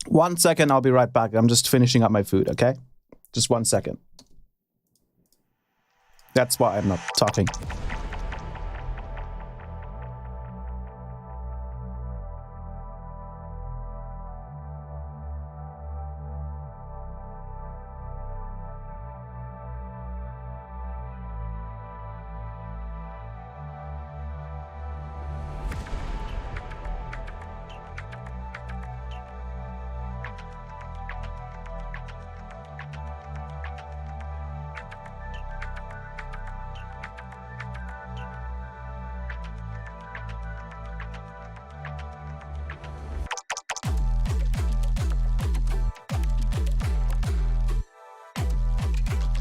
1 second, I'll be right back. I'm just finishing up my food, okay? Just 1 second. That's why I'm not talking.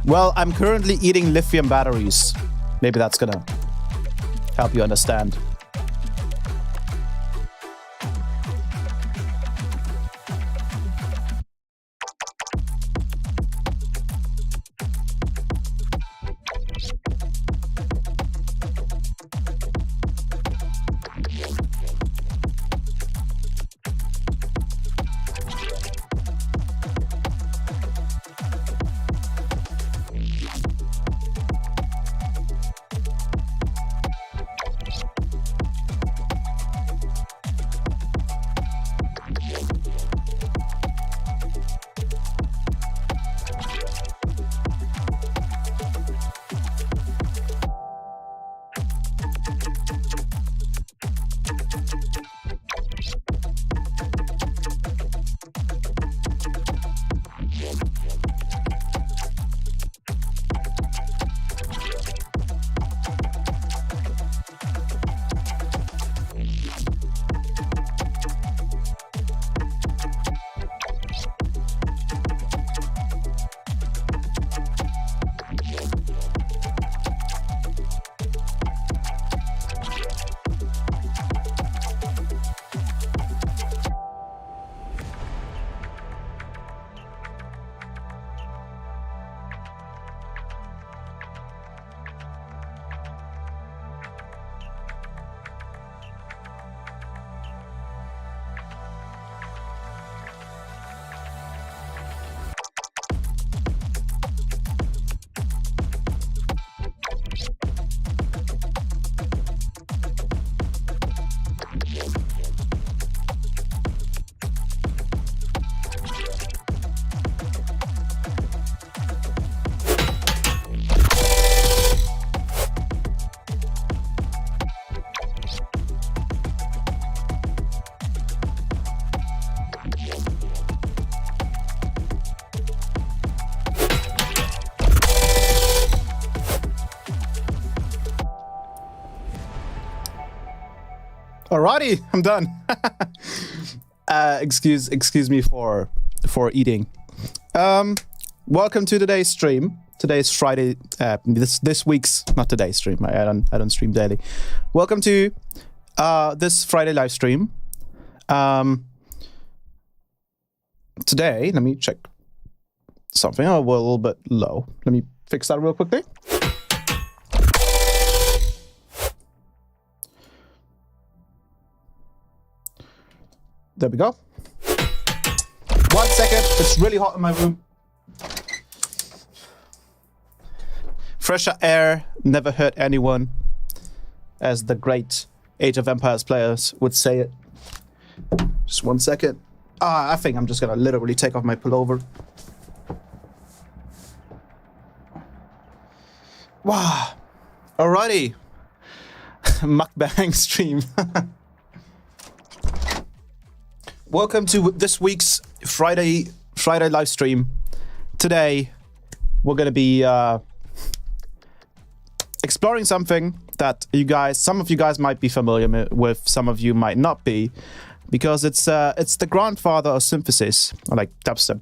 Well, I'm currently eating lithium batteries. Maybe that's gonna help you understand. Alrighty, I'm done. Excuse me for eating. Welcome to today's stream. Today's Friday. This week's, not today's stream. I don't stream daily. Welcome to this Friday live stream. Today, let me check something. Oh, we're a little bit low. Let me fix that real quickly. There we go. 1 second. It's really hot in my room. Fresher air never hurt anyone, as the great Age of Empires players would say it. Just 1 second. I think I'm just gonna literally take off my pullover. Wow. Alrighty. Mukbang stream. Welcome to this week's Friday live stream. Today, we're gonna be exploring something that some of you guys might be familiar with, some of you might not be, because it's the grandfather of synthesis, or like dubstep,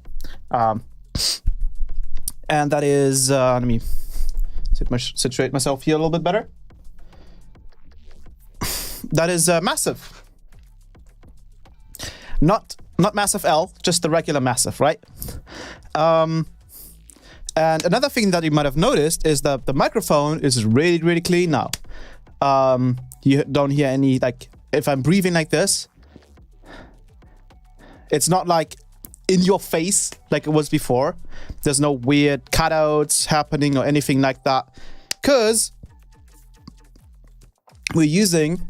and that is let me situate myself here a little bit better. That is massive. Not massive L, just the regular massive, right? And another thing that you might have noticed is that the microphone is really, really clean now. You don't hear any, like, if I'm breathing like this, it's not like in your face like it was before. There's no weird cutouts happening or anything like that, because we're using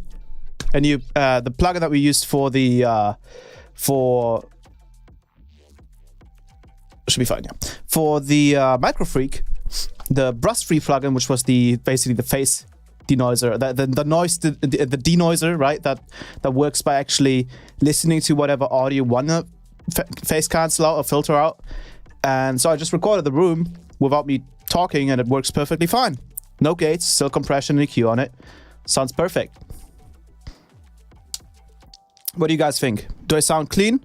a new the plugin that we used for the should be fine, yeah. For the Microfreak, the BROSTEP plugin, which was basically the face denoiser, the noise, the denoiser, right? That works by actually listening to whatever audio you wanna face cancel out or filter out. And so I just recorded the room without me talking, and it works perfectly fine. No gates, still compression and EQ on it. Sounds perfect. What do you guys think? Do I sound clean?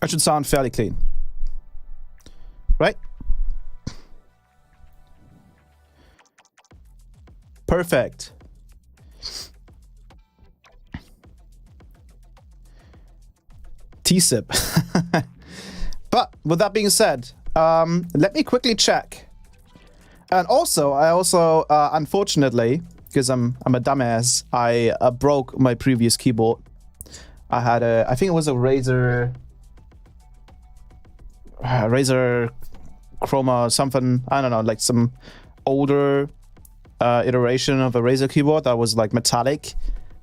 I should sound fairly clean, right? Perfect. T-sip. But with that being said, let me quickly check. And also, unfortunately, because I'm a dumbass, I broke my previous keyboard. I had I think it was a Razer Chroma or something. I don't know, like some older iteration of a Razer keyboard that was like metallic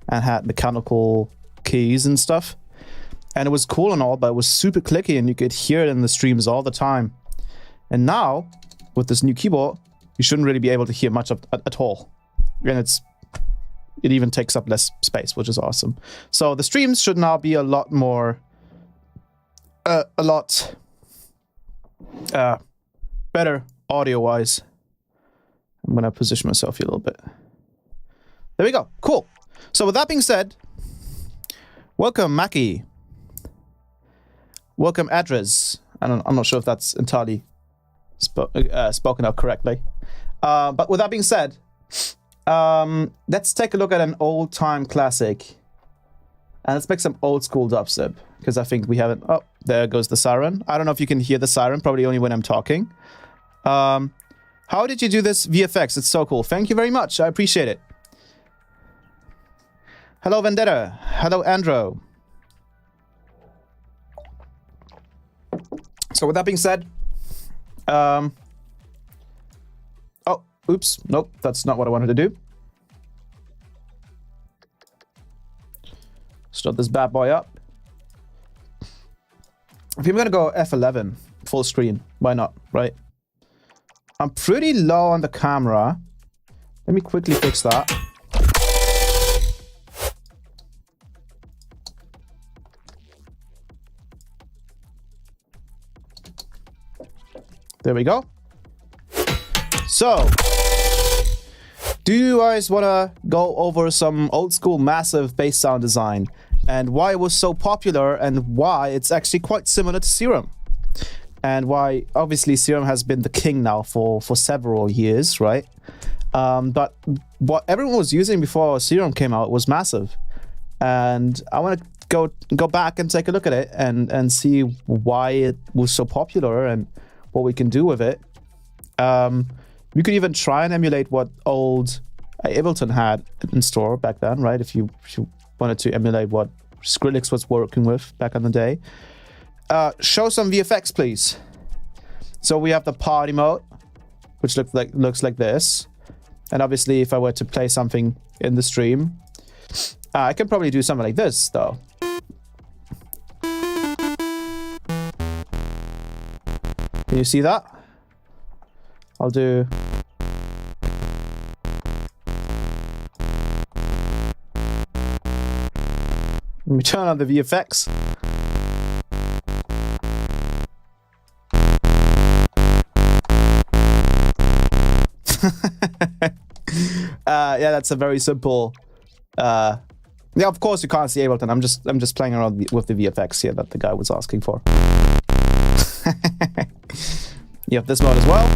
and had mechanical keys and stuff. And it was cool and all, but it was super clicky and you could hear it in the streams all the time. And now, with this new keyboard, you shouldn't really be able to hear much of at all. And it even takes up less space, which is awesome. So the streams should now be a lot more, better audio-wise. I'm gonna position myself here a little bit. There we go. Cool. So with that being said, welcome Mackie. Welcome Adres. I'm not sure if that's entirely spoken out correctly. But with that being said, let's take a look at an old-time classic. And let's make some old-school dubstep, because I think we haven't... Oh, there goes the siren. I don't know if you can hear the siren, probably only when I'm talking. How did you do this VFX? It's so cool. Thank you very much. I appreciate it. Hello, Vendetta. Hello, Andro. So with that being said... Oh, oops. Nope, that's not what I wanted to do. Start this bad boy up. If I'm gonna go F11, full screen, why not, right? I'm pretty low on the camera. Let me quickly fix that. There we go. So, do you guys want to go over some old school massive bass sound design and why it was so popular and why it's actually quite similar to Serum? And why, obviously, Serum has been the king now for several years, right? But what everyone was using before Serum came out was massive. And I want to go back and take a look at it and see why it was so popular and what we can do with it. We could even try and emulate what old Ableton had in store back then, right? If you wanted to emulate what Skrillex was working with back in the day. Show some VFX, please. So we have the party mode, which looks like this. And obviously, if I were to play something in the stream, I can probably do something like this, though. Can you see that? I'll do... Let me turn on the VFX. Yeah, that's a very simple... yeah, of course you can't see Ableton. I'm just playing around with the VFX here that the guy was asking for. You have this mode as well.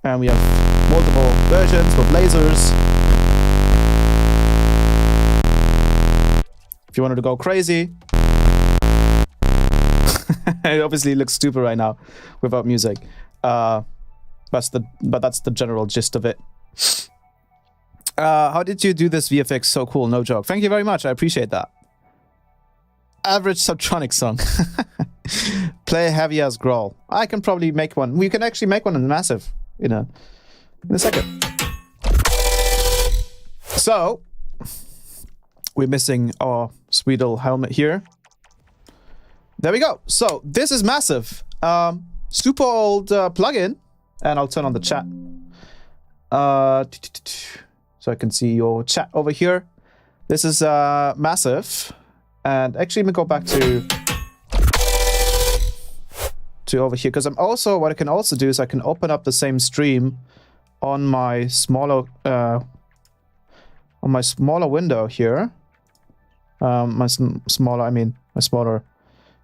And we have multiple versions with lasers. If you wanted to go crazy. It obviously looks stupid right now without music. But that's the general gist of it. How did you do this VFX? So cool, no joke. Thank you very much, I appreciate that. Average Subtronic song. Play heavy as growl. I can probably make one. We can actually make one in Massive, in a second. So, we're missing our sweet little helmet here. There we go. So, this is Massive. Super old plugin. And I'll turn on the chat. So I can see your chat over here. This is Massive. And actually, let me go back to over here, because what I can also do is I can open up the same stream on my smaller window here. My smaller,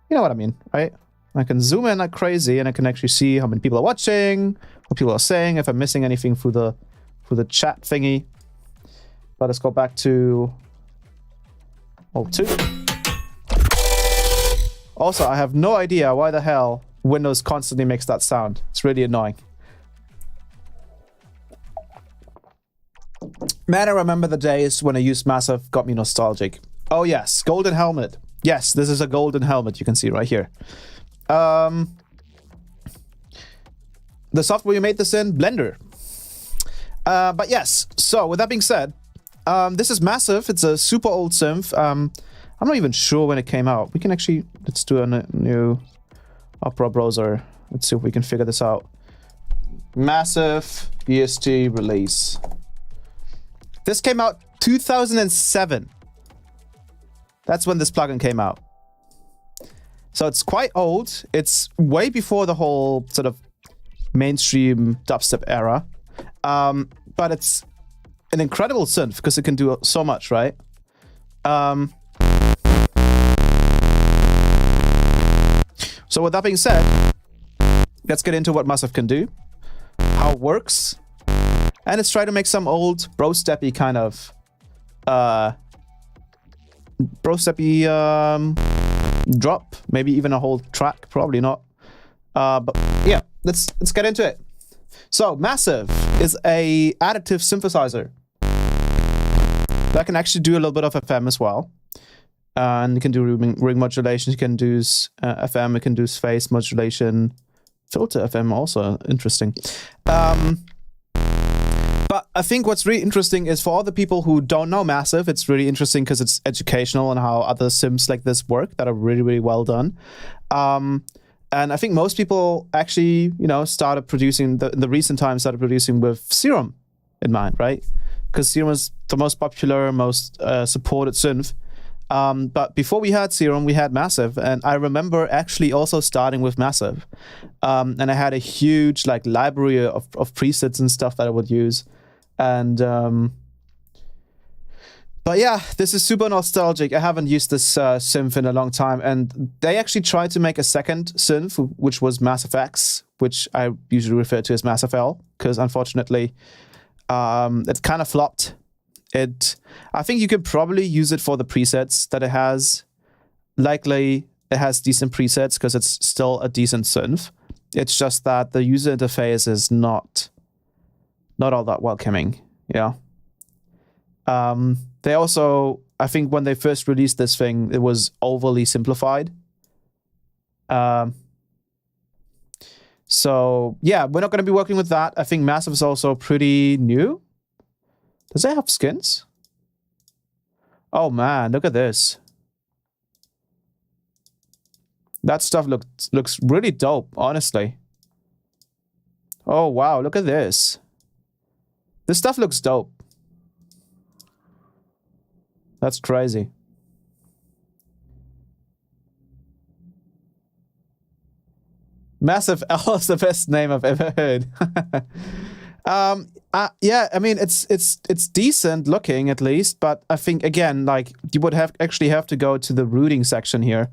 you know what I mean, right? I can zoom in like crazy, and I can actually see how many people are watching, what people are saying, if I'm missing anything through the chat thingy. But let's go back to Alt2. Also, I have no idea why the hell Windows constantly makes that sound. It's really annoying. Man, I remember the days when I used Massive, got me nostalgic. Oh yes, golden helmet. Yes, this is a golden helmet, you can see right here. The software you made this in, Blender. But yes, so with that being said, this is Massive. It's a super old synth. I'm not even sure when it came out. We can actually, let's do a new Opera browser. Let's see if we can figure this out. Massive BST release. This came out 2007. That's when this plugin came out. So it's quite old. It's way before the whole sort of mainstream dubstep era. But it's an incredible synth because it can do so much, right? So with that being said, let's get into what Massive can do, how it works, and let's try to make some old BROSTEP-y kind of drop, maybe even a whole track, probably not. But yeah, let's get into it. So Massive is a additive synthesizer that can actually do a little bit of FM as well. And you can do ring modulation, you can do FM, you can do phase modulation, filter FM also, interesting. But I think what's really interesting is for all the people who don't know Massive, it's really interesting because it's educational on how other synths like this work that are really, really well done. And I think most people actually, started producing, in the recent times, started producing with Serum in mind, right? Because Serum is the most popular, most supported synth. But before we had Serum, we had Massive, and I remember actually also starting with Massive. And I had a huge library of presets and stuff that I would use. And but yeah, this is super nostalgic. I haven't used this synth in a long time, and they actually tried to make a second synth, which was Massive X, which I usually refer to as Massive L, because unfortunately, it kind of flopped. I think you could probably use it for the presets that it has. Likely, it has decent presets because it's still a decent synth. It's just that the user interface is not all that welcoming. Yeah. They also, I think when they first released this thing, it was overly simplified. So yeah, we're not going to be working with that. I think Massive is also pretty new. Does it have skins? Oh man, look at this. That stuff looks really dope, honestly. Oh wow, look at this. This stuff looks dope. That's crazy. Massive L is the best name I've ever heard. Yeah, I mean it's decent looking at least, but I think again you would actually have to go to the routing section here.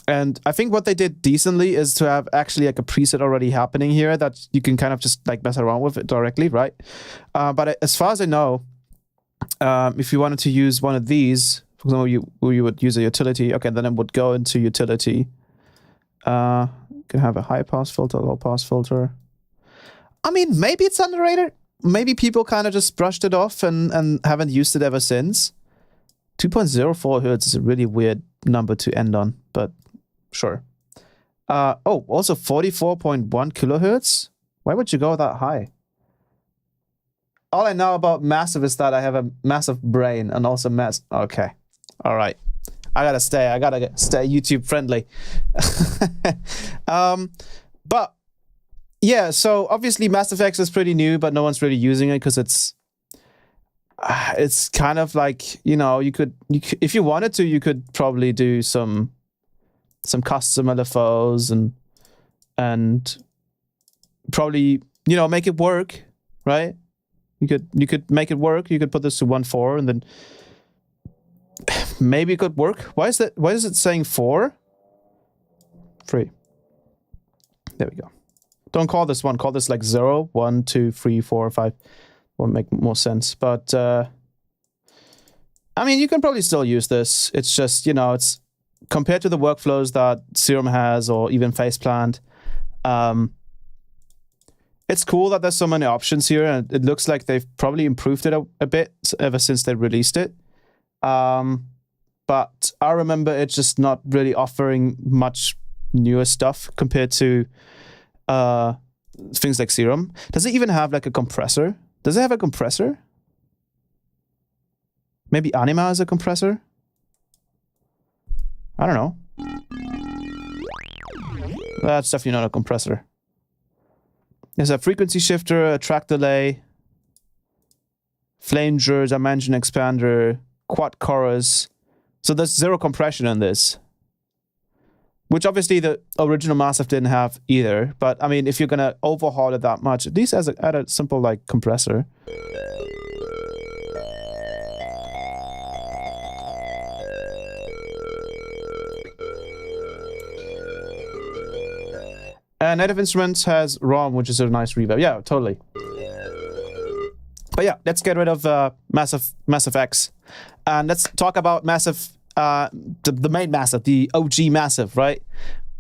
And I think what they did decently is to have actually a preset already happening here that you can kind of just mess around with it directly, right? But as far as I know, if you wanted to use one of these For example, you would use a utility. Okay, then it would go into utility. You can have a high pass filter, low pass filter. I mean, maybe it's underrated. Maybe people kind of just brushed it off and haven't used it ever since. 2.04 hertz is a really weird number to end on, but sure. Oh, also 44.1 kilohertz. Why would you go that high? All I know about massive is that I have a massive brain and also mass. Okay, all right. I gotta stay YouTube friendly. But yeah, so obviously Mass Effect is pretty new, but no one's really using it because it's kind of like, you know, you could if you wanted to, you could probably do some custom LFOs and probably, you know, make it work, right? You could make it work. You could put this to 1.4 and then maybe it could work. Why is it saying 4? 3. There we go. Don't call this 1. Call this like 0, 1, 2, 3, 4, 5. Won't make more sense. But I mean, you can probably still use this. It's just, you know, it's compared to the workflows that Serum has or even Faceplant. It's cool that there's so many options here, and it looks like they've probably improved it a bit ever since they released it. But I remember it's just not really offering much newer stuff compared to things like Serum. Does it even have like a compressor? Does it have a compressor? Maybe Anima is a compressor? I don't know. That's definitely not a compressor. There's a frequency shifter, a track delay, flanger, dimension expander, quad chorus. So there's 0 compression in this. Which obviously the original Massive didn't have either. But I mean, if you're gonna overhaul it that much, at least add a simple like compressor. Native Instruments has ROM, which is a nice reverb. Yeah, totally. But yeah, let's get rid of Massive X. And let's talk about Massive, the main Massive, the OG Massive, right?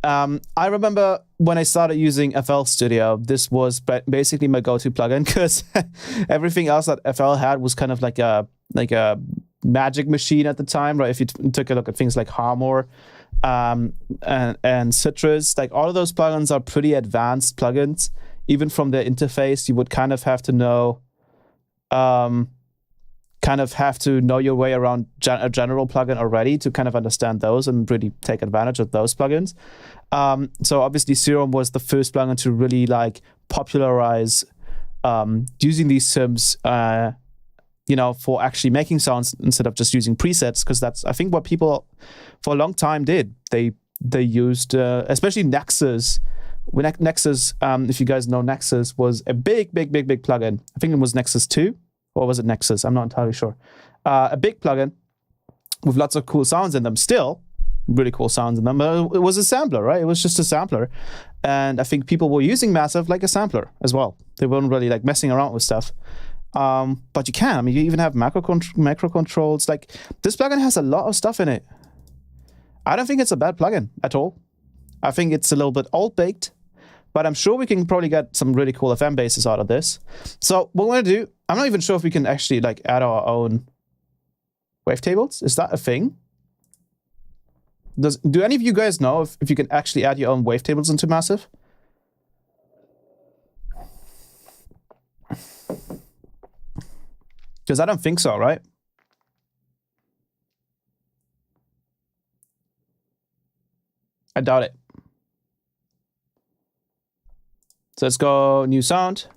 I remember when I started using FL Studio, this was basically my go-to plugin because everything else that FL had was kind of like a magic machine at the time, right? If you took a look at things like Harmor, and Citrus, like all of those plugins are pretty advanced plugins. Even from their interface, you would kind of have to know, your way around a general plugin already to kind of understand those and really take advantage of those plugins. So obviously Serum was the first plugin to really like popularize using these sims, you know, for actually making sounds instead of just using presets, because that's, I think, what people for a long time did. They used, especially Nexus. Nexus, if you guys know, Nexus was a big plugin. I think it was Nexus 2, or was it Nexus? I'm not entirely sure. A big plugin with lots of cool sounds in them. Still, really cool sounds in them. But it was a sampler, right? It was just a sampler. And I think people were using Massive like a sampler as well. They weren't really like messing around with stuff. But you can. I mean, you even have macro controls. Like, this plugin has a lot of stuff in it. I don't think it's a bad plugin at all. I think it's a little bit old-baked, but I'm sure we can probably get some really cool FM basses out of this. So what we're going to do, I'm not even sure if we can actually like add our own wavetables. Is that a thing? Do any of you guys know if you can actually add your own wavetables into Massive? Because I don't think so, right? I doubt it. So let's go new sound.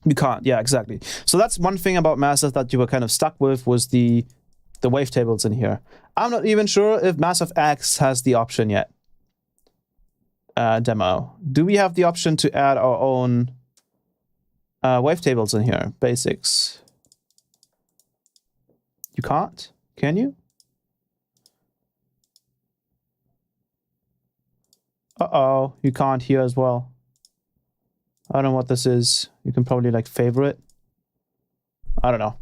You can't, yeah, exactly. So that's one thing about Massive that you were kind of stuck with, was the wavetables in here. I'm not even sure if Massive X has the option yet. Demo. Do we have the option to add our own wavetables in here? Basics. You can't? Can you? Uh-oh, you can't here as well. I don't know what this is. You can probably like favorite. I don't know.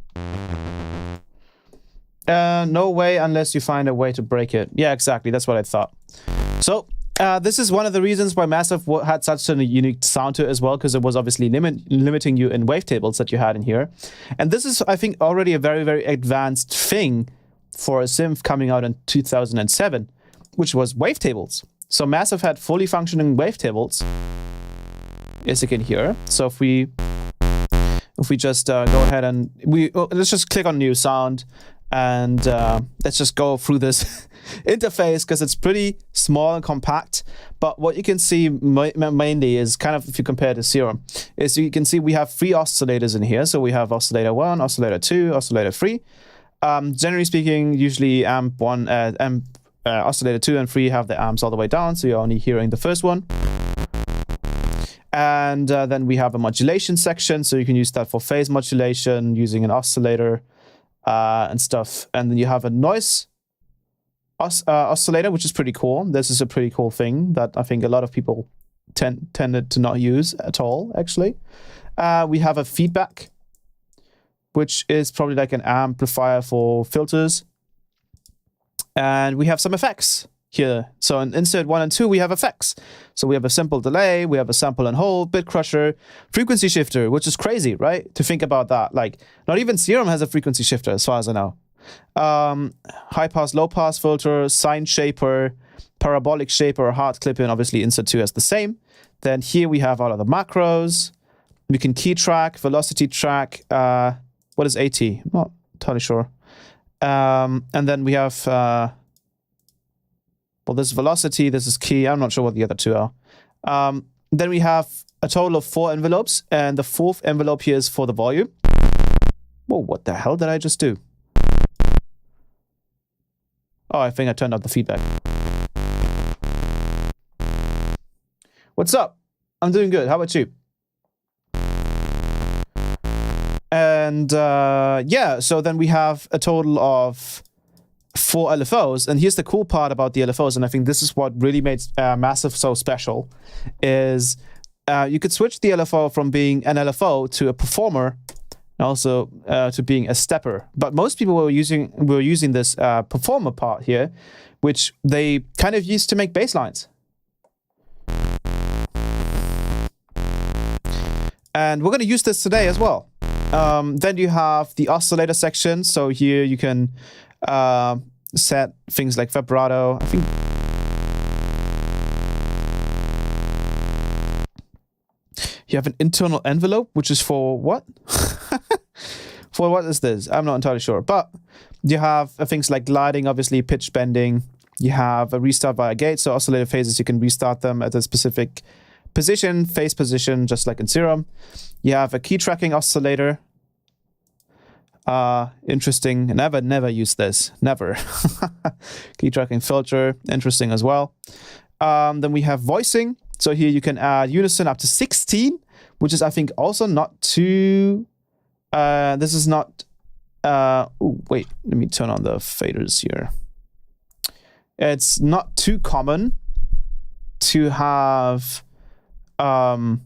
No way unless you find a way to break it. Yeah, exactly. That's what I thought. So this is one of the reasons why Massive had such a unique sound to it as well, because it was obviously limiting you in wavetables that you had in here. And this is, I think, already a very, very advanced thing for a synth coming out in 2007, which was wavetables. So Massive had fully functioning wavetables, as you can hear. So if we just go ahead and let's just click on new sound, and let's just go through this interface because it's pretty small and compact. But what you can see mainly is kind of, if you compare to Serum, is you can see we have 3 oscillators in here. So we have oscillator 1, oscillator 2, oscillator 3. Generally speaking, usually oscillator 2 and 3 have the amps all the way down, so you're only hearing the first one. And then we have a modulation section, so you can use that for phase modulation using an oscillator and stuff. And then you have a noise oscillator, which is pretty cool. This is a pretty cool thing that I think a lot of people tended to not use at all, actually. We have a feedback, which is probably like an amplifier for filters. And we have some effects here. So in insert 1 and 2, we have effects. So we have a simple delay, we have a sample and hold, bit crusher, frequency shifter, which is crazy, right? To think about that. Like, not even Serum has a frequency shifter, as far as I know. High pass, low pass filter, sine shaper, parabolic shaper, hard clipper, and obviously insert 2 has the same. Then here we have all of the macros. We can key track, velocity track. What is AT? I'm not entirely sure. And then we have, well, this is velocity, this is key. I'm not sure what the other 2 are. Then we have a total of 4 envelopes, and the 4th envelope here is for the volume. Whoa, what the hell did I just do? Oh, I think I turned off the feedback. What's up? I'm doing good. How about you? And yeah, so then we have a total of 4 LFOs. And here's the cool part about the LFOs, and I think this is what really made Massive so special, is you could switch the LFO from being an LFO to a performer, and also to being a stepper. But most people were using this performer part here, which they kind of used to make bass lines. And we're going to use this today as well. Then you have the oscillator section. So here you can set things like vibrato. I think you have an internal envelope, which is for what? For what is this? I'm not entirely sure. But you have things like gliding, obviously pitch bending. You have a restart via gate. So oscillator phases, you can restart them at a specific position, phase position, just like in Serum. You have a key tracking oscillator. Interesting. Never use this. Never. Key tracking filter. Interesting as well. Then we have voicing. So here you can add unison up to 16, which is, I think, also not too... this is not... Ooh, wait, let me turn on the faders here. It's not too common to have... that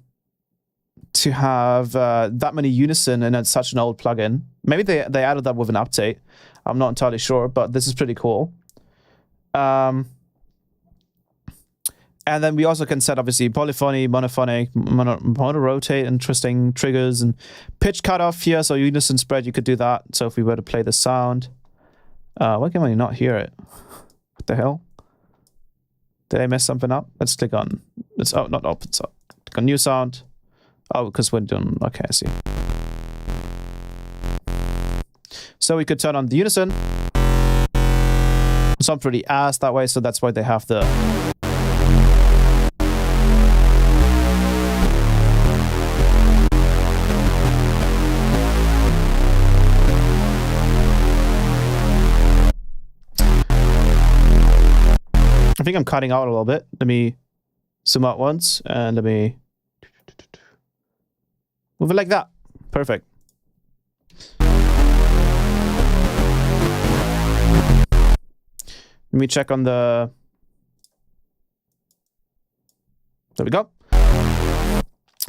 many unison in such an old plugin. Maybe they added that with an update. I'm not entirely sure, but this is pretty cool. And then we also can set, obviously, polyphony, monophonic, mono-rotate, interesting triggers, and pitch cutoff here. So unison spread, you could do that. So if we were to play the sound, why can we not hear it? What the hell? Did I mess something up? Let's click on. Let's not open. So click on new sound. Oh, because we're doing. Okay, I see. So we could turn on the unison. It's not pretty ass that way, so that's why they have the. I think I'm cutting out a little bit. Let me zoom out once, and let me move it like that. Perfect. Let me check on the... There we go.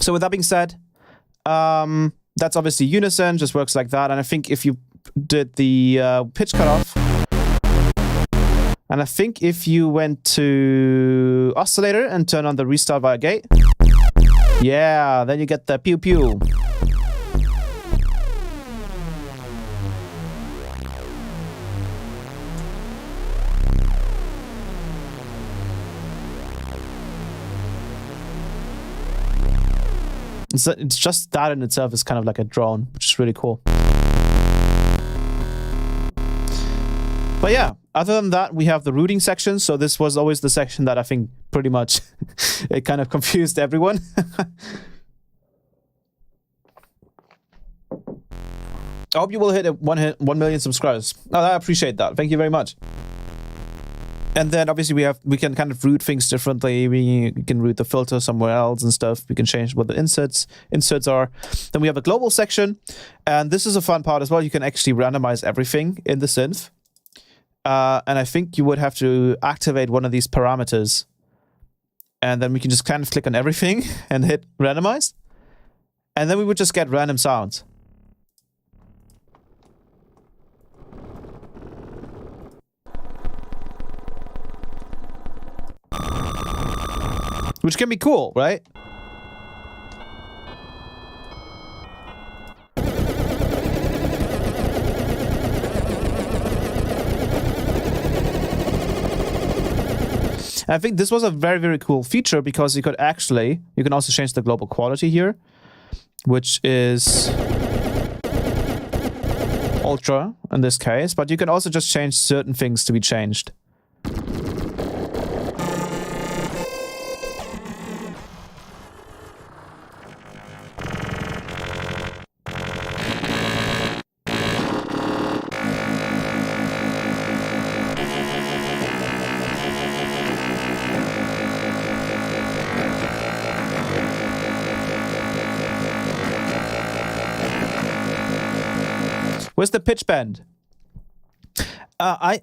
So with that being said, that's obviously unison, just works like that. And I think if you did the pitch cutoff, and I think if you went to oscillator and turn on the restart via gate, yeah, then you get the pew pew. It's just that in itself is kind of like a drone, which is really cool. But yeah, other than that, we have the routing section. So this was always the section that I think pretty much it kind of confused everyone. I hope you will hit 1 million subscribers. Oh, I appreciate that. Thank you very much. And then obviously we can kind of route things differently. We can route the filter somewhere else and stuff. We can change what the inserts are. Then we have a global section, and this is a fun part as well. You can actually randomize everything in the synth. And I think you would have to activate one of these parameters, and then we can just kind of click on everything and hit randomize, and then we would just get random sounds. Which can be cool, right? I think this was a very, very cool feature because you can also change the global quality here, which is ultra in this case, but you can also just change certain things to be changed. Where's the pitch bend? I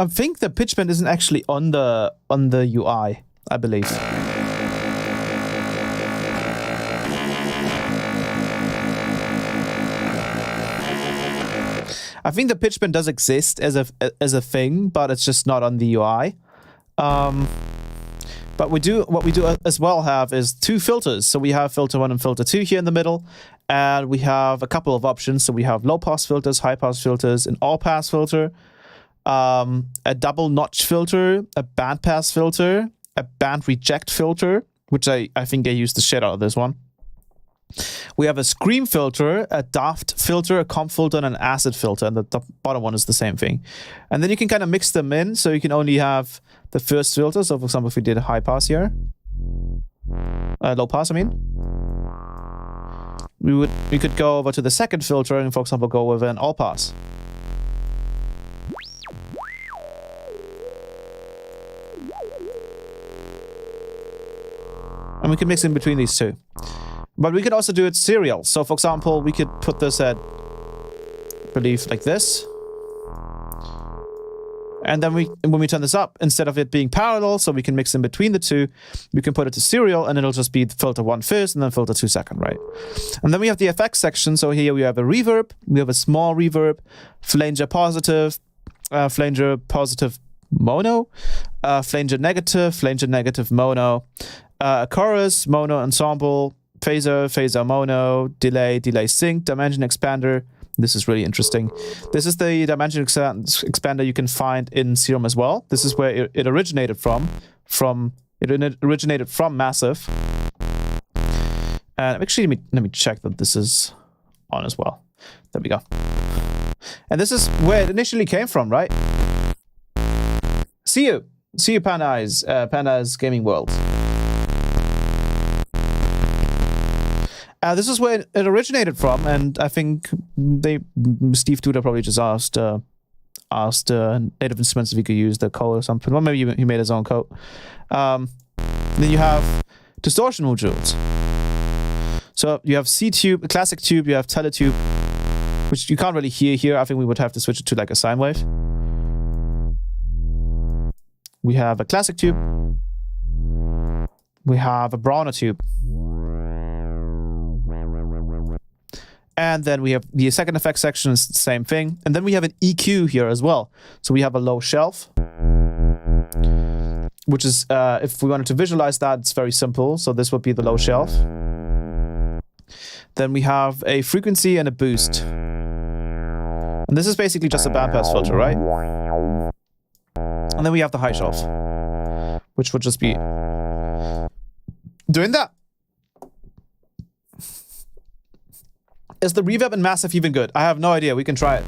think the pitch bend isn't actually on the UI, I believe. I think the pitch bend does exist as a thing, but it's just not on the UI. But what we do as well have is two filters. So we have filter 1 and filter 2 here in the middle. And we have a couple of options. So we have low pass filters, high pass filters, an all pass filter, a double notch filter, a band pass filter, a band reject filter, which I think I used the shit out of this one. We have a scream filter, a daft filter, a comp filter, and an acid filter. And the bottom one is the same thing. And then you can kind of mix them in. So you can only have the first filter. So for example, if we did a high pass here, low pass, I mean, we could go over to the second filter and, for example, go with an all pass. And we can mix in between these two. But we could also do it serial. So, for example, we could put this at, I believe, like this. And then when we turn this up, instead of it being parallel, so we can mix in between the two, we can put it to serial, and it'll just be filter 1 first and then filter 2 second, right? And then we have the effects section. So here we have a reverb, we have a small reverb, flanger positive mono, flanger negative mono, a chorus, mono ensemble, phaser mono, delay sync, dimension expander. This is really interesting. This is the dimension expander you can find in Serum as well. This is where it originated from. It originated from Massive. And actually, let me check that this is on as well. There we go. And this is where it initially came from, right? See you, Panda's Gaming World. This is where it originated from, and I think Steve Tudor probably just asked Native Instruments if he could use the code or something. Well, maybe he made his own code. Then you have distortion modules. So you have C-tube, classic tube, you have teletube, which you can't really hear here. I think we would have to switch it to like a sine wave. We have a classic tube. We have a Browner tube. And then we have the second effect section is the same thing. And then we have an EQ here as well. So we have a low shelf, which is, if we wanted to visualize that, it's very simple. So this would be the low shelf. Then we have a frequency and a boost. And this is basically just a bandpass filter, right? And then we have the high shelf, which would just be doing that. Is the reverb in Massive even good? I have no idea. We can try it.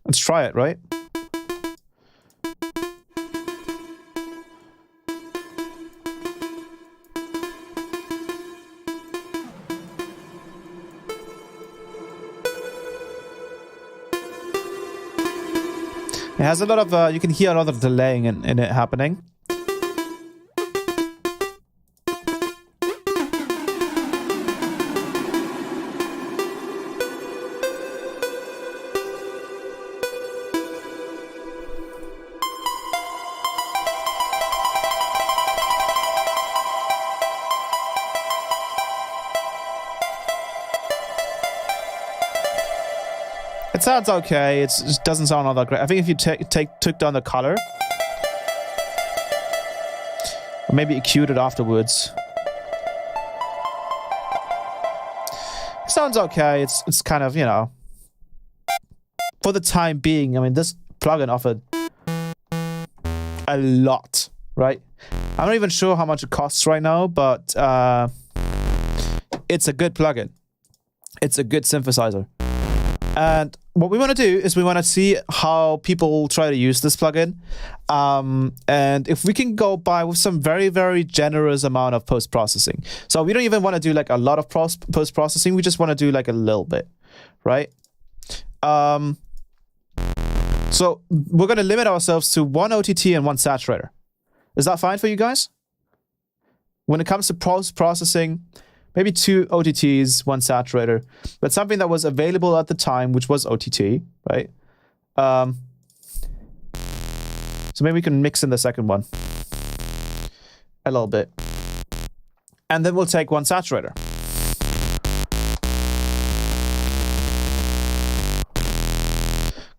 Let's try it, right? It has a lot of, you can hear a lot of delaying in it happening. It sounds okay. It doesn't sound all that great. I think if you took down the color, or maybe EQ'd it afterwards. It sounds okay. It's kind of, you know, for the time being. I mean, this plugin offered a lot, right? I'm not even sure how much it costs right now, but it's a good plugin. It's a good synthesizer. And what we want to do is we want to see how people try to use this plugin. And if we can go by with some very, very generous amount of post-processing. So we don't even want to do like a lot of post-processing. We just want to do like a little bit, right? So we're going to limit ourselves to 1 OTT and 1 saturator. Is that fine for you guys? When it comes to post-processing, maybe 2 OTTs, 1 saturator, but something that was available at the time, which was OTT, right? So maybe we can mix in the second one a little bit. And then we'll take 1 saturator.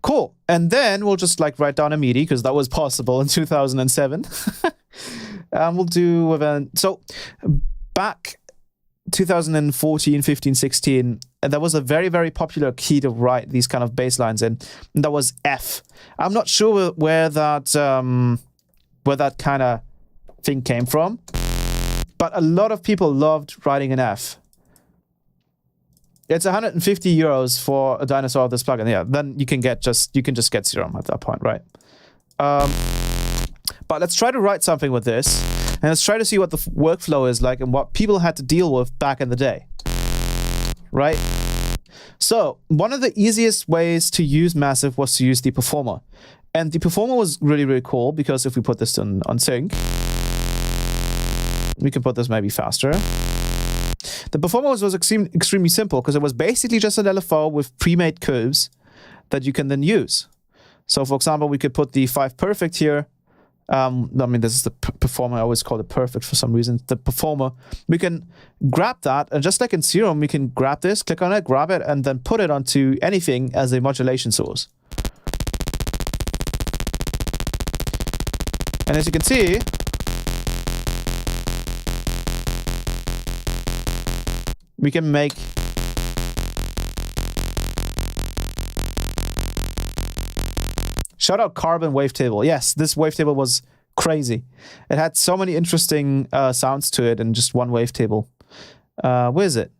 Cool. And then we'll just like write down a MIDI, because that was possible in 2007. And we'll do event. So back 2014, 15, 16, there was a very, very popular key to write these kind of bass lines in, and that was F. I'm not sure where that kind of thing came from, but a lot of people loved writing an F. It's 150 euros for a dinosaur of this plugin. Yeah, then you can just get Serum at that point, right? But let's try to write something with this. And let's try to see what the workflow is like and what people had to deal with back in the day. Right? So, one of the easiest ways to use Massive was to use the Performer. And the Performer was really, really cool, because if we put this on sync, we can put this maybe faster. The Performer was extremely simple, because it was basically just an LFO with pre-made curves that you can then use. So, for example, we could put the 5 perfect here. I mean, this is the Performer. I always call it perfect for some reason. The Performer. We can grab that, and just like in Serum, we can grab this, click on it, grab it, and then put it onto anything as a modulation source. And as you can see, we can make shout out Carbon Wavetable. Yes, this wavetable was crazy. It had so many interesting sounds to it in just one wavetable. Where is it?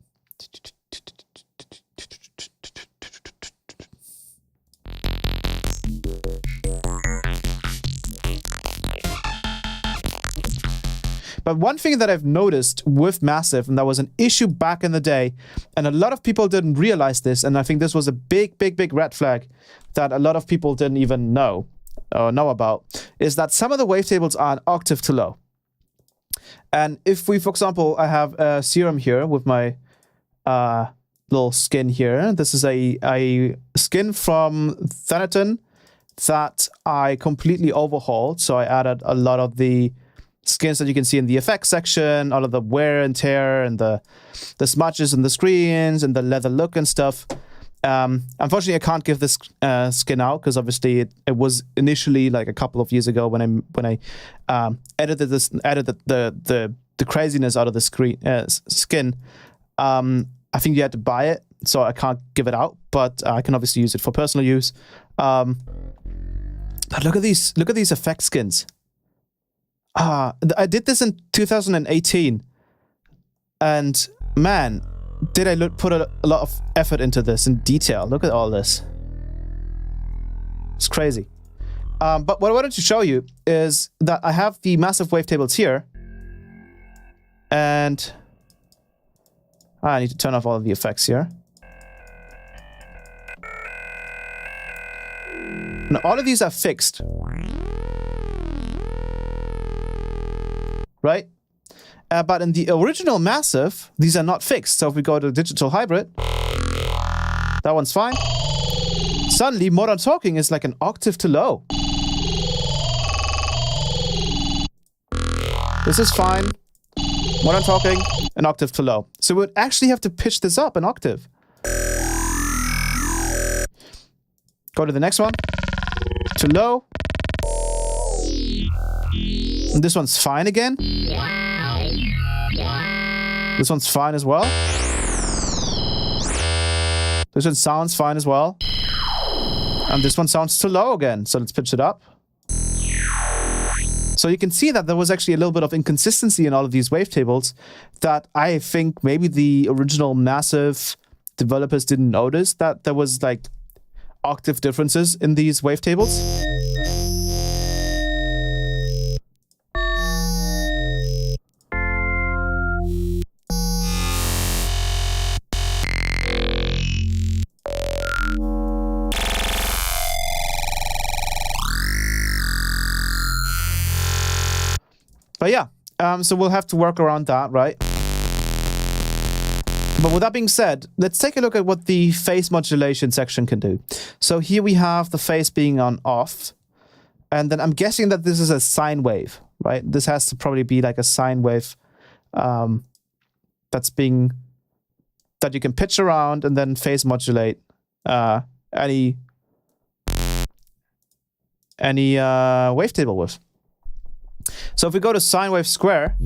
But one thing that I've noticed with Massive, and that was an issue back in the day, and a lot of people didn't realize this, and I think this was a big, big, big red flag that a lot of people didn't even know about, is that some of the wavetables are an octave too low. And if we, for example, I have a Serum here with my little skin here. This is a skin from Thanaton that I completely overhauled. So I added a lot of the skins that you can see in the effects section, all of the wear and tear and the smudges and the screens and the leather look and stuff. Unfortunately, I can't give this skin out because obviously it was initially like a couple of years ago when I edited the craziness out of the skin. I think you had to buy it, so I can't give it out, but I can obviously use it for personal use. But look at these effect skins. I did this in 2018, and man, did I put a lot of effort into this in detail. Look at all this. It's crazy. But what I wanted to show you is that I have the massive wavetables here, and I need to turn off all of the effects here. Now all of these are fixed. Right? But in the original massive, these are not fixed. So if we go to digital hybrid, that one's fine. Suddenly, modern talking is like an octave too low. This is fine. Modern talking, an octave too low. So we would actually have to pitch this up an octave. Go to the next one. Too low. And this one's fine again. This one's fine as well. This one sounds fine as well. And this one sounds too low again. So let's pitch it up. So you can see that there was actually a little bit of inconsistency in all of these wavetables that I think maybe the original massive developers didn't notice, that there was like octave differences in these wavetables. But yeah, so we'll have to work around that, right? But with that being said, let's take a look at what the phase modulation section can do. So here we have the phase being on off. And then I'm guessing that this is a sine wave, right? This has to probably be like a sine wave that you can pitch around and then phase modulate any wavetable with. So if we go to sine wave square,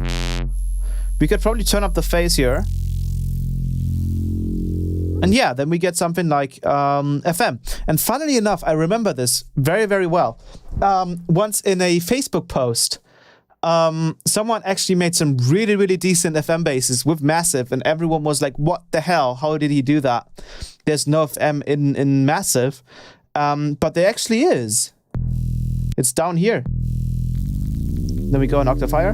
we could probably turn up the phase here. And yeah, then we get something like FM. And funnily enough, I remember this very, very well. Once in a Facebook post, someone actually made some really, really decent FM basses with massive, and everyone was like, what the hell? How did he do that? There's no FM in massive. But there actually is. It's down here. Then we go an octave higher.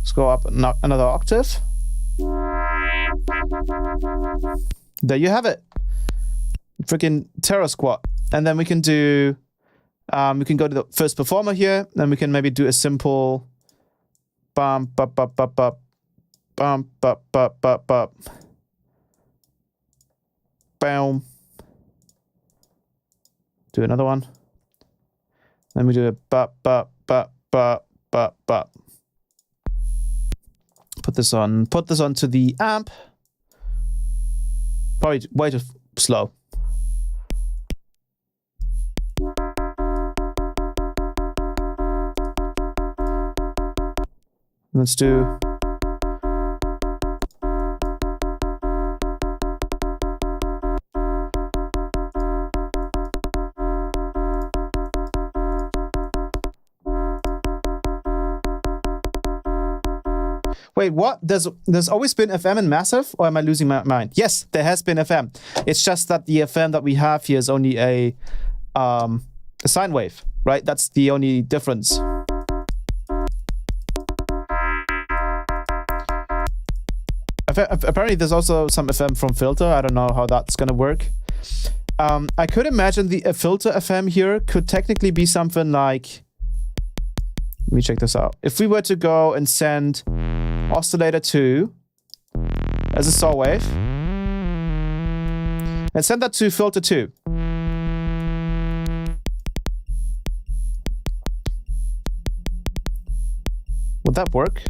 Let's go up another octave. There you have it. Freaking Terror Squad. And then we can do, we can go to the first performer here, and we can maybe do a simple bum, bum, bum, bum, bum, bum, bum, bum, bum, bum. Boom. Do another one. Then we do a bop, bop, bop, bop, bop, bop. Put this onto the amp. Probably way too slow. Let's do Wait, what? There's always been FM in massive, or am I losing my mind? Yes, there has been FM. It's just that the FM that we have here is only a sine wave, right? That's the only difference. Apparently, there's also some FM from filter. I don't know how that's gonna work. I could imagine the filter FM here could technically be something like. Let me check this out. If we were to go and send oscillator 2 as a saw wave, Let's send that to filter 2. Would that work?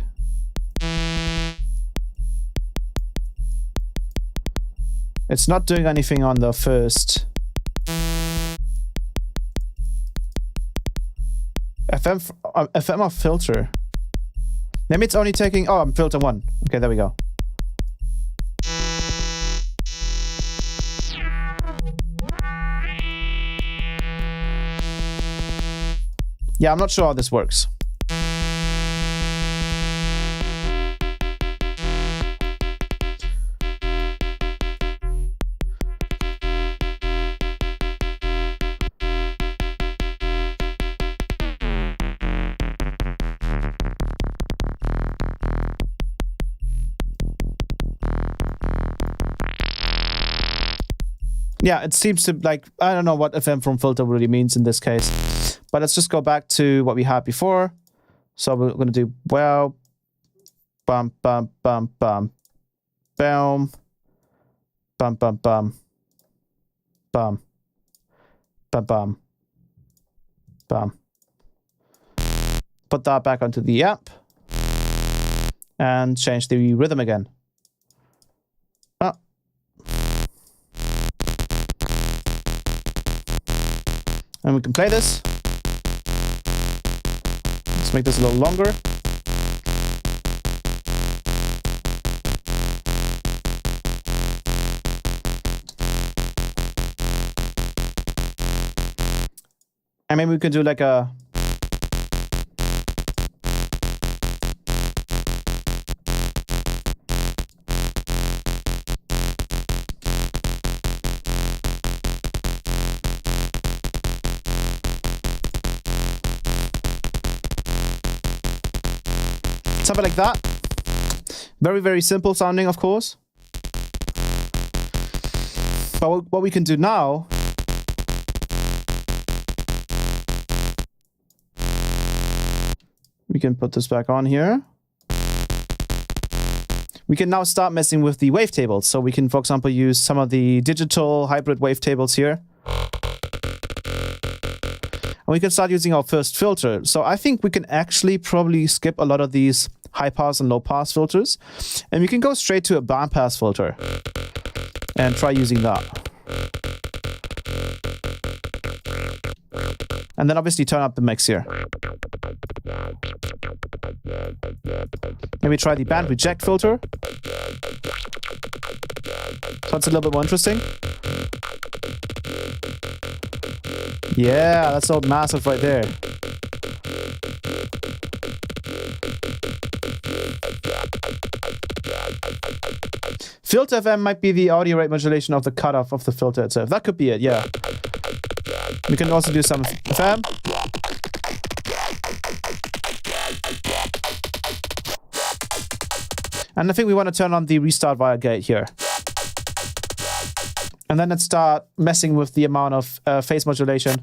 It's not doing anything on the first. FM of filter. Maybe it's only taking... Oh, I'm filter 1. Okay, there we go. Yeah, I'm not sure how this works. Yeah, it seems to like, I don't know what FM from filter really means in this case, but let's just go back to what we had before. So we're going to do wow, bum, bum, bum, bum, boom, bum, bum, bum, bum, bum, bum, bum. Put that back onto the app and change the rhythm again. And we can play this. Let's make this a little longer. And maybe we can do like a... something like that. Very, very simple sounding, of course. But what we can do now... we can put this back on here. We can now start messing with the wavetables. So we can, for example, use some of the digital hybrid wavetables here. And we can start using our first filter. So I think we can actually probably skip a lot of these high pass and low pass filters. And we can go straight to a bandpass filter and try using that. And then obviously turn up the mix here. Maybe try the band reject filter. So it's a little bit more interesting. Yeah, that's all massive right there. Filter FM might be the audio rate modulation of the cutoff of the filter itself. That could be it, yeah. We can also do some FM. And I think we want to turn on the restart via gate here. And then let's start messing with the amount of phase modulation.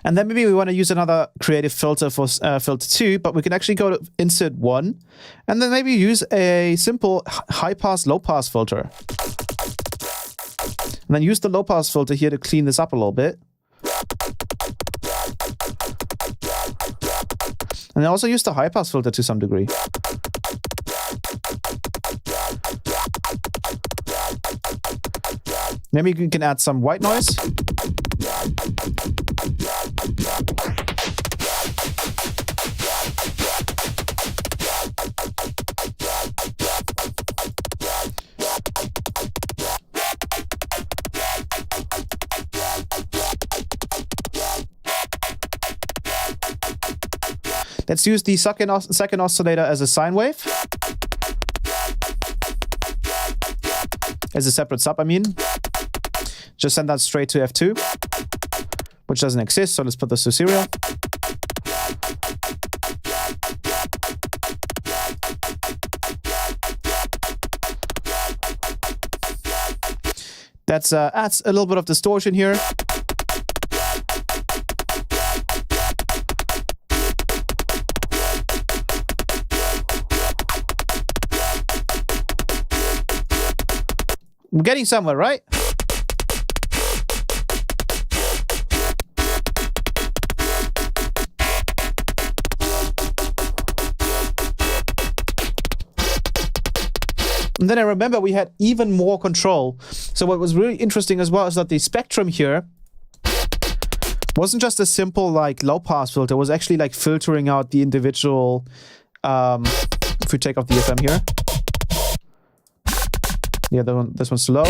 And then maybe we want to use another creative filter for filter 2, but we can actually go to insert 1, and then maybe use a simple high-pass, low-pass filter. And then use the low-pass filter here to clean this up a little bit. And then also use the high-pass filter to some degree. Maybe you can add some white noise. Let's use the second oscillator as a sine wave. As a separate sub, I mean. Just send that straight to F2, which doesn't exist, so let's put this to serial. That adds a little bit of distortion here. We're getting somewhere, right? And then I remember we had even more control. So what was really interesting as well is that the spectrum here wasn't just a simple like low pass filter. It was actually like filtering out the individual, if we take off the FM here. Yeah, this one's too low.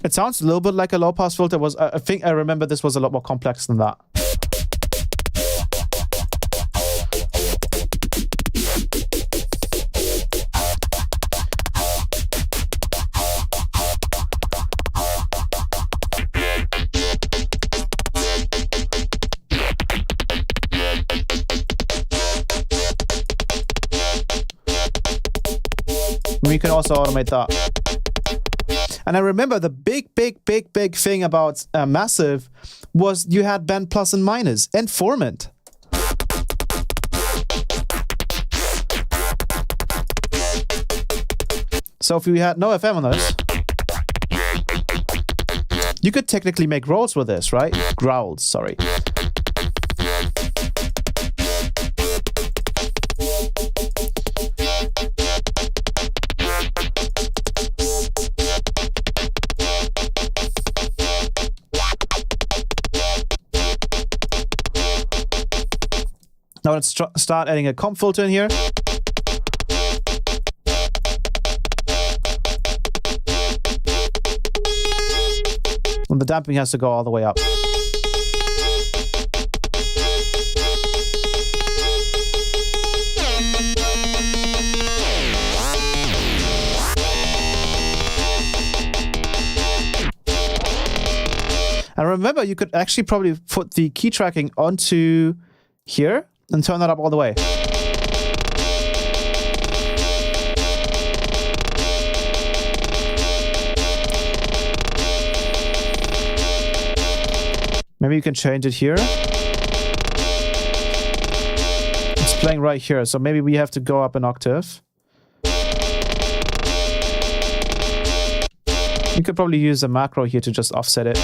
It sounds a little bit like a low pass filter. I think I remember this was a lot more complex than that. We can also automate that. And I remember the big thing about Massive was you had band plus and minus and formant. So if we had no FM on this, you could technically make rolls with this, right? Growls, sorry. Now let's start adding a comp filter in here. And the damping has to go all the way up. And remember, you could actually probably put the key tracking onto here and turn that up all the way. Maybe you can change it here. It's playing right here, so maybe we have to go up an octave. You could probably use a macro here to just offset it.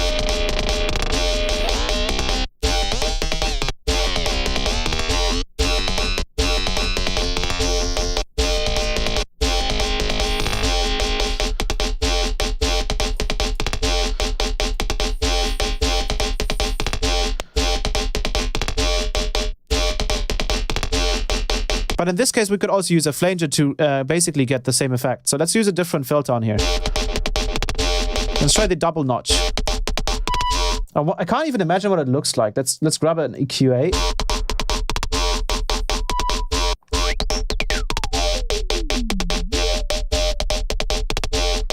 But in this case, we could also use a flanger to basically get the same effect. So let's use a different filter on here. Let's try the double notch. I can't even imagine what it looks like. Let's grab an EQ8.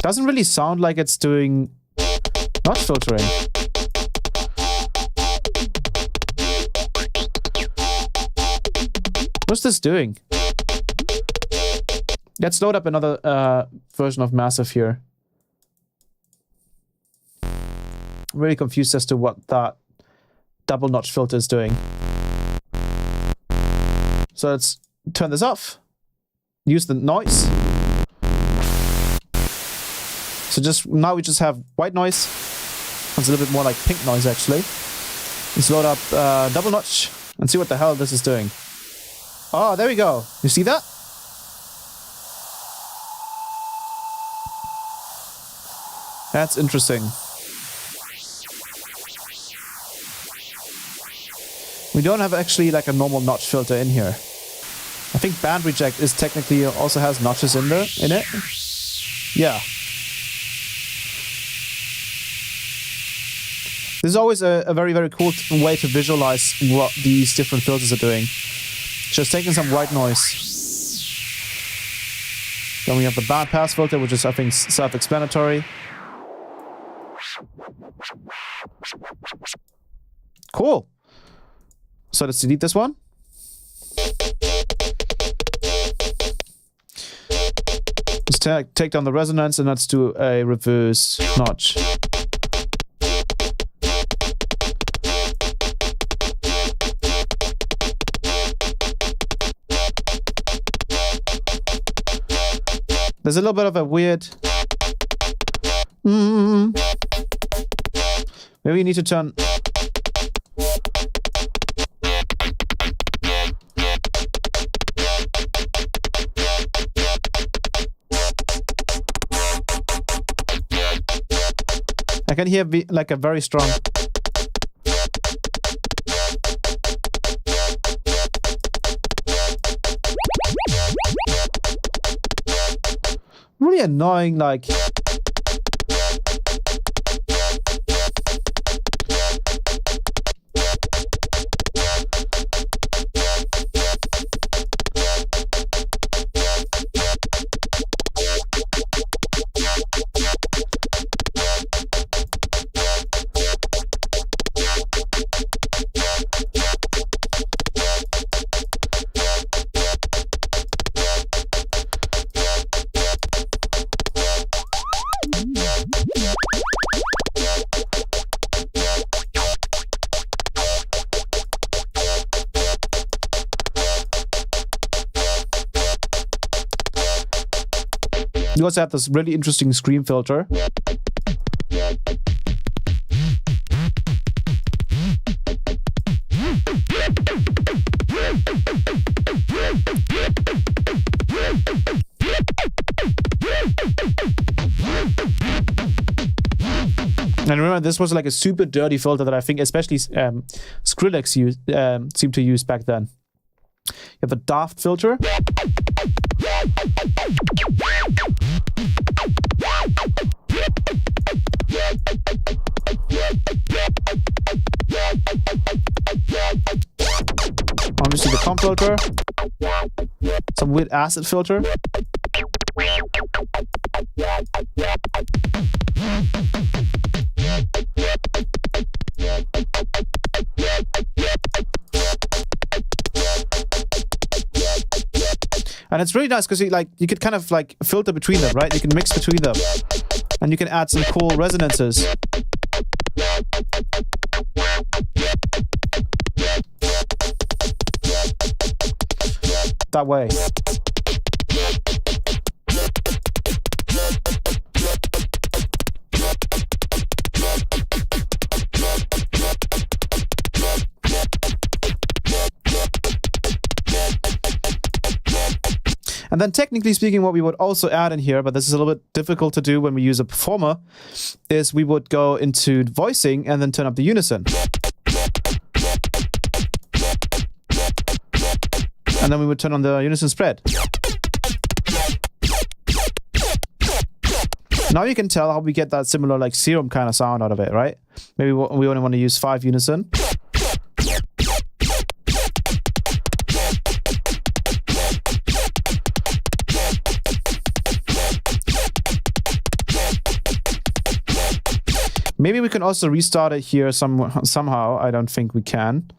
Doesn't really sound like it's doing notch filtering. What's this doing? Let's load up another version of Massive here. I'm really confused as to what that double notch filter is doing. So let's turn this off. Use the noise. So just now we just have white noise. It's a little bit more like pink noise actually. Let's load up double notch and see what the hell this is doing. Oh, there we go. You see that? That's interesting. We don't have actually like a normal notch filter in here. I think band reject is technically also has notches in it. Yeah. This is always a very cool way to visualize what these different filters are doing. Just taking some white noise. Then we have the bandpass filter, which is, I think, self-explanatory. Cool. So let's delete this one. take down the resonance, and let's do a reverse notch. There's a little bit of a weird... Maybe you need to turn... I can hear like a very strong... Really annoying, like... You also have this really interesting screen filter. And remember, this was like a super dirty filter that I think especially Skrillex seemed to use back then. You have a daft filter. Obviously the comp filter. Some weird acid filter. And it's really nice because you could kind of like filter between them, right? You can mix between them. And you can add some cool resonances. That way. And then technically speaking, what we would also add in here, but this is a little bit difficult to do when we use a performer, is we would go into voicing and then turn up the unison. And then we would turn on the unison spread. Now you can tell how we get that similar like serum kind of sound out of it, right? Maybe we only want to use 5 unison. Maybe we can also restart it here somehow. I don't think we can.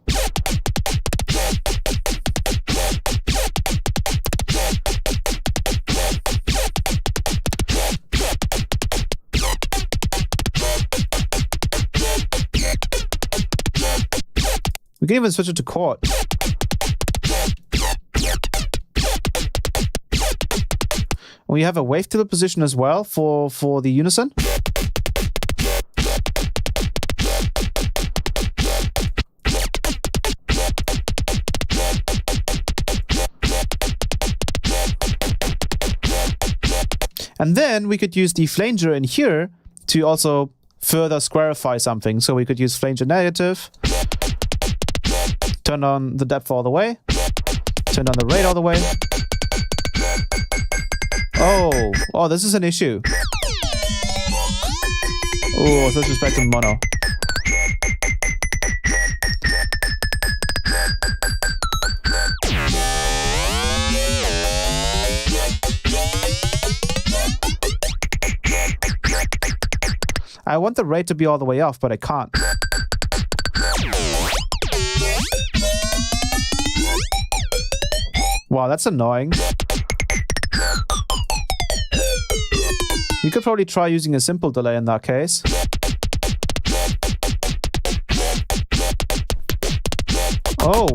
We can even switch it to chord. We have a wavetable position as well for the unison. And then we could use the flanger in here to also further squarify something. So we could use flanger negative, turn on the depth all the way, turn on the rate all the way. Oh, this is an issue. Oh, disrespect in mono. I want the rate to be all the way off, but I can't. Wow, that's annoying. could probably try using a simple delay in that case. Oh.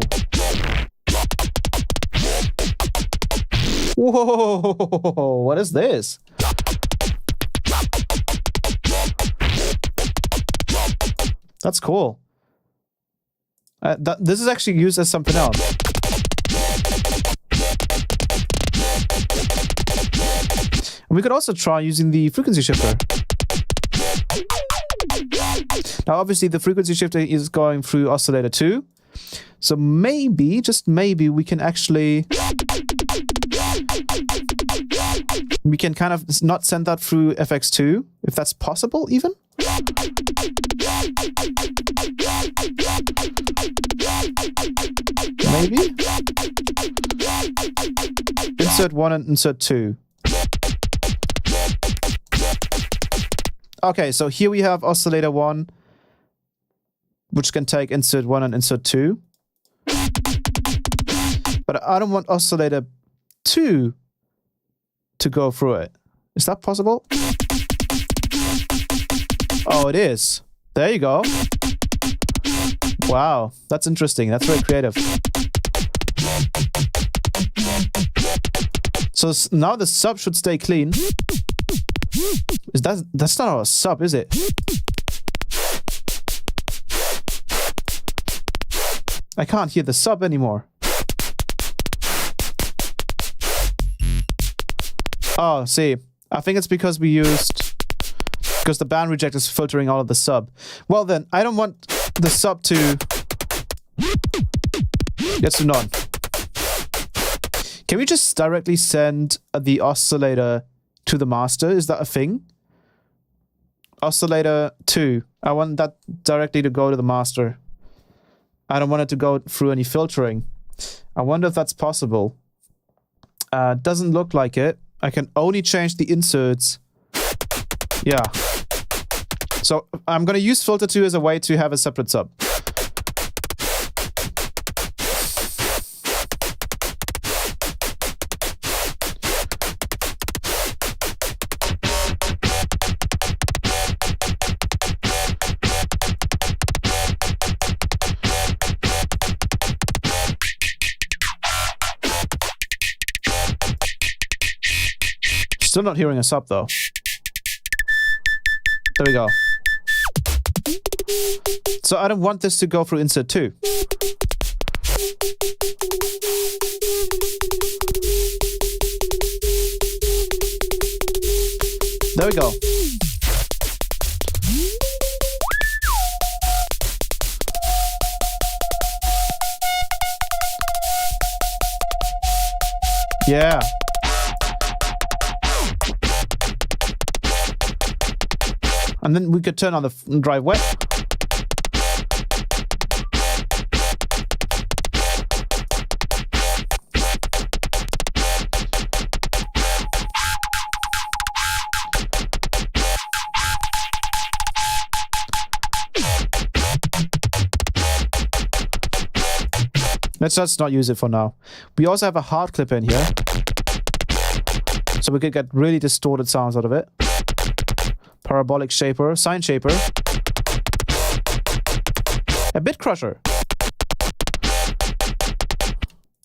Whoa, what is this? That's cool. This is actually used as something else. And we could also try using the frequency shifter. Now, obviously, the frequency shifter is going through oscillator 2. So maybe, just maybe, we can actually... We can kind of not send that through FX2, if that's possible, even. Maybe? Insert 1 and insert 2. Okay, so here we have oscillator 1, which can take insert 1 and insert 2. But I don't want oscillator 2 to go through it. Is that possible? Oh, it is. There you go. Wow, that's interesting. That's very creative. So now the sub should stay clean. That's not our sub, is it? I can't hear the sub anymore. Oh, see. I think it's because because the band reject is filtering all of the sub. Well then, I don't want the sub to... Let's do none. Can we just directly send the oscillator to the master? Is that a thing? Oscillator 2. I want that directly to go to the master. I don't want it to go through any filtering. I wonder if that's possible. Doesn't look like it. I can only change the inserts. Yeah. So I'm going to use filter 2 as a way to have a separate sub. Still not hearing a sub though. There we go. So I don't want this to go through insert 2. There we go. Yeah. And then we could turn on the drive wet. Let's just not use it for now. We also have a hard clip in here. So we could get really distorted sounds out of it. Parabolic shaper, sine shaper. A bit crusher.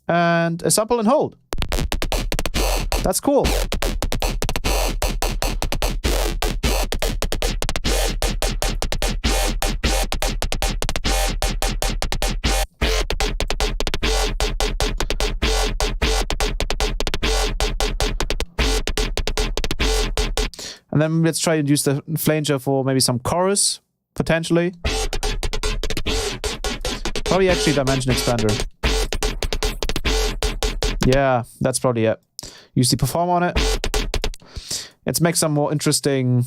And a sample and hold. That's cool. And then let's try to use the flanger for maybe some chorus, potentially. Probably actually dimension expander. Yeah, that's probably it. Use the perform on it. Let's make some more interesting...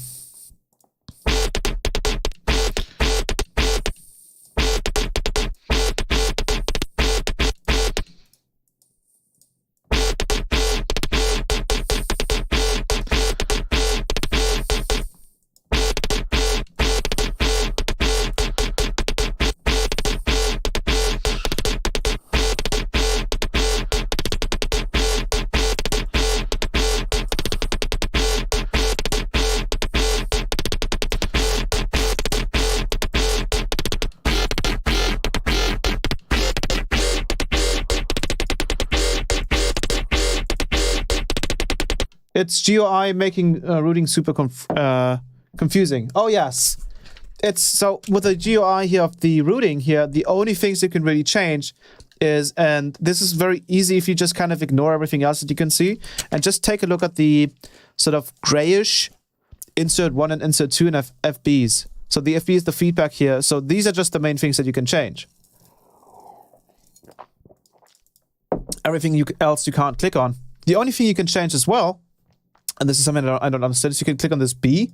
It's GUI making routing super confusing. Oh yes. It's so with the GUI here of the routing here, the only things you can really change is, and this is very easy if you just kind of ignore everything else that you can see and just take a look at the sort of grayish insert 1 and insert 2 and FBs. So the FB is the feedback here. So these are just the main things that you can change. Everything else you can't click on. The only thing you can change as well, and this is something that I don't understand, is you can click on this B,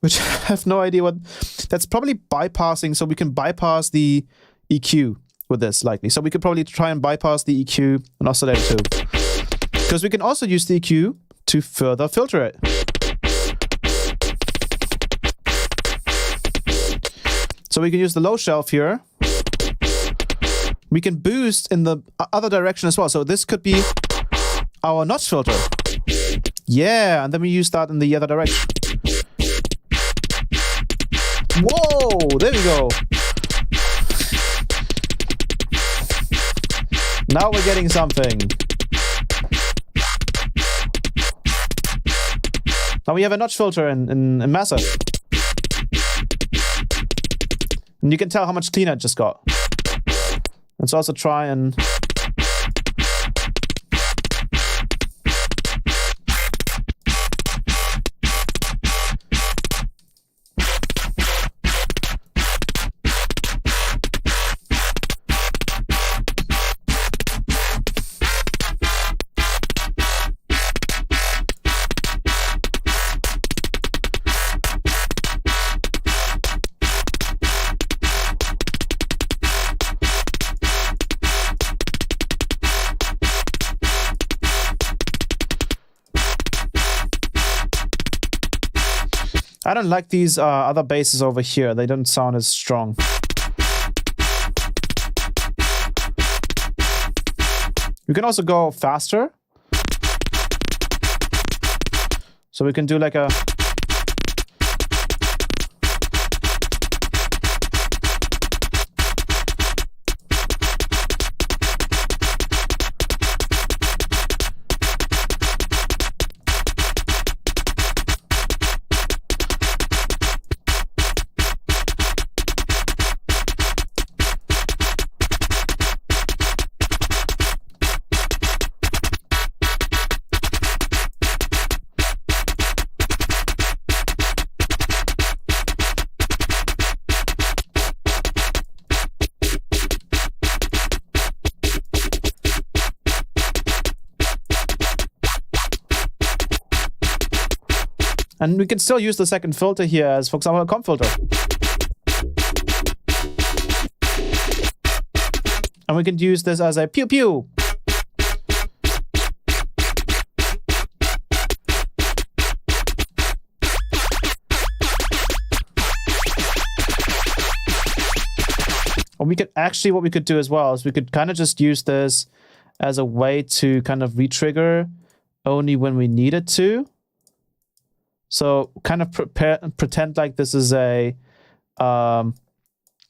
which I have no idea what... That's probably bypassing, so we can bypass the EQ with this, likely. So we could probably try and bypass the EQ and oscillator too. Because we can also use the EQ to further filter it. So we can use the low shelf here. We can boost in the other direction as well. So this could be our notch filter. Yeah, and then we use that in the other direction. Whoa, there we go. Now we're getting something. Now we have a notch filter in massive. And you can tell how much cleaner it just got. Let's also try and... I don't like these other basses over here. They don't sound as strong. We can also go faster. So we can do like a... And we can still use the second filter here as, for example, a comp filter. And we can use this as a pew pew. Or we could actually, what we could do as well is we could kind of just use this as a way to kind of re-trigger only when we need it to. So kind of pretend like this is a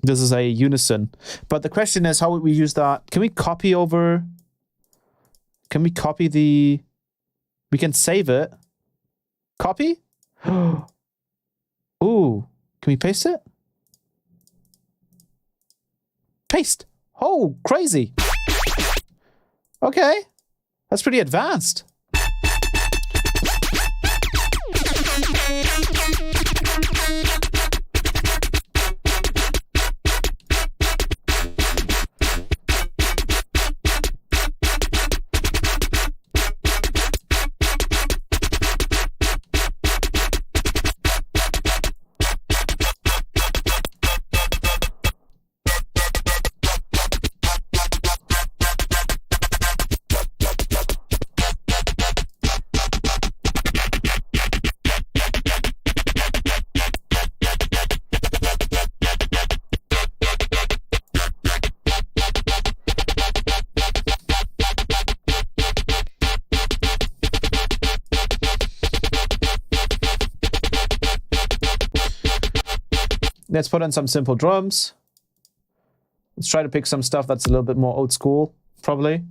unison. But the question is, how would we use that? Can we copy over? Can we copy the? We can save it. Copy? Ooh. Can we paste it? Paste. Oh, crazy. Okay. That's pretty advanced. Let's put in some simple drums. Let's try to pick some stuff that's a little bit more old school, probably.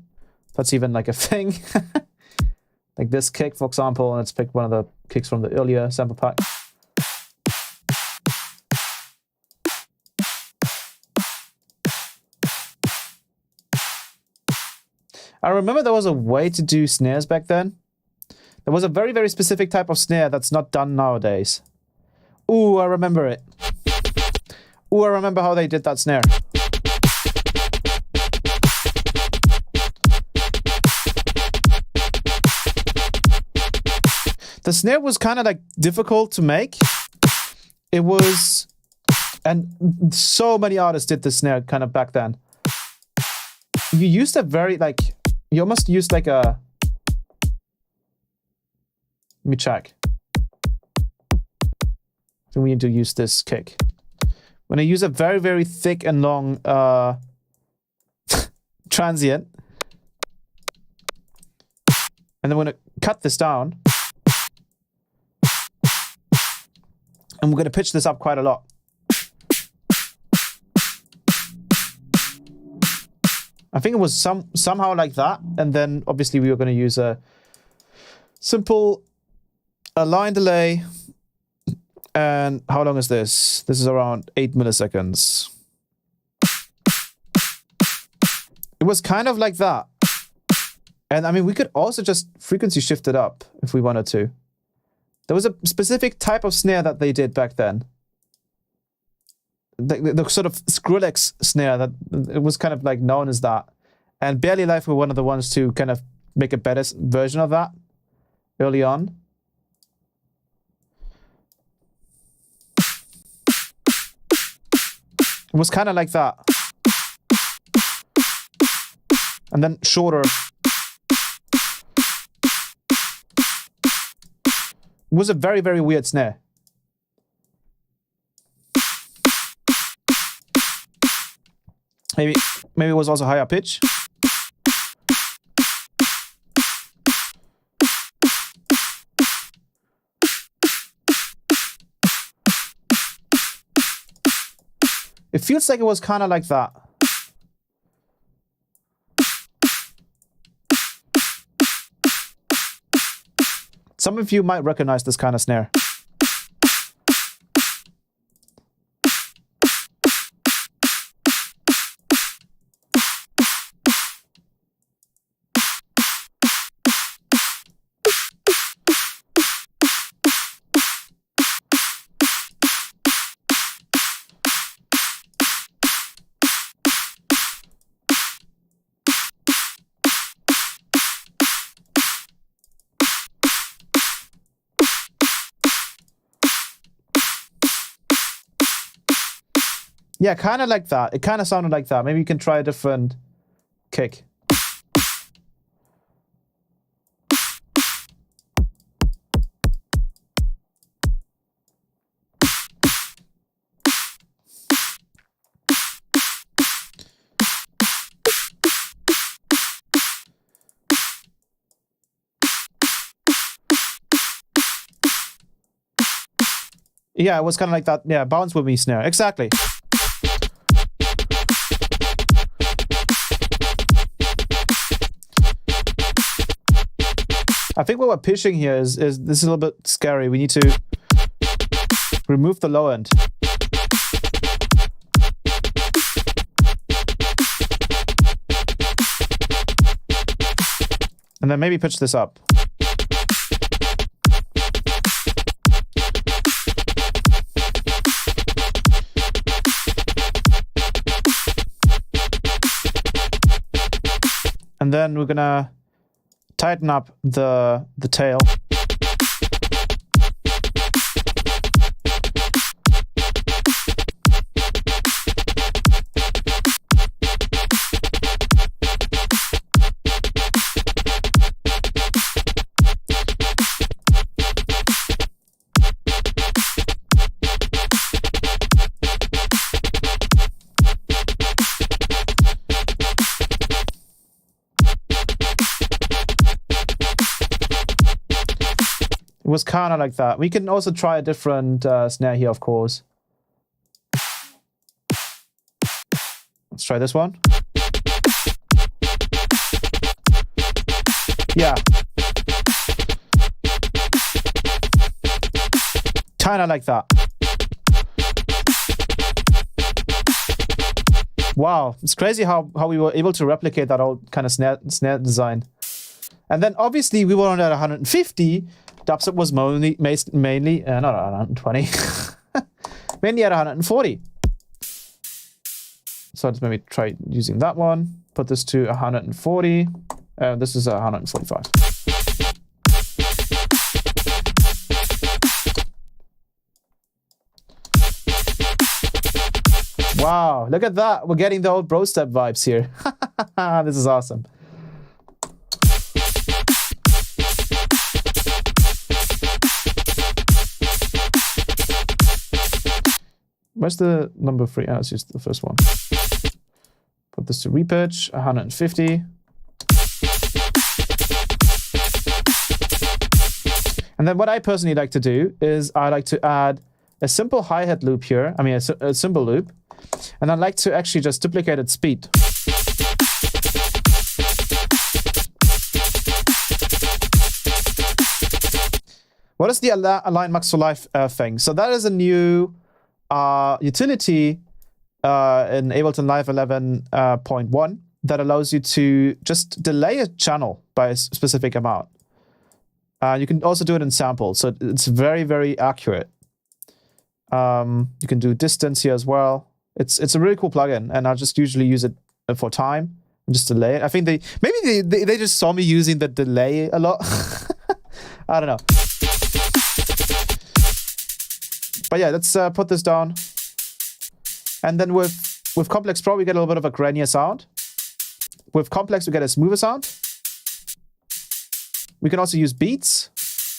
That's even like a thing. Like this kick, for example, and let's pick one of the kicks from the earlier sample pack. I remember there was a way to do snares back then. There was a very, very specific type of snare that's not done nowadays. Ooh, I remember it. Ooh, I remember how they did that snare. The snare was kind of like difficult to make. It was, and so many artists did the snare kind of back then. You used a very like, you almost used like a, let me check. I think we need to use this kick. When I use a very, very thick and long transient, and then we're gonna cut this down, and we're gonna pitch this up quite a lot. I think it was somehow like that, and then obviously we were going to use a simple line delay. And how long is this? This is around 8 milliseconds. It was kind of like that. And I mean, we could also just frequency shift it up if we wanted to. There was a specific type of snare that they did back then. The sort of Skrillex snare, that it was kind of like known as that. And Barely Life were one of the ones to kind of make a better version of that early on. It was kind of like that. And then shorter. It was a very, very weird snare. Maybe it was also higher pitch. It feels like it was kind of like that. Some of you might recognize this kind of snare. Yeah, kind of like that. It kind of sounded like that. Maybe you can try a different kick. Yeah, it was kind of like that. Yeah, bounce with me snare. Exactly. I think what we're pitching here is this is a little bit scary. We need to remove the low end. And then maybe pitch this up. And then we're gonna tighten up the tail. It was kind of like that. We can also try a different snare here, of course. Let's try this one. Yeah. Kind of like that. Wow, it's crazy how we were able to replicate that old kind of snare design. And then obviously we weren't at 150. Dubstep was mainly not 120, mainly at 140. So let's maybe try using that one. Put this to 140. This is 145. Wow, look at that. We're getting the old BROSTEP vibes here. This is awesome. Where's the number 3? Oh, let's use the first one. Put this to repitch, 150. And then what I personally like to do is I like to add a simple hi-hat loop here. I mean, a cymbal loop. And I'd like to actually just duplicate its speed. What is the align max for live thing? So that is a new utility in Ableton Live 11.1 that allows you to just delay a channel by a specific amount. You can also do it in samples, so it's very, very accurate. You can do distance here as well. It's a really cool plugin, and I just usually use it for time and just delay it. I think they just saw me using the delay a lot. I don't know. But yeah, let's put this down. And then with Complex Pro, we get a little bit of a grainier sound. With Complex, we get a smoother sound. We can also use beats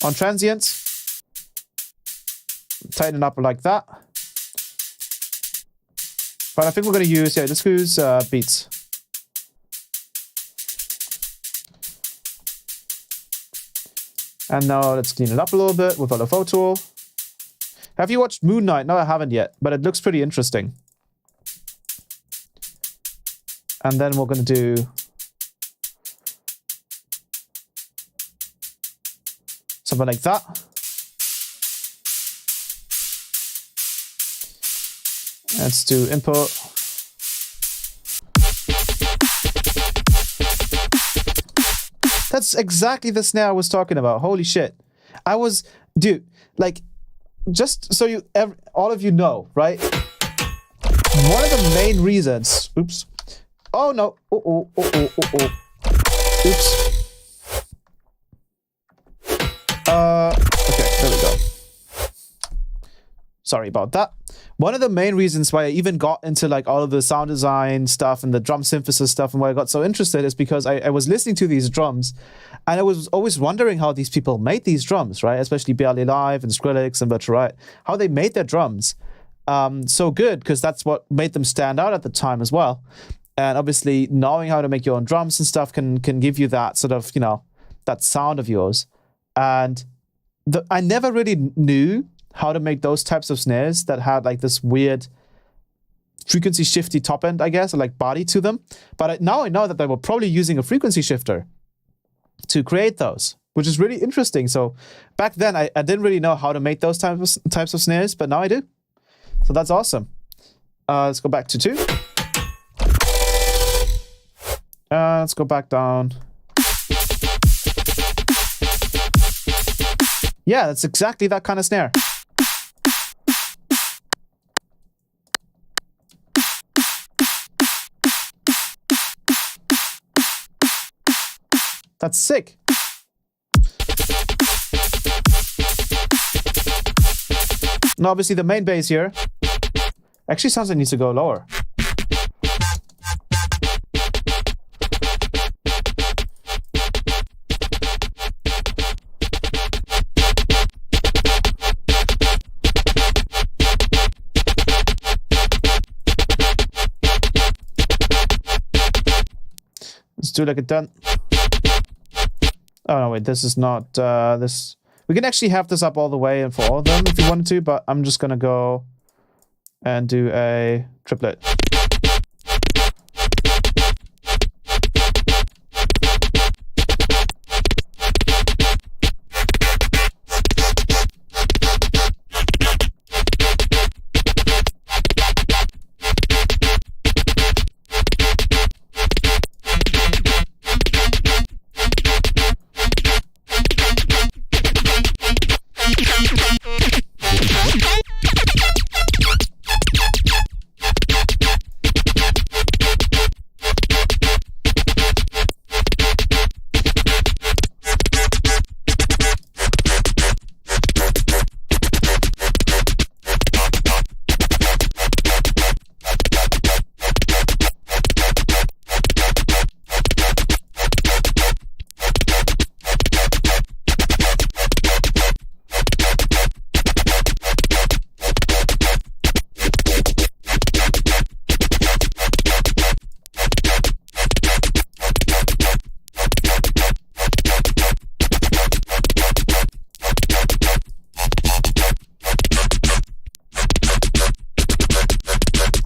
on transients. Tighten it up like that. But I think we're going to use, let's use beats. And now let's clean it up a little bit with our LFO tool. Have you watched Moon Knight? No, I haven't yet, but it looks pretty interesting. And then we're going to do something like that. Let's do input. That's exactly the snare I was talking about. Holy shit. Dude, like, just so all of you know, right? One of the main reasons, oops. Oh no, oops. Okay, there we go. Sorry about that. One of the main reasons why I even got into like all of the sound design stuff and the drum synthesis stuff and why I got so interested is because I was listening to these drums and I was always wondering how these people made these drums, right? Especially Barely Live and Skrillex and Virtual Riot, how they made their drums so good, because that's what made them stand out at the time as well. And obviously knowing how to make your own drums and stuff can give you that sort of, that sound of yours. And I never really knew how to make those types of snares that had like this weird frequency shifty top end, I guess, or like body to them. But now I know that they were probably using a frequency shifter to create those, which is really interesting. So back then I didn't really know how to make those types of snares, but now I do. So that's awesome. Let's go back to 2. Let's go back down. Yeah, that's exactly that kind of snare. That's sick. Now, obviously, the main bass here actually sounds like it needs to go lower. Let's do like a done. Oh no, wait, this is not this. We can actually have this up all the way and for all of them if you wanted to, but I'm just gonna go and do a triplet.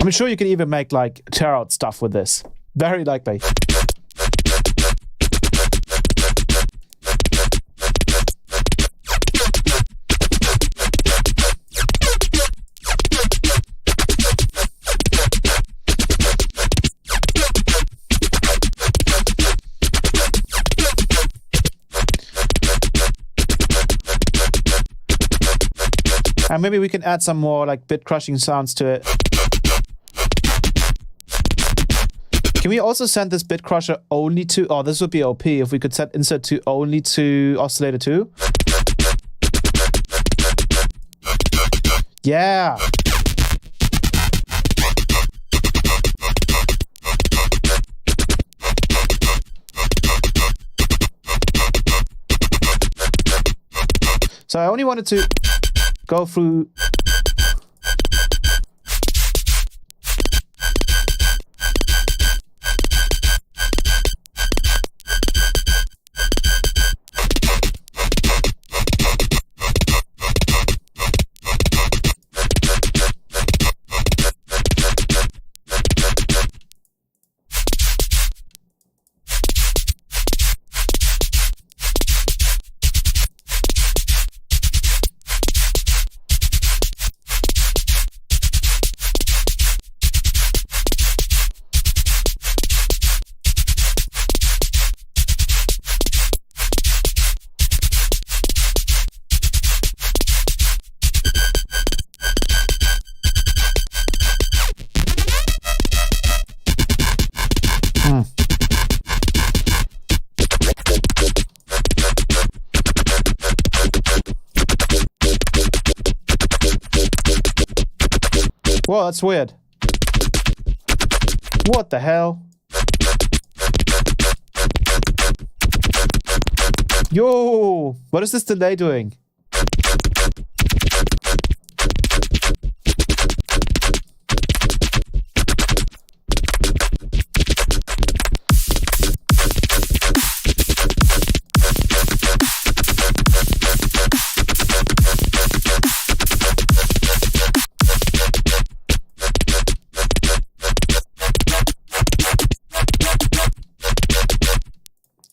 I'm sure you can even make like tear out stuff with this. Very likely. And maybe we can add some more like bit crushing sounds to it. Can we also send this bit crusher only to, oh, this would be OP if we could set insert to only to oscillator 2. Yeah. So I only wanted to go through. Whoa, that's weird. What the hell? Yo, what is this delay doing?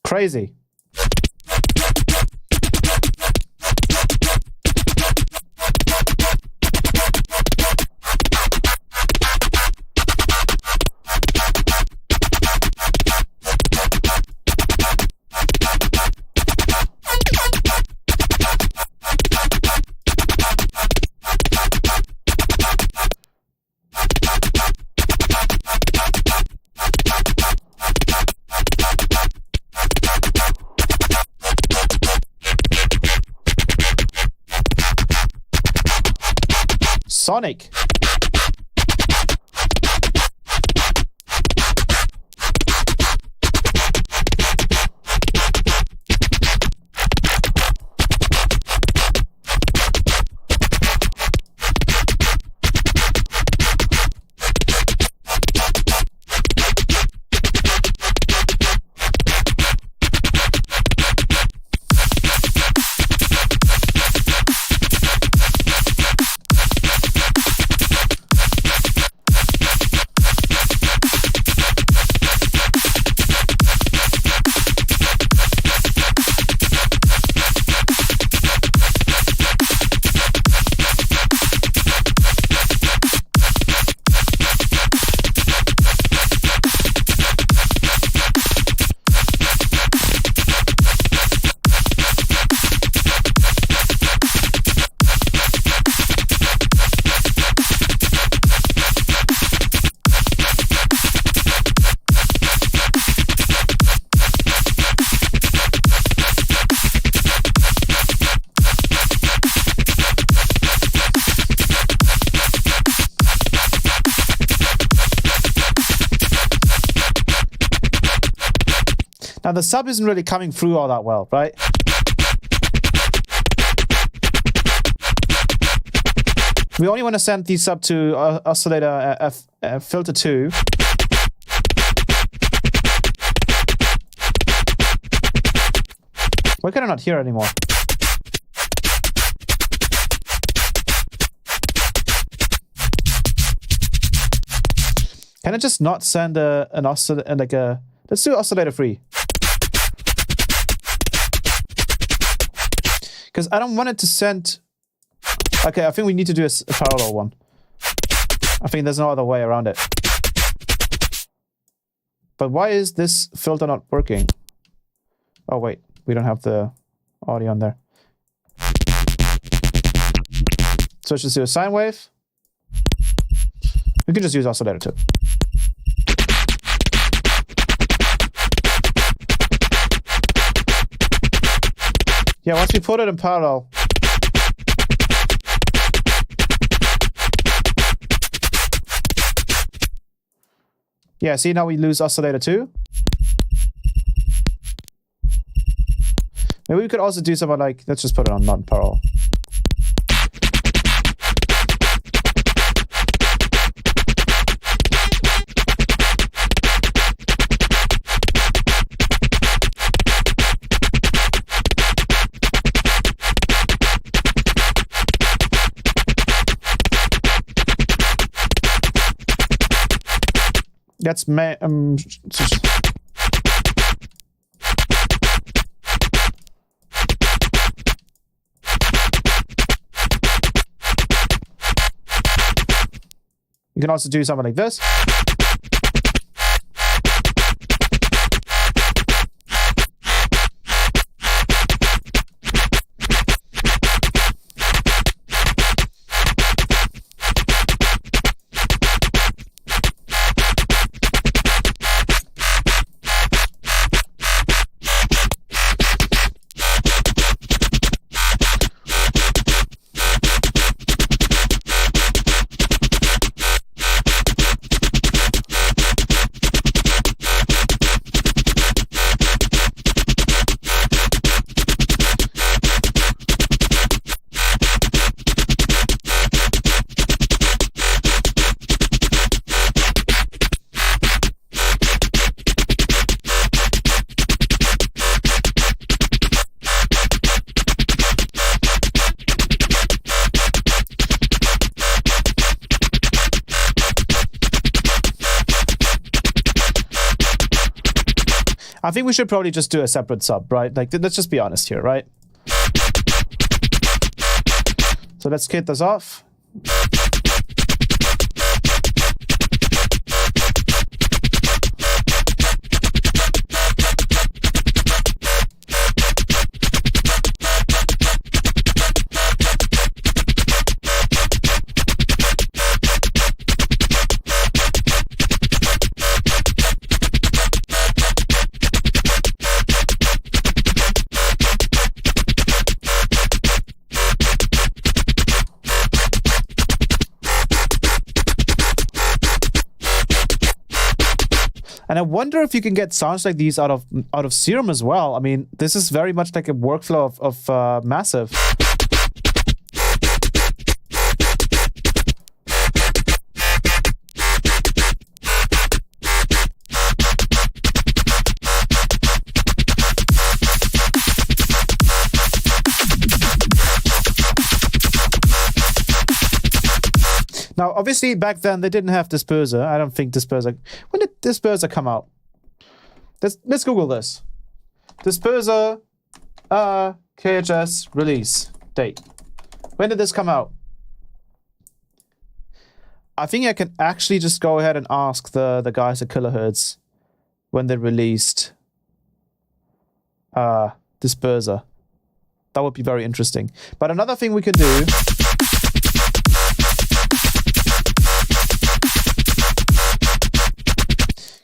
Crazy. Sonic. Now the sub isn't really coming through all that well, right? We only want to send the sub to oscillator filter 2. Why can I not hear anymore? Can I just not send an oscillator, like a... Let's do oscillator free. Because I don't want it to send... Okay, I think we need to do a parallel one. I think there's no other way around it. But why is this filter not working? Oh, wait. We don't have the audio on there. So let's just do a sine wave. We can just use oscillator too. Yeah, once we put it in parallel. Yeah, see, now we lose oscillator too. Maybe we could also do something like, let's just put it on non-parallel. That's you can also do something like this. I think we should probably just do a separate sub, right? Like, let's just be honest here, right? So let's kit this off. And I wonder if you can get sounds like these out of Serum as well. I mean, this is very much like a workflow of Massive. Now, obviously, back then, they didn't have Disperser. I don't think Disperser... When did Disperser come out? Let's Google this. Disperser KHS release date. When did this come out? I think I can actually just go ahead and ask the guys at Kilohertz when they released Disperser. That would be very interesting. But another thing we can do...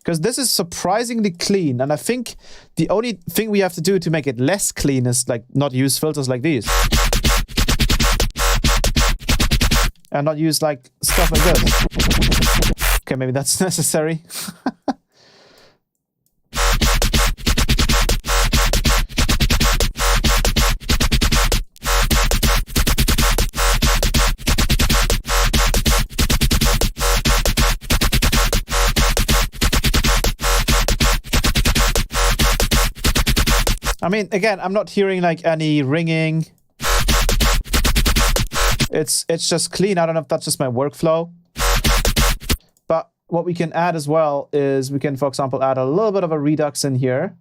Because this is surprisingly clean, and I think the only thing we have to do to make it less clean is like not use filters like these. And not use like stuff like this. Okay, maybe that's necessary. I mean, again, I'm not hearing like any ringing. It's just clean. I don't know if that's just my workflow. But what we can add as well is we can, for example, add a little bit of a redux in here.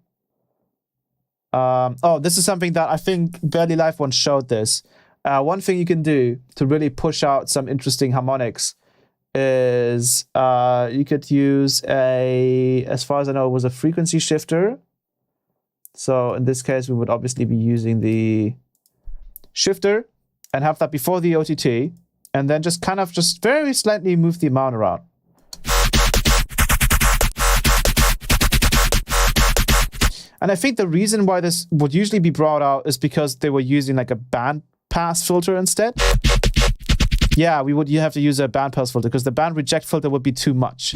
Oh, this is something that I think Barely Live once showed this. One thing you can do to really push out some interesting harmonics is you could use as far as I know, it was a frequency shifter. So in this case, we would obviously be using the shifter and have that before the OTT, and then just kind of just very slightly move the amount around. And I think the reason why this would usually be brought out is because they were using like a band pass filter instead. Yeah, you have to use a band pass filter because the band reject filter would be too much.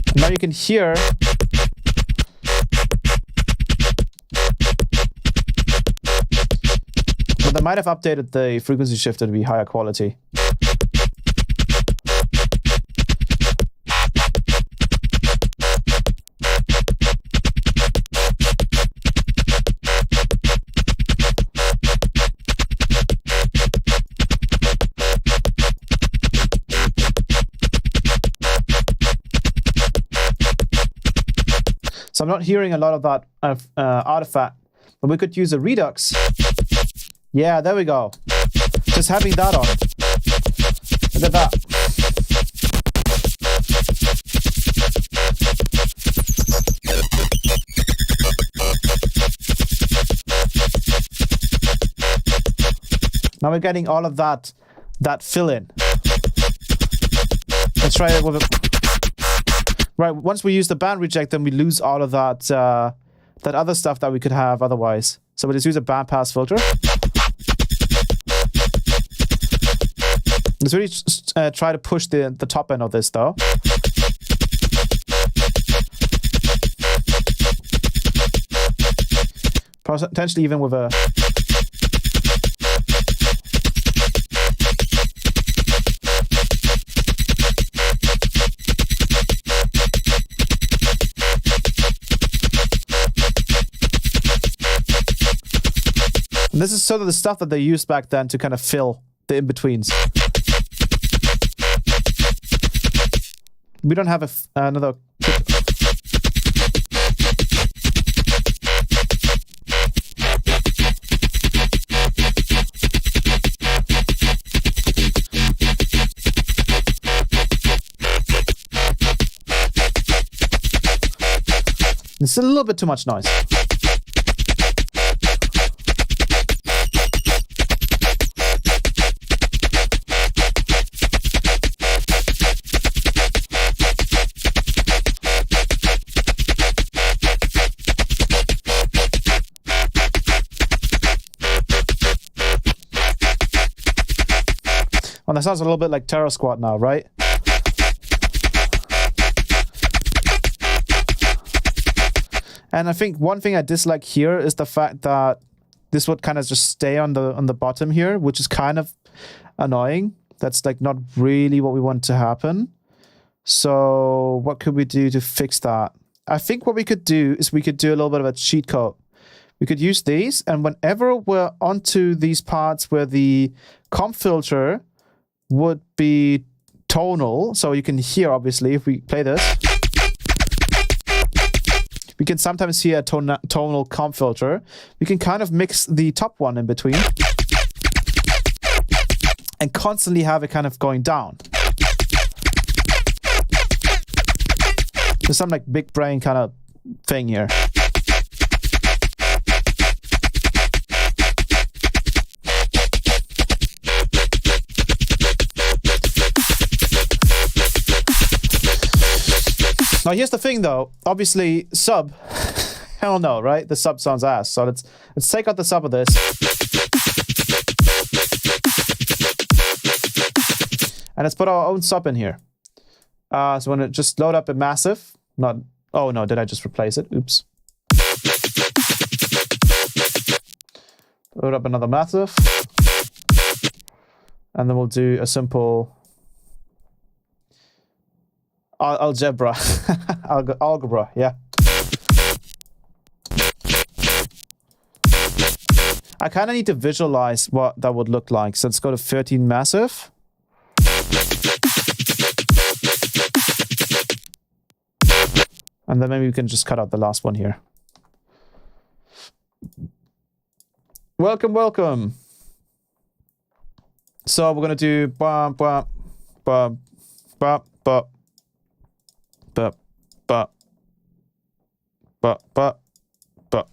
And now you can hear but they might have updated the frequency shifter to be higher quality. So I'm not hearing a lot of that artifact, but we could use a redux. Yeah, there we go. Just having that on. Look at that. Now we're getting all of that fill in. Let's try it with a... Right, once we use the band reject, then we lose all of that other stuff that we could have otherwise. So we'll just use a band pass filter. Let's really try to push the top end of this though. Potentially even with a... And this is sort of the stuff that they used back then to kind of fill the in-betweens. We don't have another... It's a little bit too much noise. Well, that sounds a little bit like Terror Squad now, right? And I think one thing I dislike here is the fact that this would kind of just stay on the bottom here, which is kind of annoying. That's like not really what we want to happen. So what could we do to fix that? I think what we could do is we could do a little bit of a cheat code. We could use these, and whenever we're onto these parts where the comp filter would be tonal, so you can hear, obviously, if we play this, we can sometimes hear a tonal comp filter. We can kind of mix the top one in between and constantly have it kind of going down. There's some like big brain kind of thing here. Now here's the thing though, obviously sub, hell no, right? The sub sounds ass. So let's take out the sub of this. And let's put our own sub in here. So when it just load up a massive, oh no, did I just replace it? Oops. Load up another massive. And then we'll do a simple algebra. Algebra, yeah. I kind of need to visualize what that would look like. So let's go to 13 massive. And then maybe we can just cut out the last one here. Welcome, welcome. So we're gonna do bum bum bum bum bum bum bum bum bum bum.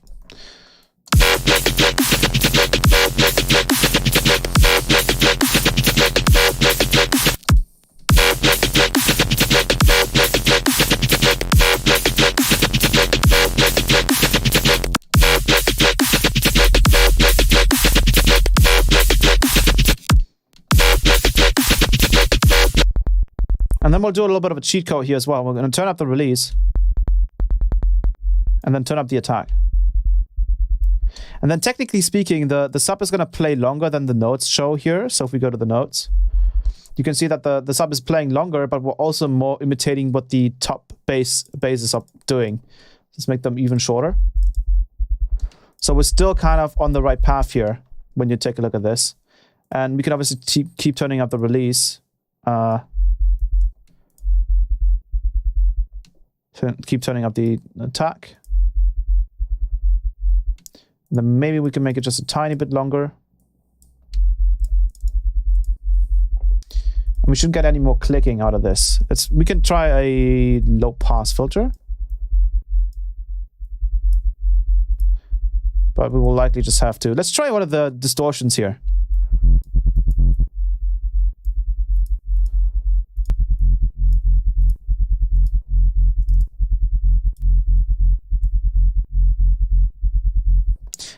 And then we'll do a little bit of a cheat code here as well. We're going to turn up the release. And then turn up the attack. And then technically speaking, the sub is going to play longer than the notes show here. So if we go to the notes, you can see that the sub is playing longer, but we're also more imitating what the top basses are doing. Let's make them even shorter. So we're still kind of on the right path here when you take a look at this. And we can obviously keep turning up the release. Keep turning up the attack. And then maybe we can make it just a tiny bit longer. And we shouldn't get any more clicking out of this. We can try a low pass filter. But we will likely just have to. Let's try one of the distortions here.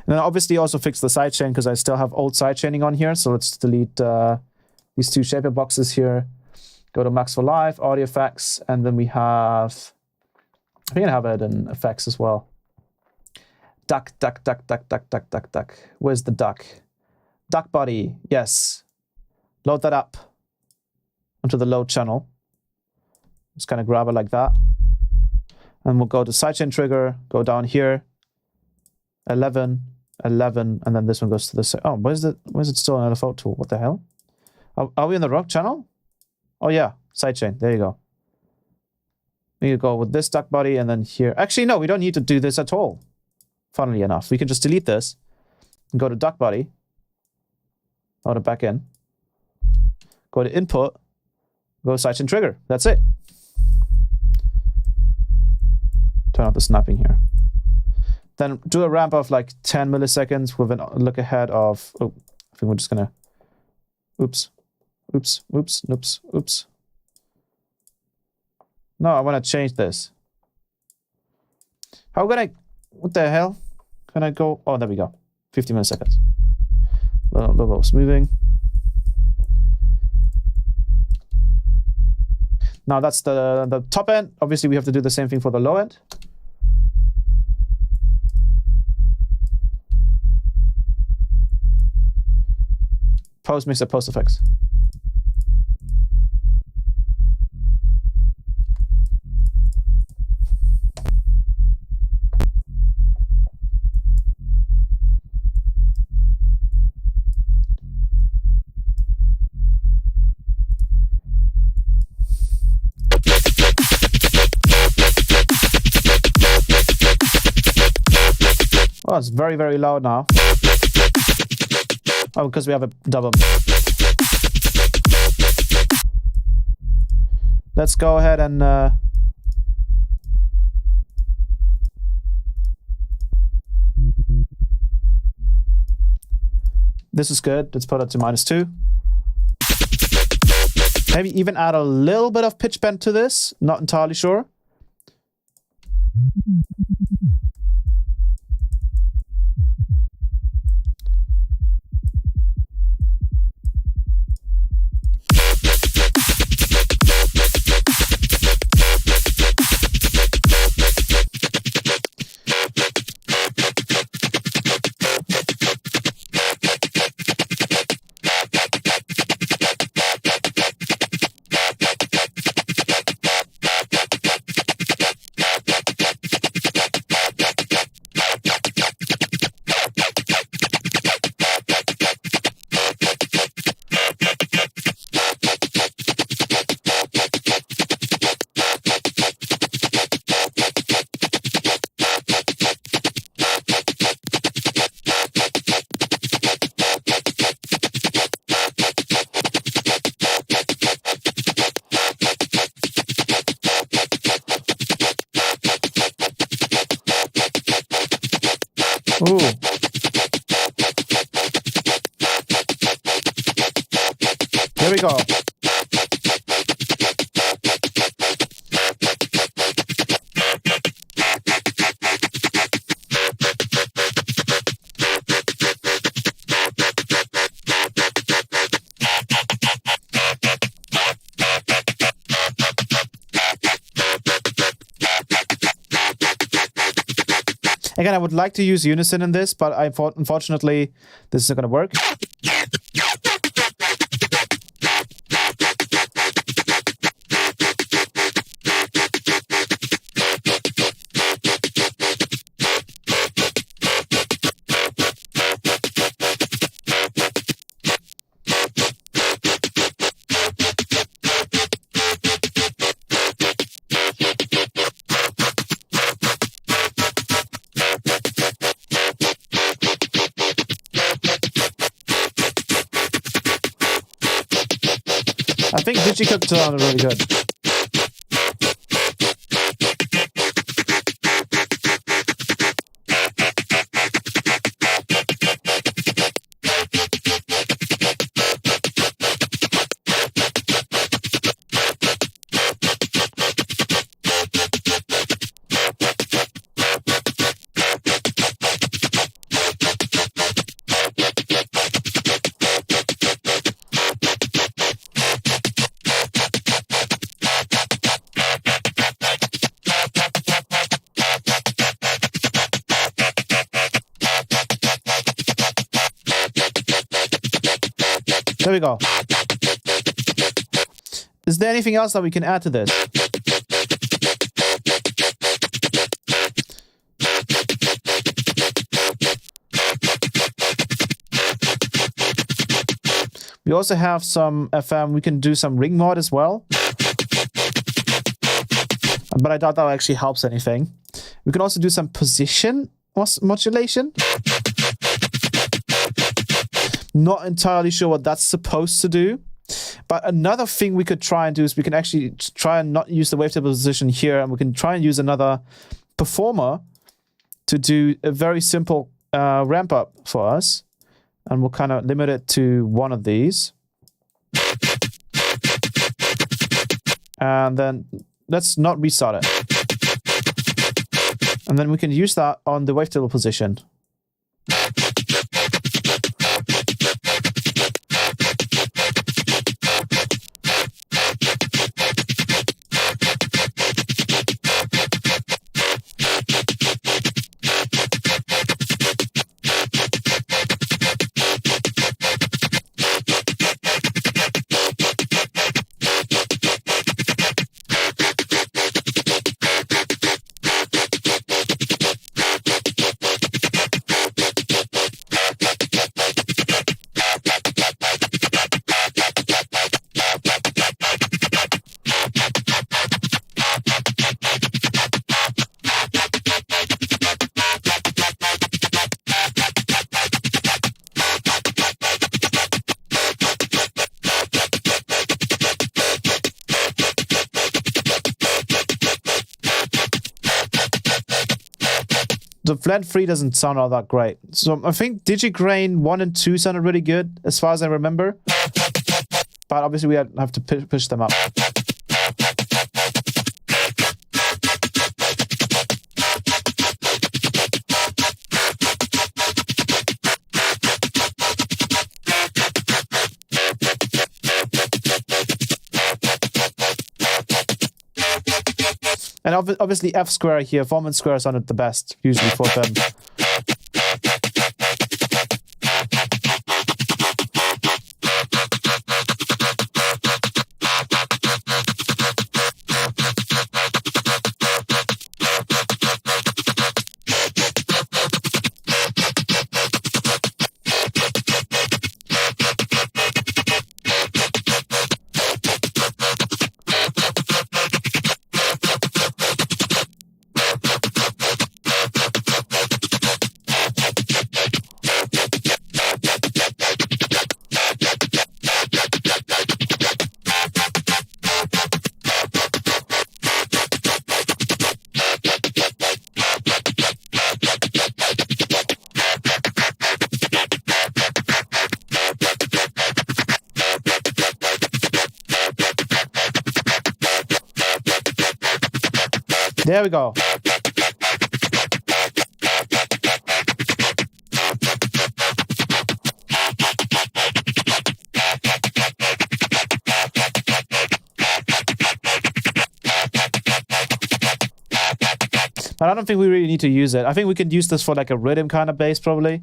And then obviously also fix the sidechain because I still have old sidechaining on here. So let's delete these two shaper boxes here. Go to Max for Live, Audio Effects, and then we have... I think I have it in effects as well. Duck. Where's the duck? Duck body, yes. Load that up onto the load channel. Just kind of grab it like that. And we'll go to sidechain trigger, go down here. 11, and then this one goes to the... Oh, where's it still an LFO tool? What the hell? Are we in the wrong channel? Oh yeah, sidechain. There you go. We can go with this duck body and then here. Actually, no, we don't need to do this at all. Funnily enough, we can just delete this and go to duck body. Go to back in. Go to input. Go to sidechain trigger. That's it. Turn off the snapping here. Then do a ramp of like 10 milliseconds with a look ahead of... Oh, I think we're just gonna... Oops. No, I want to change this. How can I... What the hell? Can I go... Oh, there we go. 50 milliseconds. Little smoothing. Now that's the top end. Obviously, we have to do the same thing for the low end. Post mixer, post effects. Oh, it's very, very loud now. Oh, because we have a double. Let's go ahead and... This is good. Let's put it to -2. Maybe even add a little bit of pitch bend to this. Not entirely sure. Here we go. Again, I would like to use unison in this, but unfortunately, this isn't going to work. I think Digicook sounded really good. There we go. Is there anything else that we can add to this? We also have some FM. We can do some ring mod as well. But I doubt that actually helps anything. We can also do some position modulation. Not entirely sure what that's supposed to do. But another thing we could try and do is we can actually try and not use the wavetable position here, and we can try and use another performer to do a very simple ramp up for us. And we'll kind of limit it to one of these. And then let's not restart it. And then we can use that on the wavetable position. The blend 3 doesn't sound all that great. So I think Digigrain 1 and 2 sounded really good, as far as I remember. But obviously we have to push them up. And obviously F square here, Forman square sounded the best, usually for them. There we go. But I don't think we really need to use it. I think we can use this for like a rhythm kind of bass probably.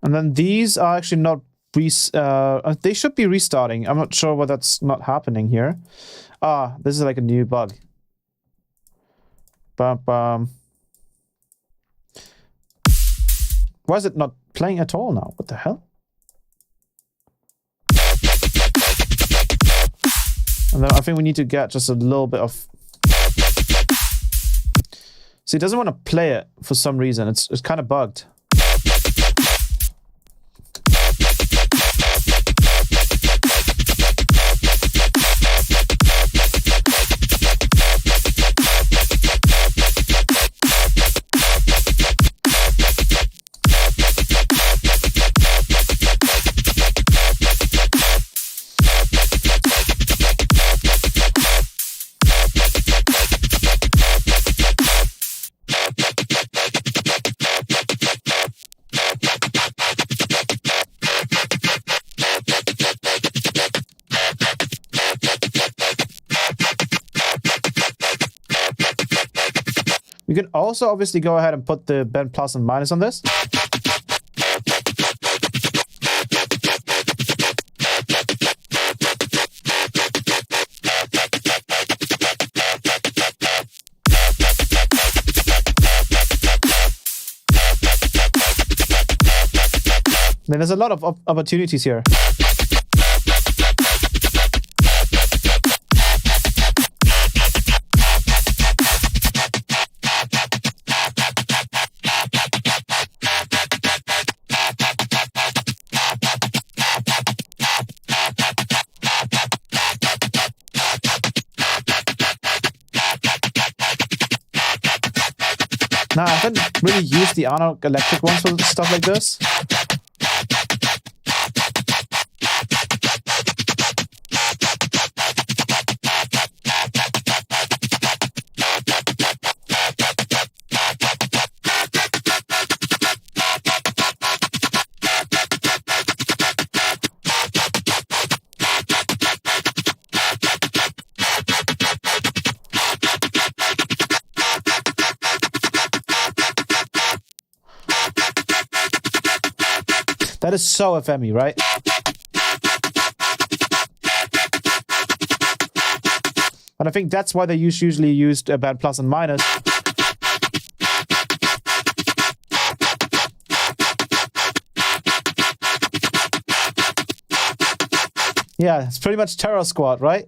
And then these are actually not they should be restarting. I'm not sure why that's not happening here. Ah, this is like a new bug. Bum, bum. Why is it not playing at all now? What the hell? And then I think we need to get just a little bit of... See, it doesn't want to play it for some reason. It's kind of bugged. You can also obviously go ahead and put the bend plus and minus on this. Then there's a lot of opportunities here. Now, I haven't really used the analog electric ones for stuff like this. That is so FME, right? And I think that's why they usually used a band plus and minus. Yeah, it's pretty much Terror Squad, right?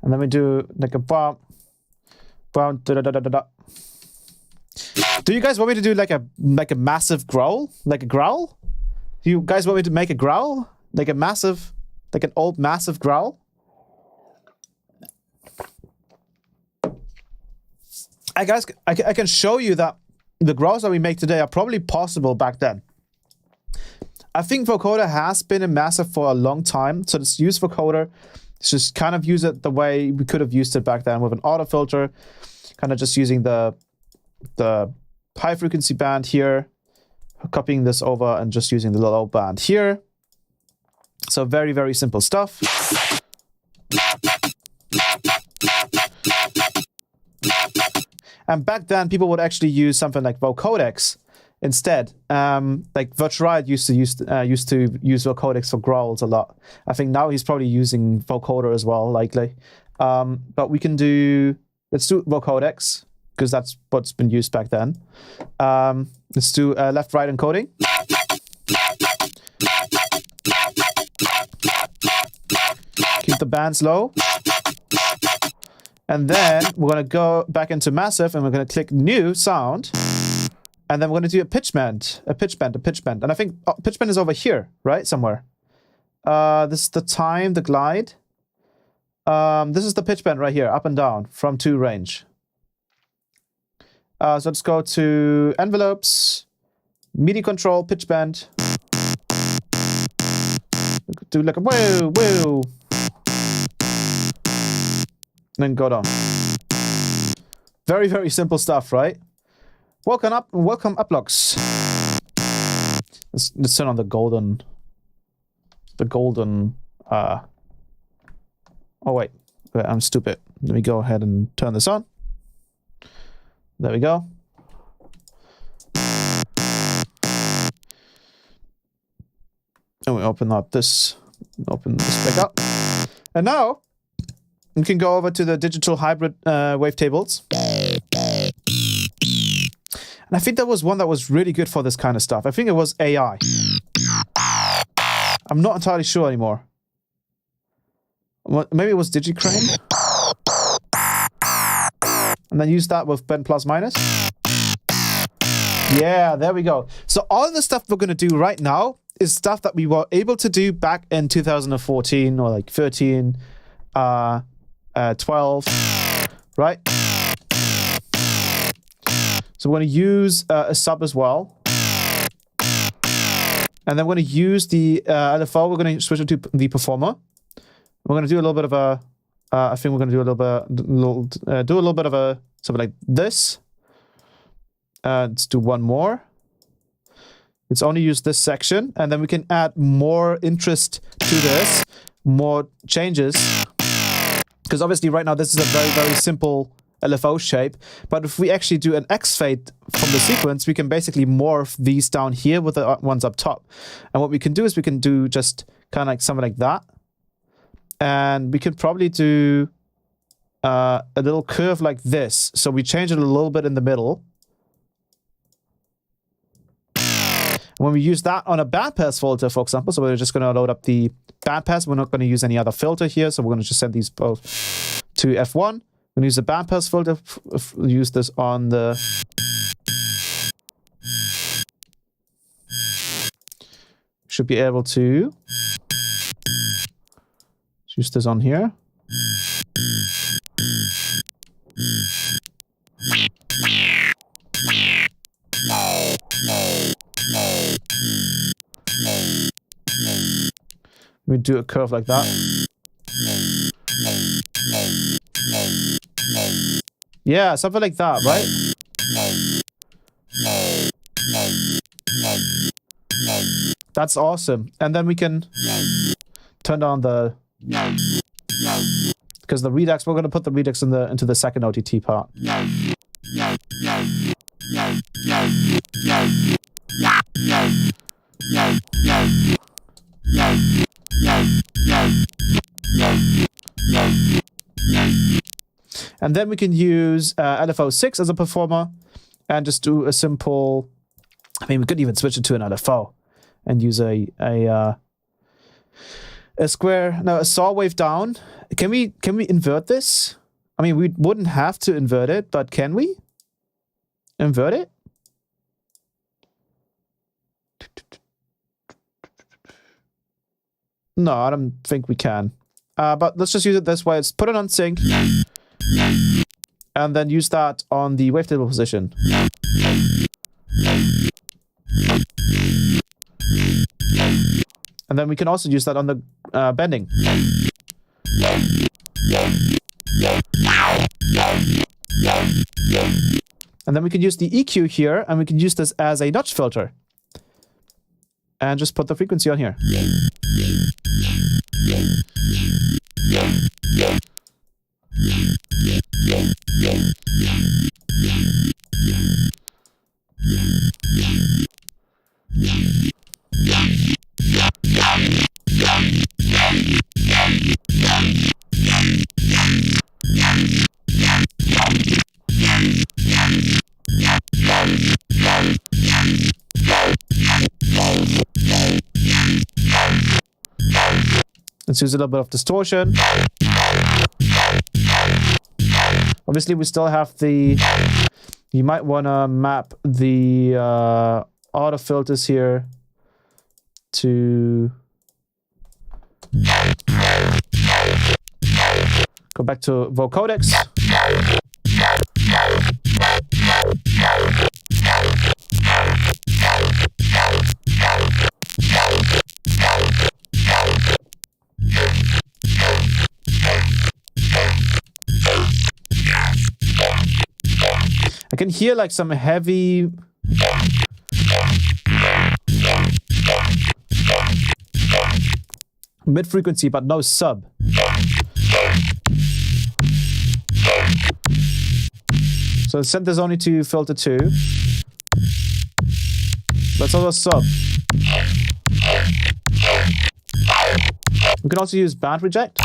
And then we do like a bump, bump, da da da da da. Do you guys want me to do like a massive growl, like a growl? Do you guys want me to make a growl, like a massive, like an old massive growl? I can show you that the growls that we make today are probably possible back then. I think vocoder has been a massive for a long time, so let's use vocoder. Let's just kind of use it the way we could have used it back then with an auto filter, kind of just using the high frequency band here, copying this over and just using the low band here. So very, very simple stuff. And back then, people would actually use something like vocodecs instead. Like Virtual used to use vocodecs for growls a lot. I think now he's probably using vocoder as well, likely. But we can do, let's do vocodecs, because that's what's been used back then. Let's do left-right encoding. Keep the bands low. And then we're going to go back into massive and we're going to click new sound. And then we're going to do a pitch bend, a pitch bend, a pitch bend. And I think pitch bend is over here, right? Somewhere. This is the time, the glide. This is the pitch bend right here, up and down from 2 range. So let's go to envelopes, MIDI control, pitch bend. Do like a woo, woo. And then go down. Very, very simple stuff, right? Welcome up, locks. Let's turn on the golden. Oh wait, I'm stupid. Let me go ahead and turn this on. There we go. And we open this back up. And now we can go over to the digital hybrid wavetables. And I think there was one that was really good for this kind of stuff. I think it was AI. I'm not entirely sure anymore. Maybe it was DigiCrane. And then use that with bend plus minus. Yeah, there we go. So all the stuff we're going to do right now is stuff that we were able to do back in 2014 or like 13, 12, right? So we're going to use a sub as well. And then we're going to use the LFO. We're going to switch it to the performer. We're going to do a little bit of a, I think we're going to do a little bit of a, something like this. Let's do one more. Let's only use this section. And then we can add more interest to this, more changes. Because obviously right now this is a very, very simple LFO shape. But if we actually do an X fade from the sequence, we can basically morph these down here with the ones up top. And what we can do is we can do just kind of like something like that. And we can probably do a little curve like this. So we change it a little bit in the middle. When we use that on a bandpass filter, for example, so we're just going to load up the bandpass. We're not going to use any other filter here. So we're going to just send these both to F1. We're going to use the bandpass filter. Use this on the... Should be able to use this on here. We do a curve like that. Yeah, something like that, right? That's awesome. And then we can turn down the... Because the Redux, we're going to put the Redux into the second OTT part. And then we can use LFO6 as a performer and just do a simple... I mean, we could even switch it to an LFO and use a square... No, a saw wave down. Can we invert this? I mean, we wouldn't have to invert it, but can we invert it? No, I don't think we can. But let's just use it this way. Let's put it on sync. And then use that on the wavetable position. And then we can also use that on the bending. And then we can use the EQ here, and we can use this as a notch filter. And just put the frequency on here. Let's use a little bit of distortion. Obviously, we still have the... You might want to map the auto filters here to... Go back to vocodecs. I can hear like some heavy... mid-frequency, but no sub. So send this only to filter 2. Let's also sub. We can also use band reject.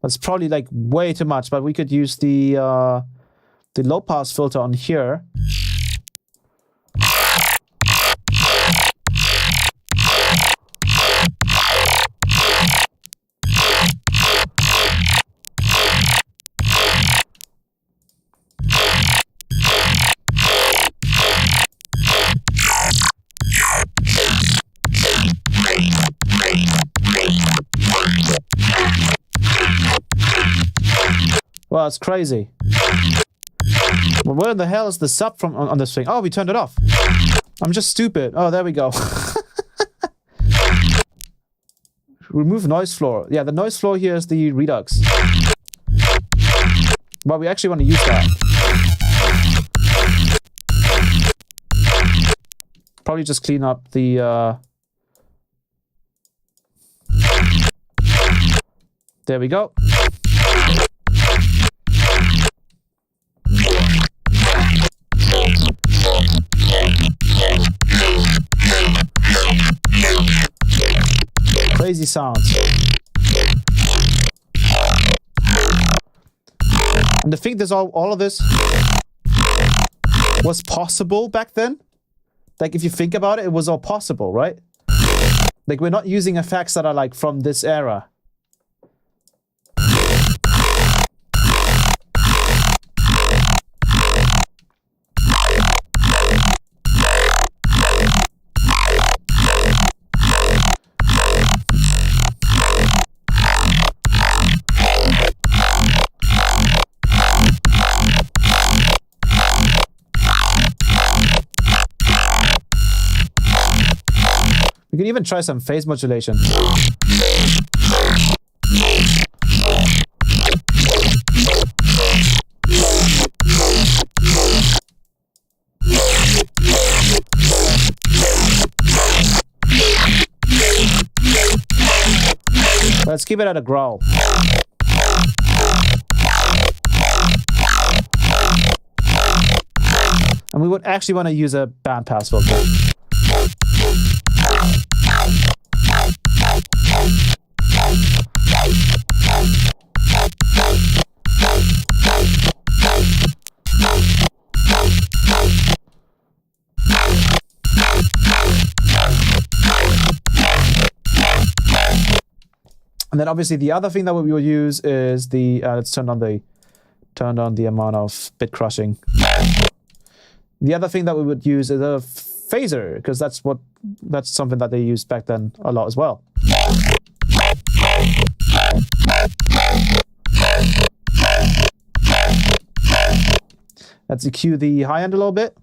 That's probably like way too much, but we could use the low pass filter on here. Well, it's crazy. Well, where the hell is the sub from on this thing? Oh, we turned it off. I'm just stupid. Oh, there we go. Remove noise floor. Yeah, the noise floor here is the redux. But we actually want to use that. Probably just clean up the... There we go. Crazy sounds. And to think there's all of this was possible back then. Like if you think about it, it was all possible, right? Like we're not using effects that are like from this era. We can even try some phase modulation. Let's keep it at a growl. And we would actually want to use a bandpass filter. And then obviously the other thing that we will use is the let's turn on the amount of bit crushing. The other thing that we would use is a phaser, because that's something that they used back then a lot as well. Let's EQ the high end a little bit.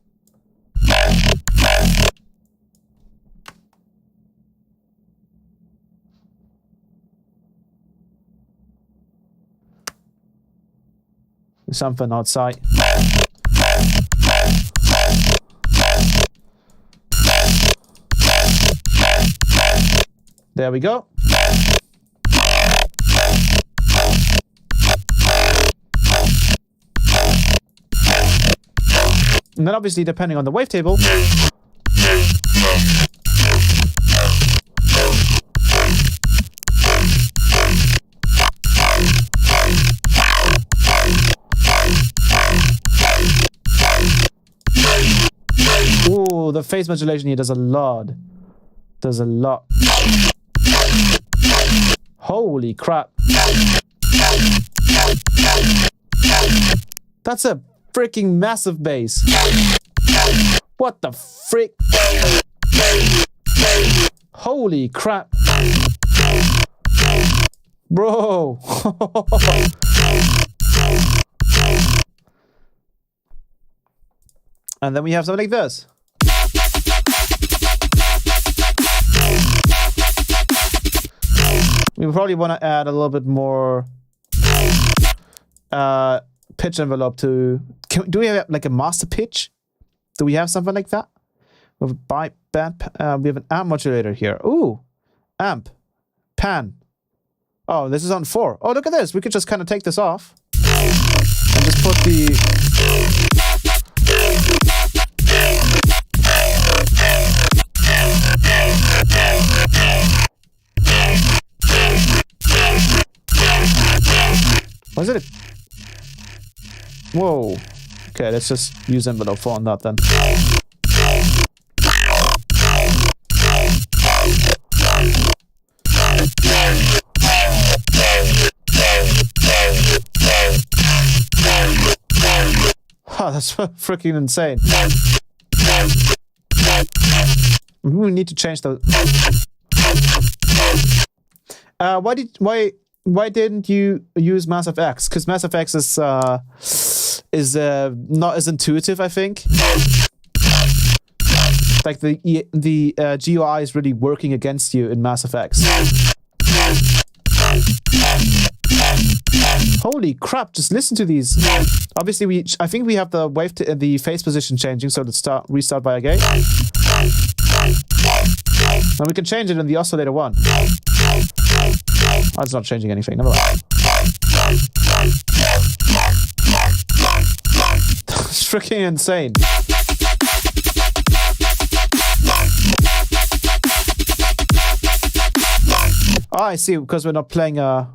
Something outside. There we go. And then obviously depending on the wavetable, ooh, the phase modulation here does a lot. Does a lot. Holy crap. That's a freaking massive bass. What the frick? Holy crap. Bro. And then we have something like this. We probably want to add a little bit more pitch envelope to... do we have like a master pitch? Do we have something like that? We have we have an amp modulator here. Ooh, amp, pan. Oh, this is on 4. Oh, look at this. We could just kind of take this off and just put the... Was it? Whoa. Okay, let's just use envelope 4 on that then. Oh, that's freaking insane. We need to change the... Why didn't you use Massive X? Because Massive X is not as intuitive, I think. Like the GUI is really working against you in Massive X. Holy crap! Just listen to these. Obviously, I think we have the wave to the phase position changing, so let's restart by a gate. And we can change it in the oscillator 1. Oh, it's not changing anything. Never mind. That's freaking insane. Oh, I see. Because we're not playing a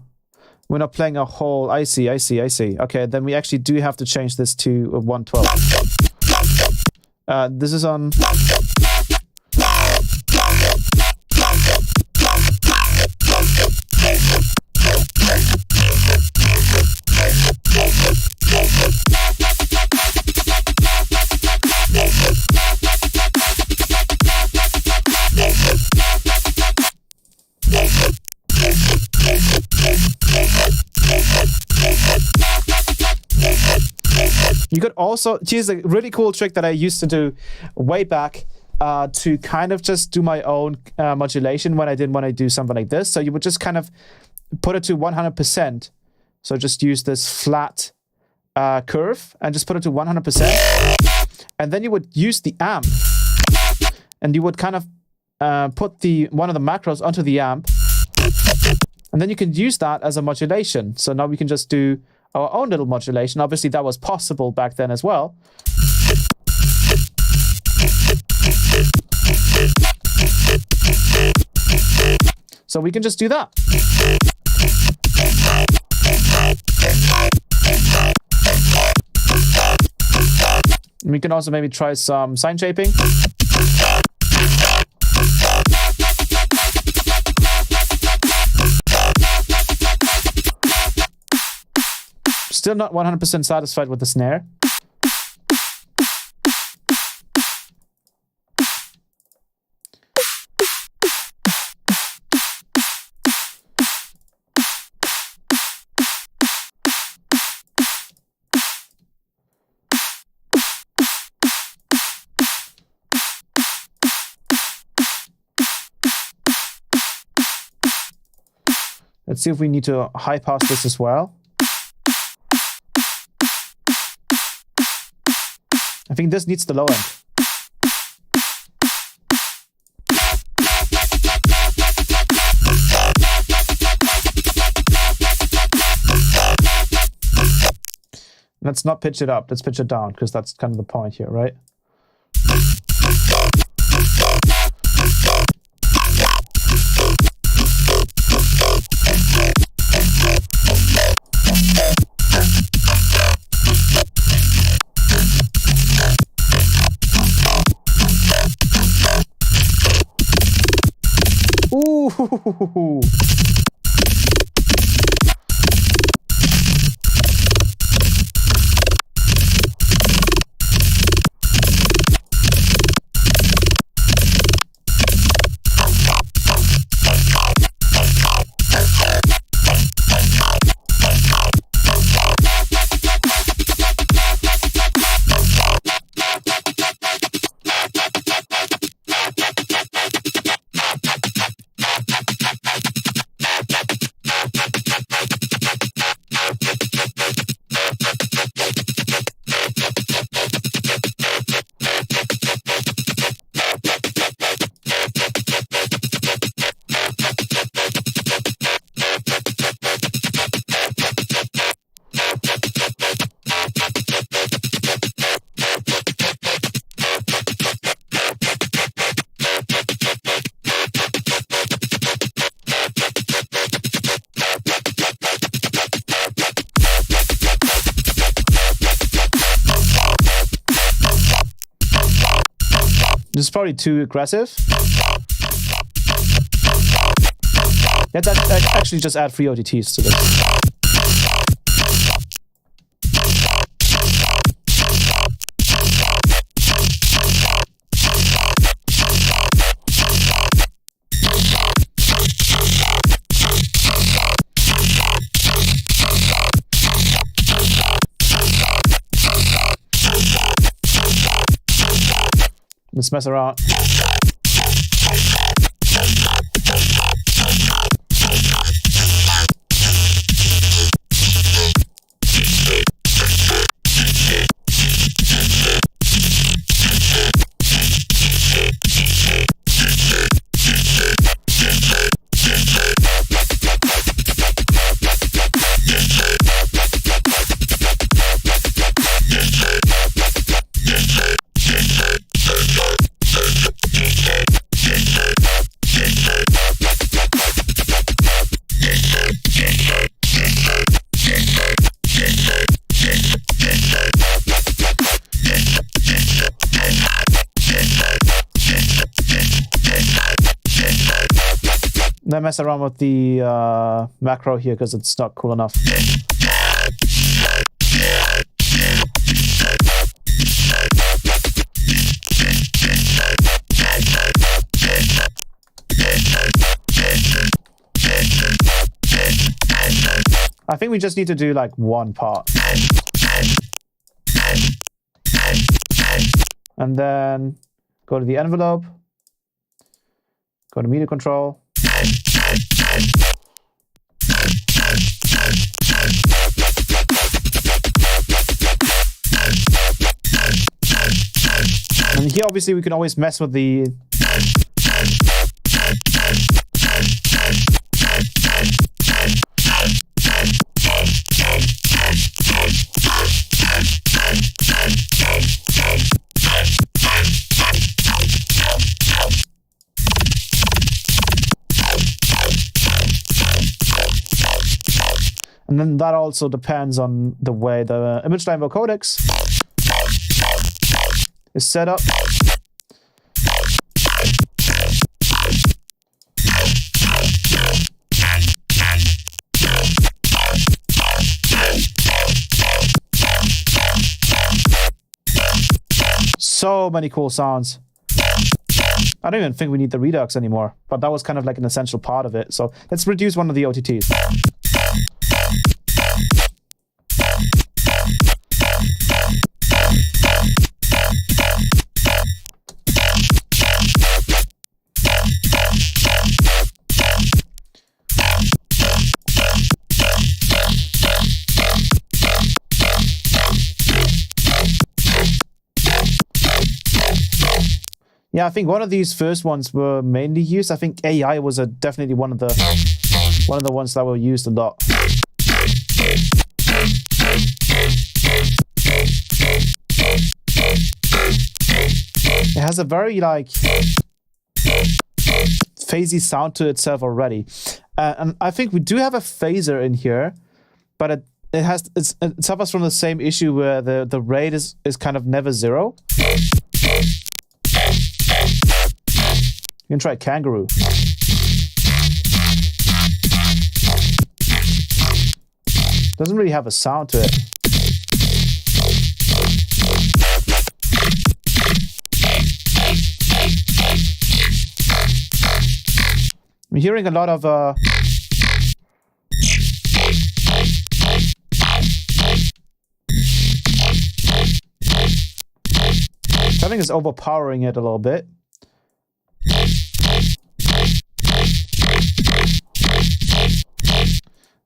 whole. I see. Okay, then we actually do have to change this to 112. This is on. You could also, here's a really cool trick that I used to do way back to kind of just do my own modulation when I didn't want to do something like this. So you would just kind of put it to 100%. So just use this flat curve and just put it to 100%. And then you would use the amp. And you would kind of put one of the macros onto the amp. And then you can use that as a modulation. So now we can just do our own little modulation. Obviously, that was possible back then as well. So we can just do that. And we can also maybe try some sine shaping. Still not 100% satisfied with the snare. Let's see if we need to high pass this as well. I think this needs the low end. Let's not pitch it up. Let's pitch it down, because that's kind of the point here, right? Ooh. This is probably too aggressive. Yeah, that actually just add 3 OTTs to this. Let's mess around. Then mess around with the macro here because it's not cool enough. I think we just need to do like one part. And then go to the envelope, go to media control. And here obviously we can always mess with the and then that also depends on the way the image driver codecs is set up. So many cool sounds. I don't even think we need the Redux anymore, but that was kind of like an essential part of it. So let's reduce one of the OTTs. Yeah, I think one of these first ones were mainly used. I think AI was definitely one of the ones that were used a lot. It has a very like phasey sound to itself already, and I think we do have a phaser in here, but it suffers from the same issue where the rate is kind of never zero. You can try kangaroo. Doesn't really have a sound to it. I'm hearing a lot of I think it's overpowering it a little bit.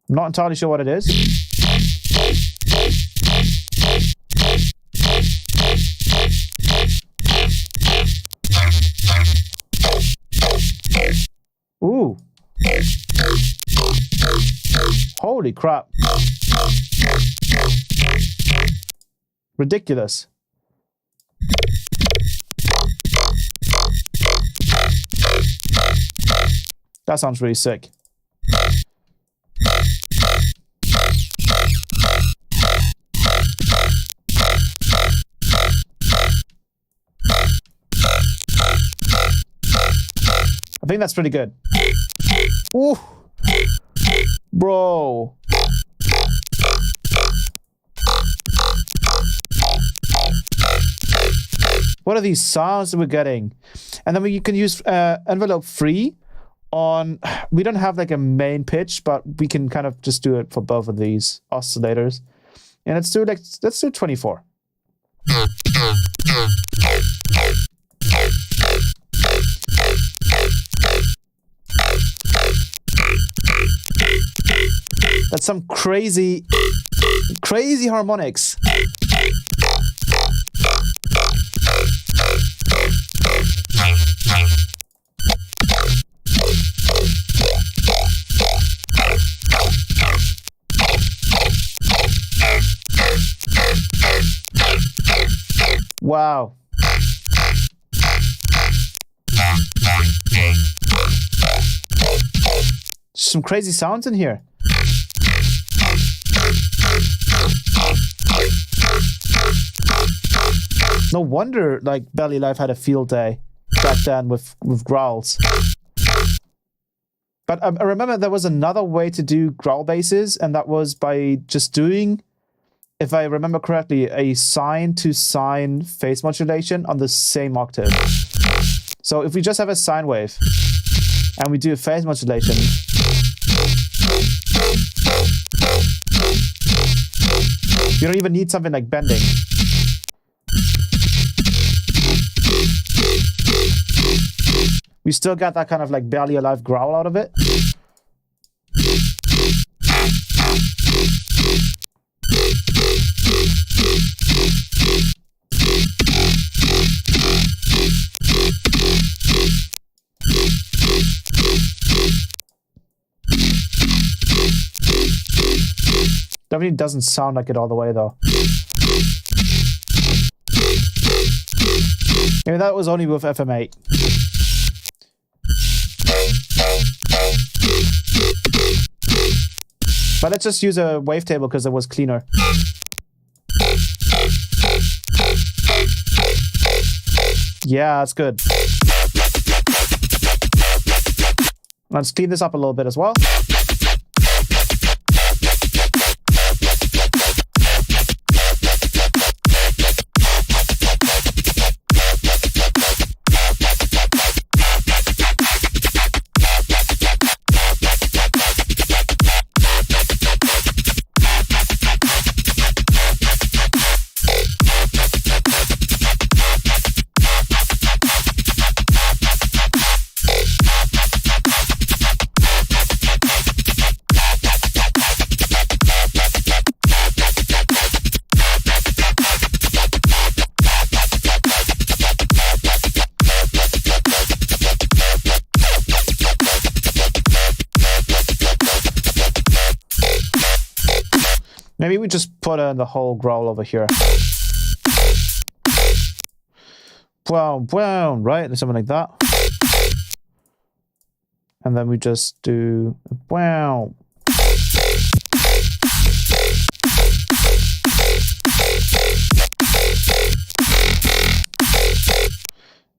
I'm not entirely sure what it is. Ooh. Holy crap. Ridiculous. That sounds really sick. I think that's pretty good. Ooh. Bro. What are these sounds that we're getting? And then you can use envelope 3 on... We don't have like a main pitch, but we can kind of just do it for both of these oscillators. And let's do 24. That's some crazy harmonics. Wow. Some crazy sounds in here. No wonder like Belly Life had a field day back then with growls. But I remember there was another way to do growl basses, and that was by just doing, if I remember correctly, a sine to sine phase modulation on the same octave. So if we just have a sine wave and we do a phase modulation, you don't even need something like bending. We still got that kind of like barely alive growl out of it. Definitely doesn't sound like it all the way though. Maybe that was only with FM8. But let's just use a wavetable because it was cleaner. Yeah, that's good. Let's clean this up a little bit as well. Maybe we just put the whole growl over here. Wow, right? Something like that. And then we just do wow.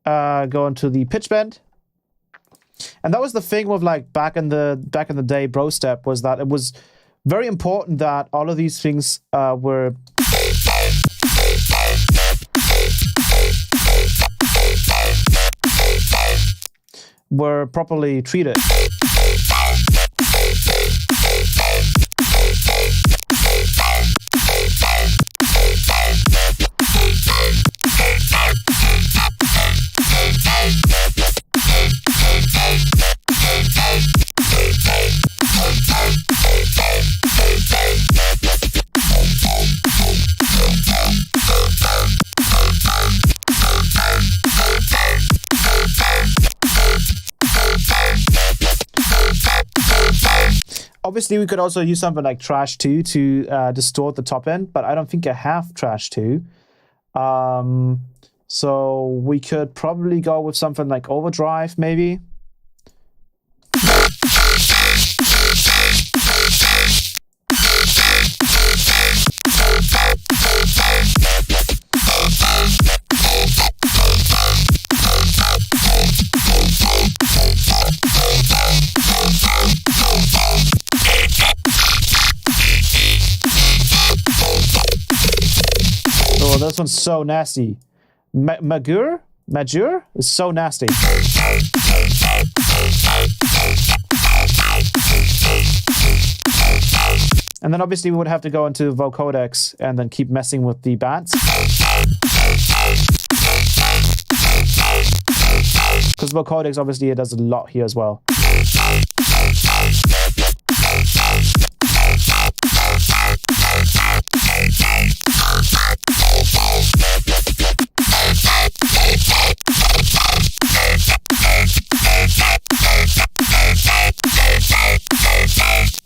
Go into the pitch bend. And that was the thing with like back in the day BROSTEP, was that it was very important that all of these things were properly treated. Obviously, we could also use something like Trash 2 to distort the top end, but I don't think I have Trash 2. So we could probably go with something like Overdrive, maybe. Oh, this one's so nasty. Majur is so nasty. And then obviously we would have to go into vocodecs and then keep messing with the bands. Because vocodecs, obviously, it does a lot here as well.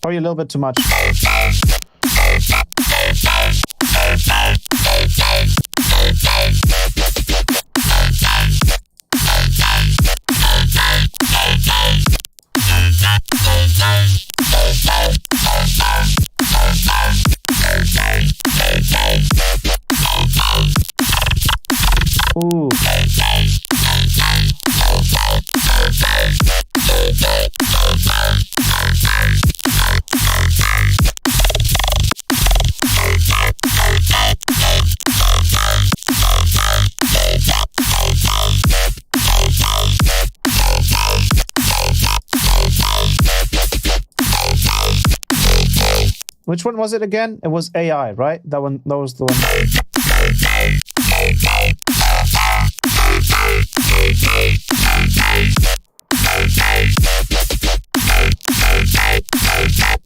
Probably a little bit too much. Ooh. Which one was it again? It was AI, right? That one, that was the one.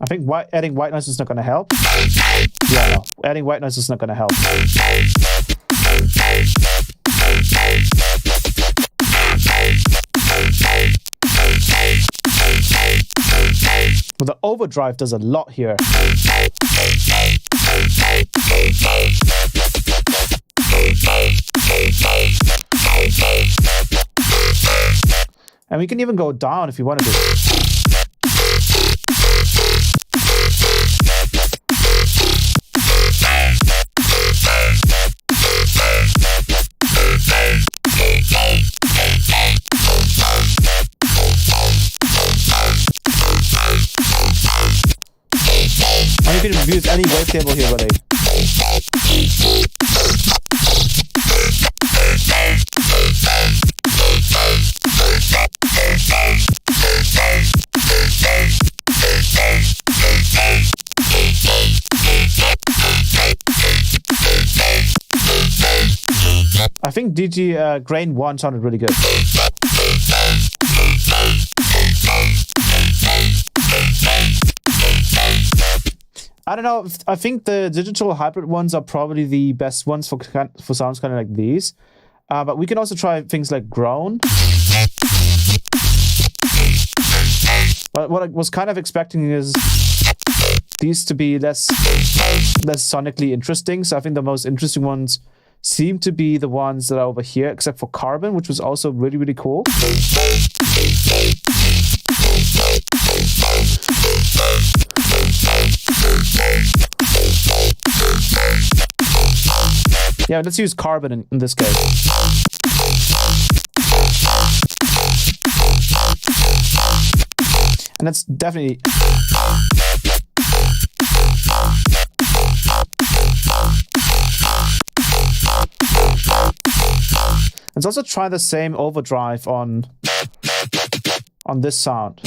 I think adding white noise is not going to help. Yeah, no. Adding white noise is not going to help. But the overdrive does a lot here. And we can even go down if you wanted to. And you can use any wavetable here, buddy. I think DG Grain 1 sounded really good. I don't know. I think the digital hybrid ones are probably the best ones for sounds kind of like these. But we can also try things like Groan. But what I was kind of expecting is these to be less sonically interesting. So I think the most interesting ones seem to be the ones that are over here, except for Carbon, which was also really, really cool. Yeah, let's use Carbon in this case. And that's definitely... Let's also try the same overdrive on this sound.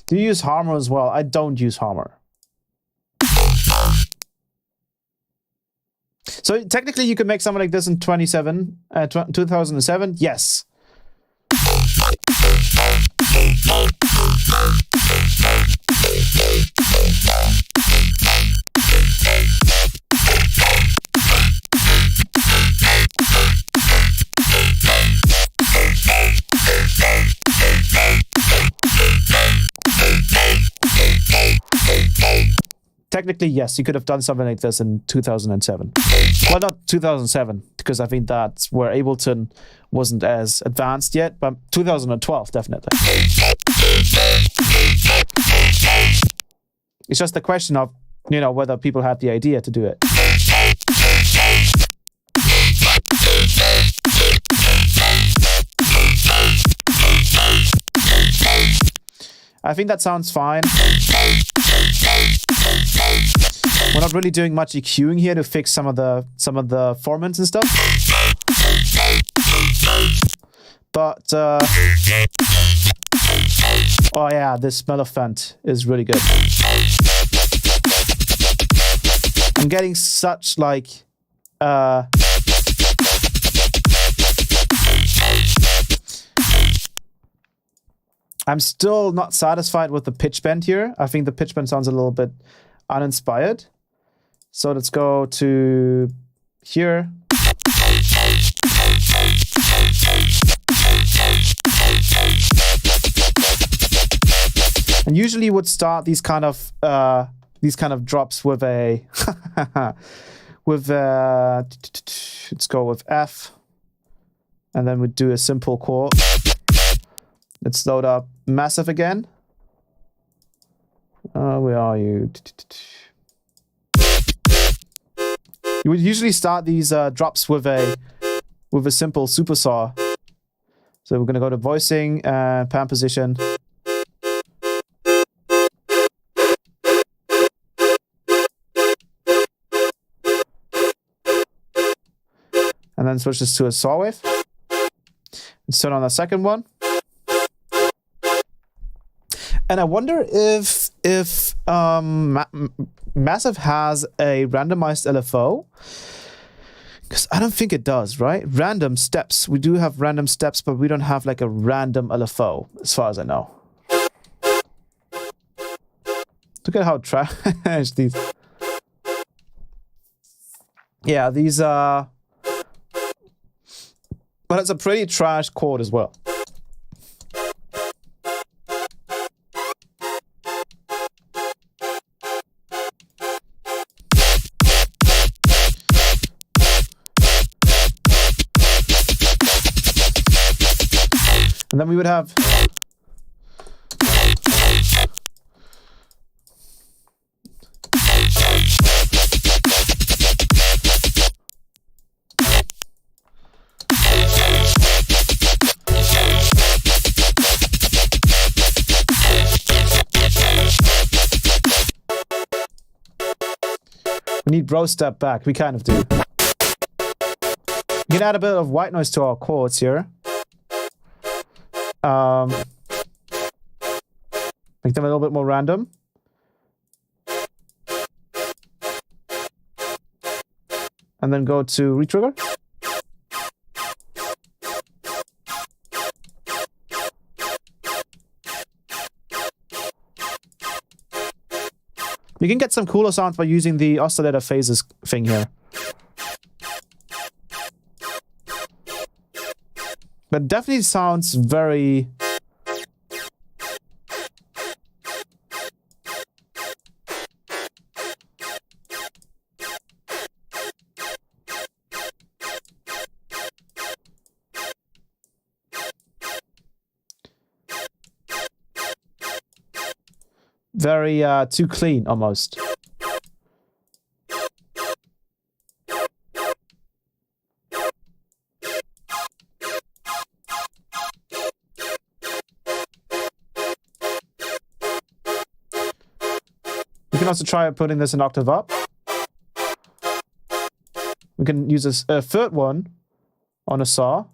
Do you use Harmor as well? I don't use Harmor. So technically you could make something like this in 2007. Yes. Technically, yes, you could have done something like this in 2007. Well, not 2007, because I think that's where Ableton wasn't as advanced yet, but 2012, definitely. It's just a question of, you know, whether people had the idea to do it. I think that sounds fine. We're not really doing much EQing here to fix some of the formants and stuff. But oh yeah, this Mellifant is really good. I'm getting such like I'm still not satisfied with the pitch bend here. I think the pitch bend sounds a little bit uninspired. So let's go to here. And usually would start these kind of drops with a let's go with F, and then we do a simple chord. Let's load up massive again. Where are you? You would usually start these drops with a simple supersaw. So we're gonna go to voicing and pan position. And then switch this to a saw wave. Let's turn on the second one. And I wonder if Massive has a randomized LFO. Because I don't think it does, right? Random steps. We do have random steps, but we don't have like a random LFO, as far as I know. Look at how trash these... Yeah, these are... But it's a pretty trash chord as well. And then we would have... We need BROSTEP back. We kind of do. We can add a bit of white noise to our chords here. Make them a little bit more random. And then go to retrigger. You can get some cooler sounds by using the oscillator phases thing here. But definitely sounds very... very too clean, almost. We can also try putting this an octave up. We can use a third one on a saw.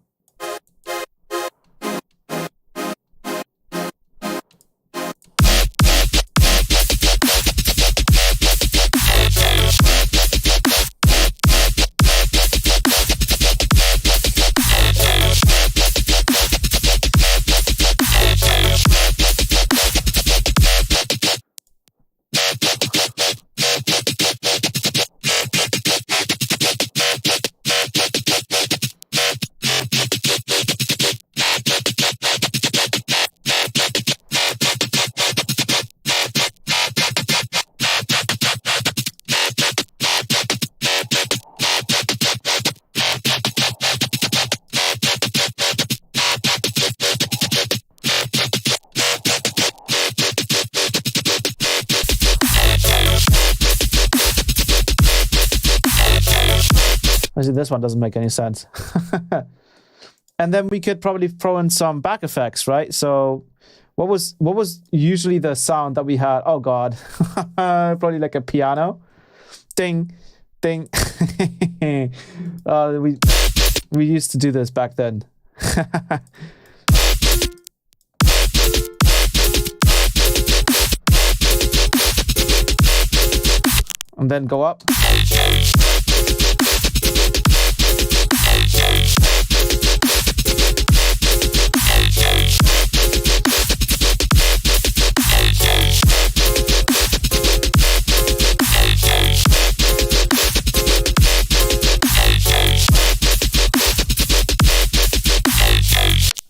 Obviously, this one doesn't make any sense. And then we could probably throw in some back effects, right? So what was usually the sound that we had? Oh God, probably like a piano, ding, ding. We used to do this back then. And then go up.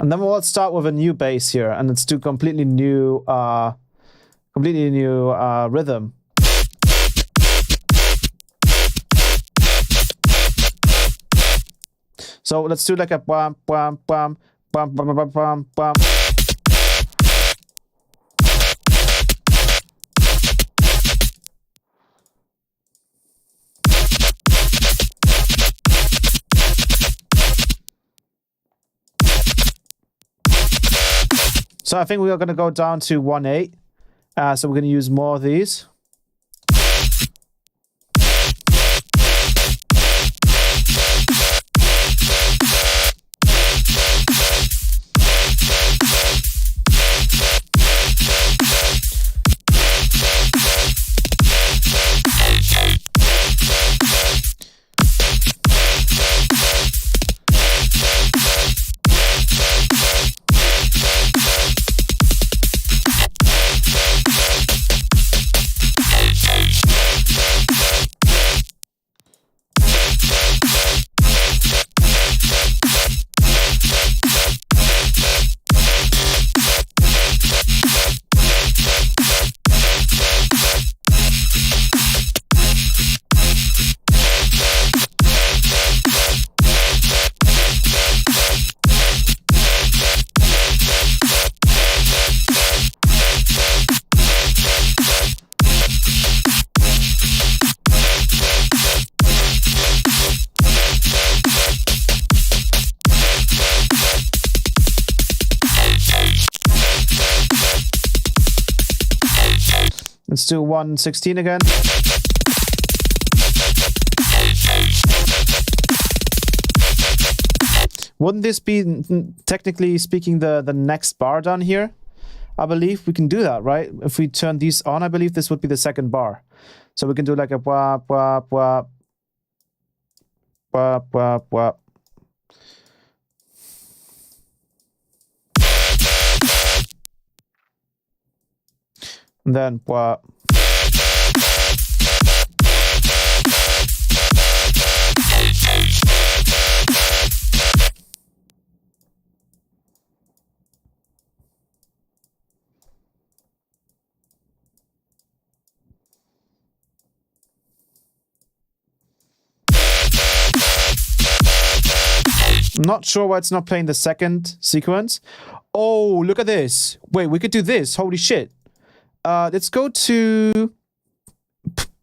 And then we'll start with a new bass here, and let's do completely new rhythm. So let's do like a bum bum bum bum bum bum bum bum. So I think we are going to go down to 1/8. So we're going to use more of these. Let's do 1/16 again. Wouldn't this be, technically speaking, the next bar down here? I believe we can do that, right? If we turn these on, I believe this would be the second bar. So we can do like a wap, wap, wap, wap, wap, wap. And then wap. Not sure why it's not playing the second sequence. Oh, look at this. Wait, we could do this. Holy shit. Let's go to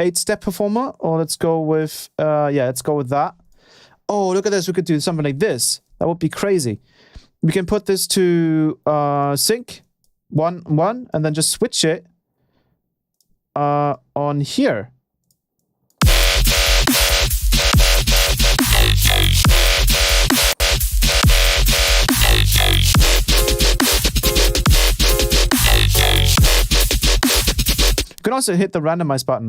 8-step performer, or let's go with, yeah, let's go with that. Oh, look at this. We could do something like this. That would be crazy. We can put this to sync 1, 1, and then just switch it on here. You can also hit the randomize button.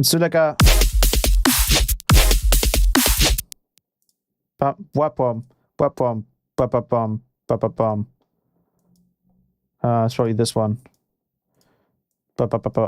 Suleka. Wapom. Wapom. Papapom. Papapom. Let's show you this one. Papapapa.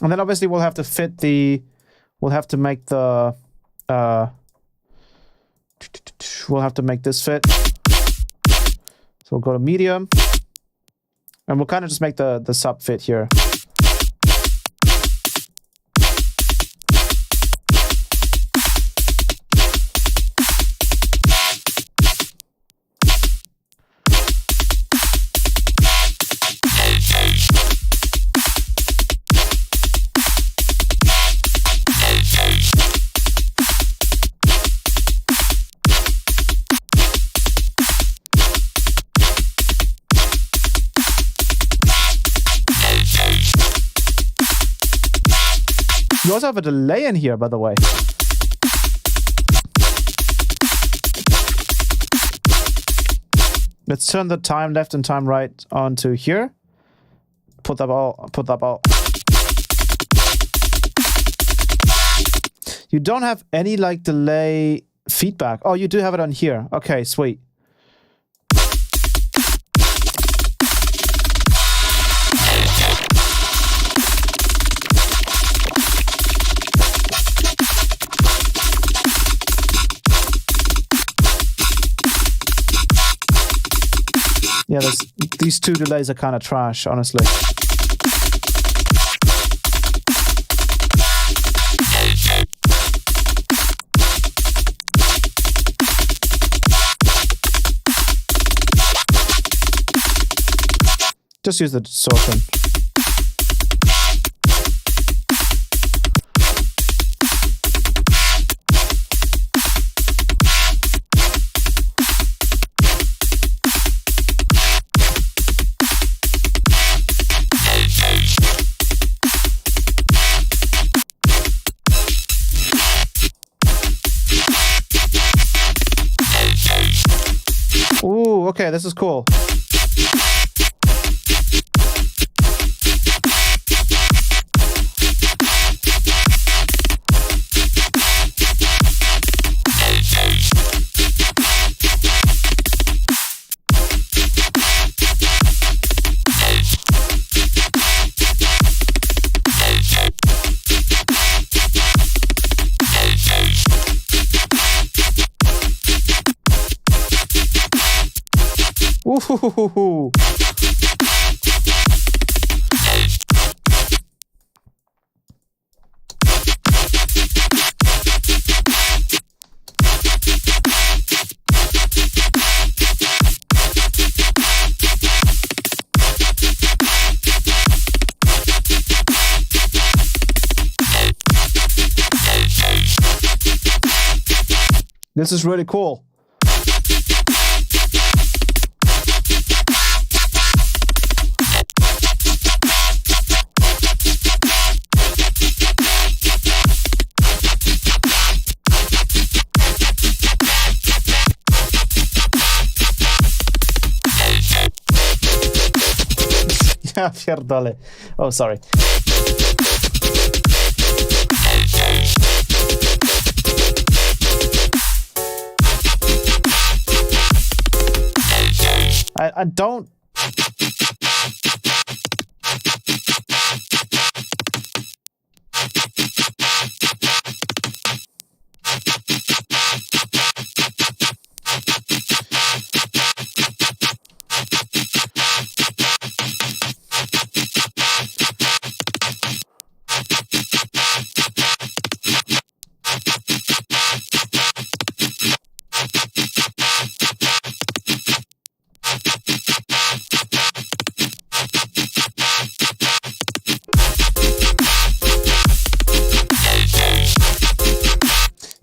And then obviously we'll have to fit the, we'll have to make the, we'll have to make this fit. So we'll go to medium. And we'll kind of just make the sub fit here. You also have a delay in here, by the way. Let's turn the time left and time right onto here. Put that all. You don't have any like delay feedback. Oh, you do have it on here. Okay, sweet. Yeah, these two delays are kind of trash, honestly. Just use the distortion. Ooh, okay, this is cool. Ooh. This is really cool. Ja pierdolę. Oh, sorry. I don't...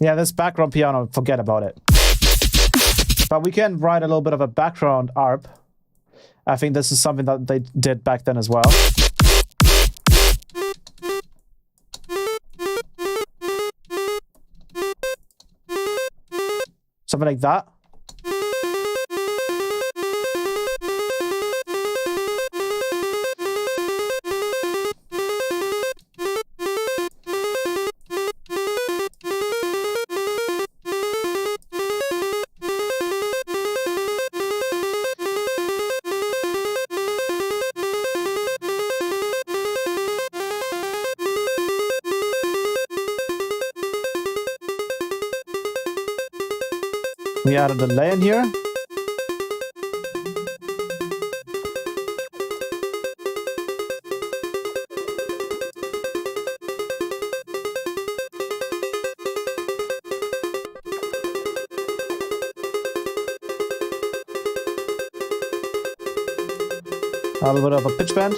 Yeah, this background piano, forget about it. But we can write a little bit of a background ARP. I think this is something that they did back then as well. Something like that. We add a delay in here. A little bit of a pitch bend.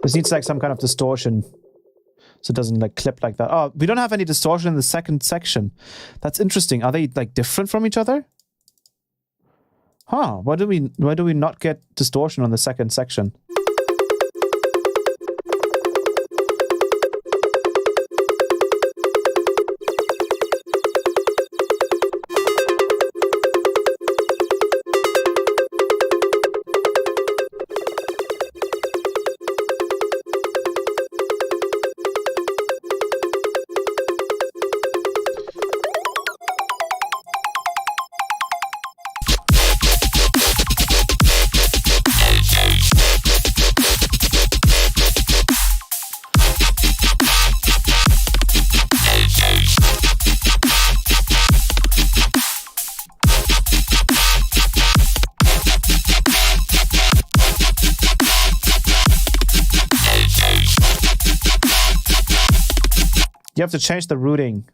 This needs like some kind of distortion, so it doesn't like clip like that. Oh, we don't have any distortion in the second section. That's interesting. Are they like different from each other? Huh? Why do we not get distortion on the second section? You have to change the routing.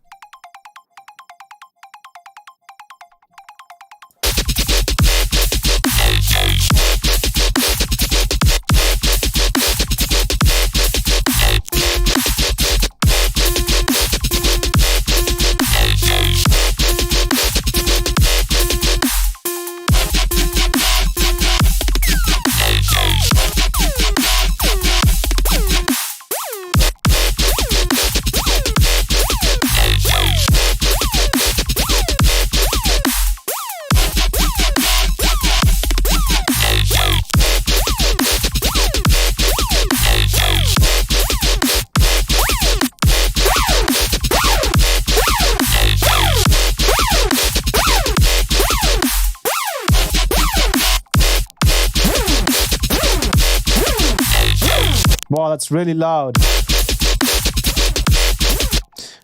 Wow, that's really loud.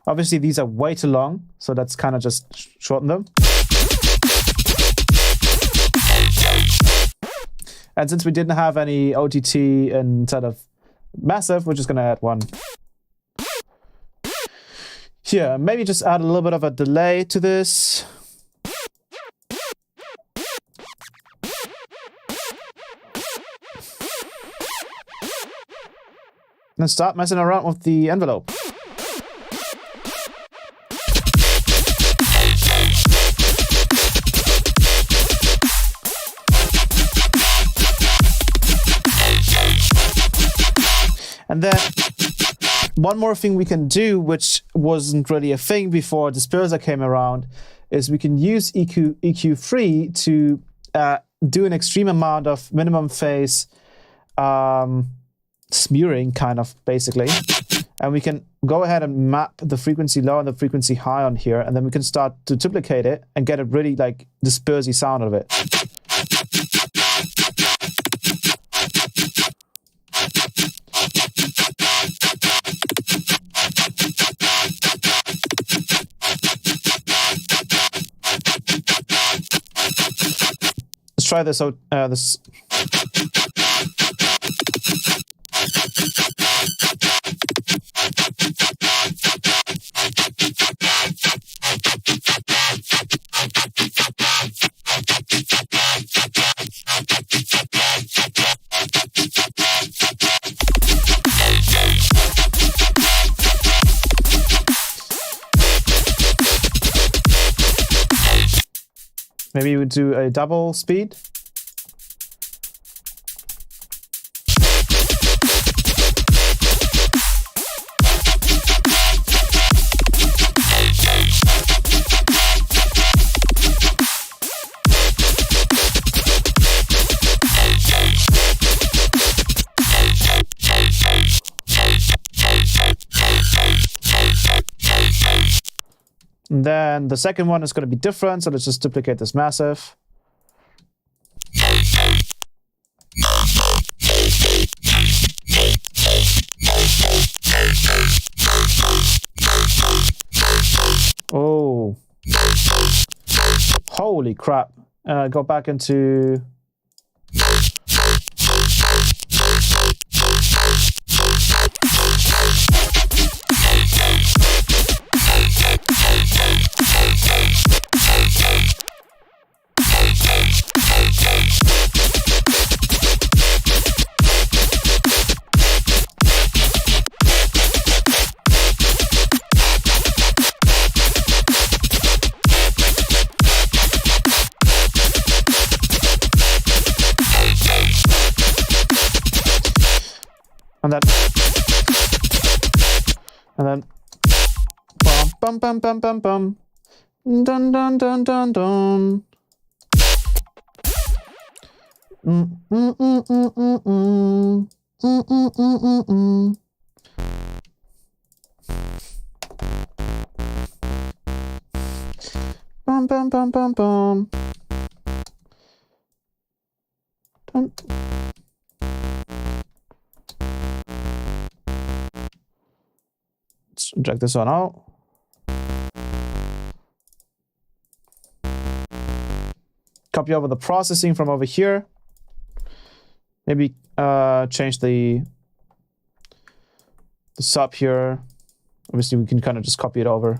Obviously, these are way too long, so let's kind of just shorten them. And since we didn't have any OTT instead of massive, we're just going to add one. Here, maybe just add a little bit of a delay to this. And start messing around with the envelope. And then one more thing we can do, which wasn't really a thing before disperser came around, is we can use EQ3 to do an extreme amount of minimum phase smearing, kind of, basically. And we can go ahead and map the frequency low and the frequency high on here, and then we can start to duplicate it and get a really like dispersy sound out of it. Let's try this out. This. Maybe we do a double speed. And then the second one is going to be different, so let's just duplicate this massive. Oh. Holy crap. Go back into... And then bum bum bum bum bum dun dun dun dun dun. Bum bum bum bum bum. Dun. Let's drag this one out. Copy over the processing from over here. Maybe change the sub here. Obviously, we can kind of just copy it over.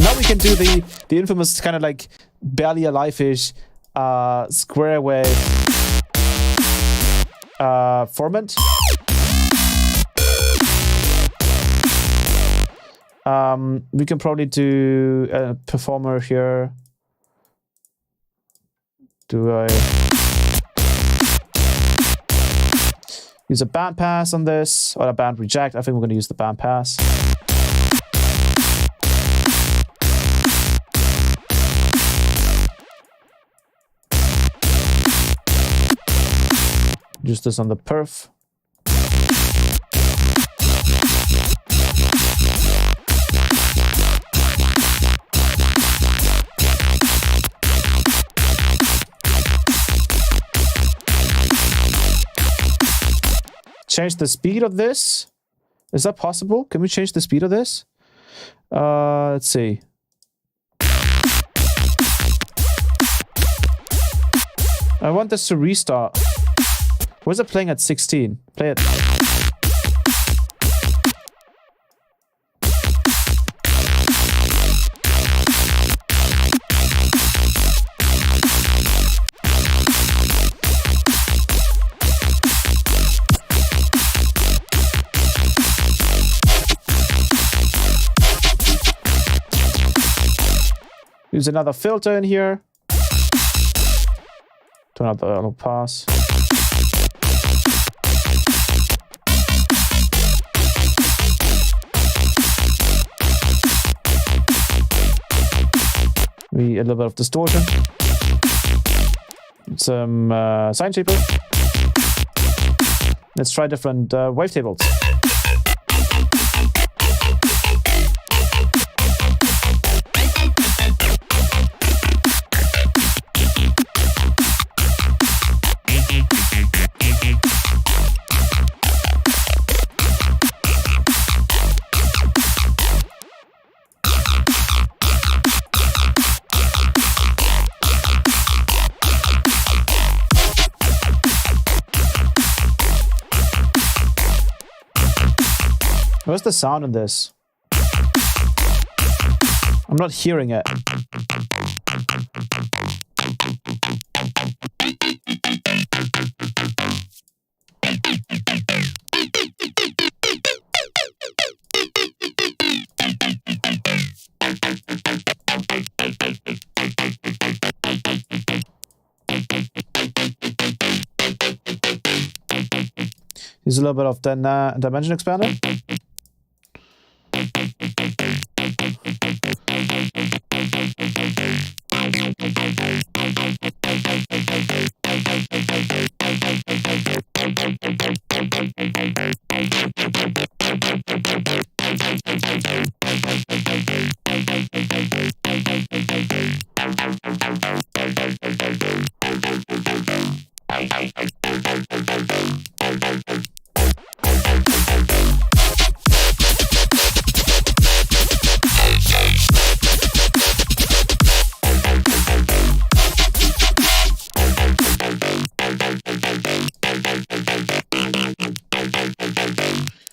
Now we can do the infamous kind of like barely alive-ish square wave format. We can probably do a performer here. Use a band pass on this, or a band reject. I think we're going to use the band pass. Use this on the perf. Change the speed of this. Is that possible? Can we change the speed of this? Let's see. I want this to restart. Where's it playing at 16? Play it. Use another filter in here. Turn out the auto pass. A little bit of distortion. Some sine shaper. Let's try different wavetables. Where's the sound in this? I'm not hearing it. Use a little bit of dimension expander.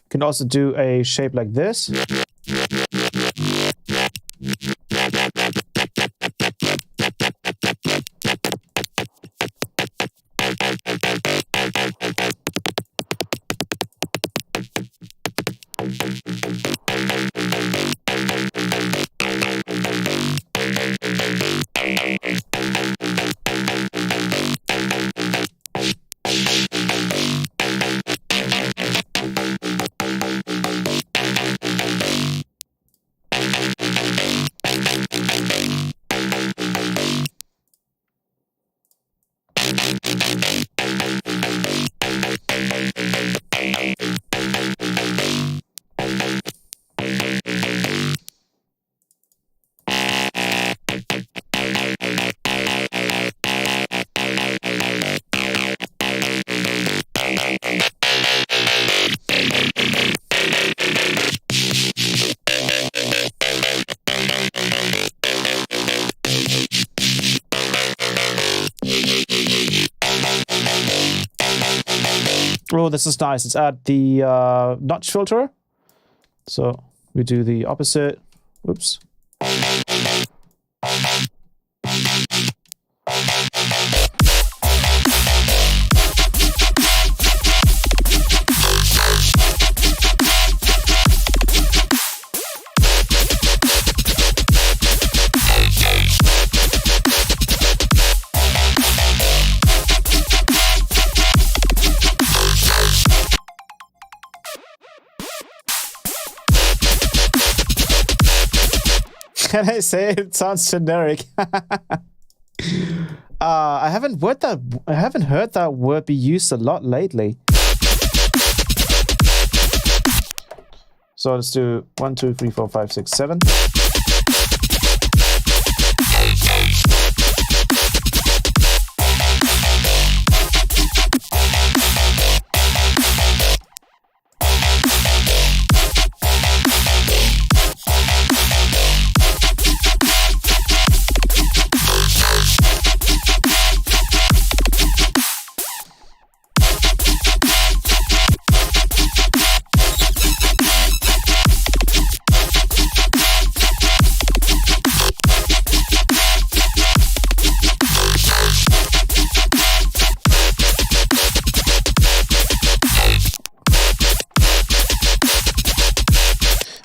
Can also do a shape like this. Oh, this is nice. It's at the notch filter. So we do the opposite. Oops. Can I say it sounds generic? I haven't heard that word be used a lot lately. So let's do 1, 2, 3, 4, 5, 6, 7.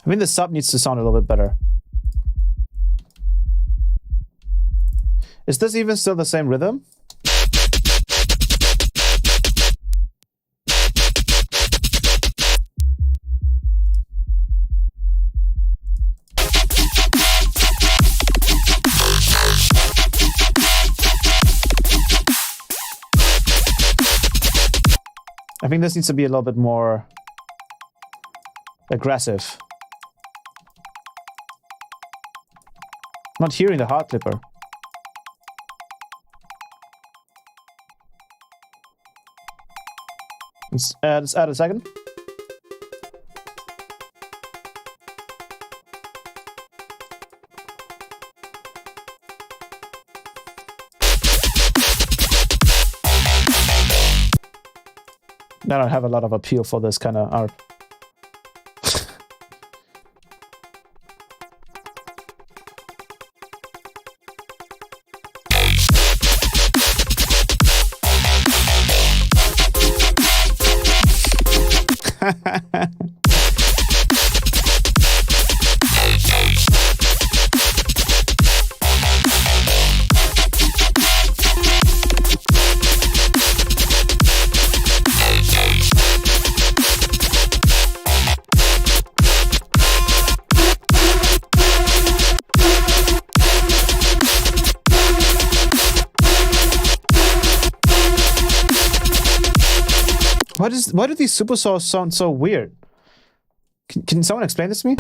I mean, the sub needs to sound a little bit better. Is this even still the same rhythm? I think this needs to be a little bit more aggressive. Not hearing the hard clipper. Let's add a second. I don't have a lot of appeal for this kind of art. Why do these super saws sound so weird? Can someone explain this to me?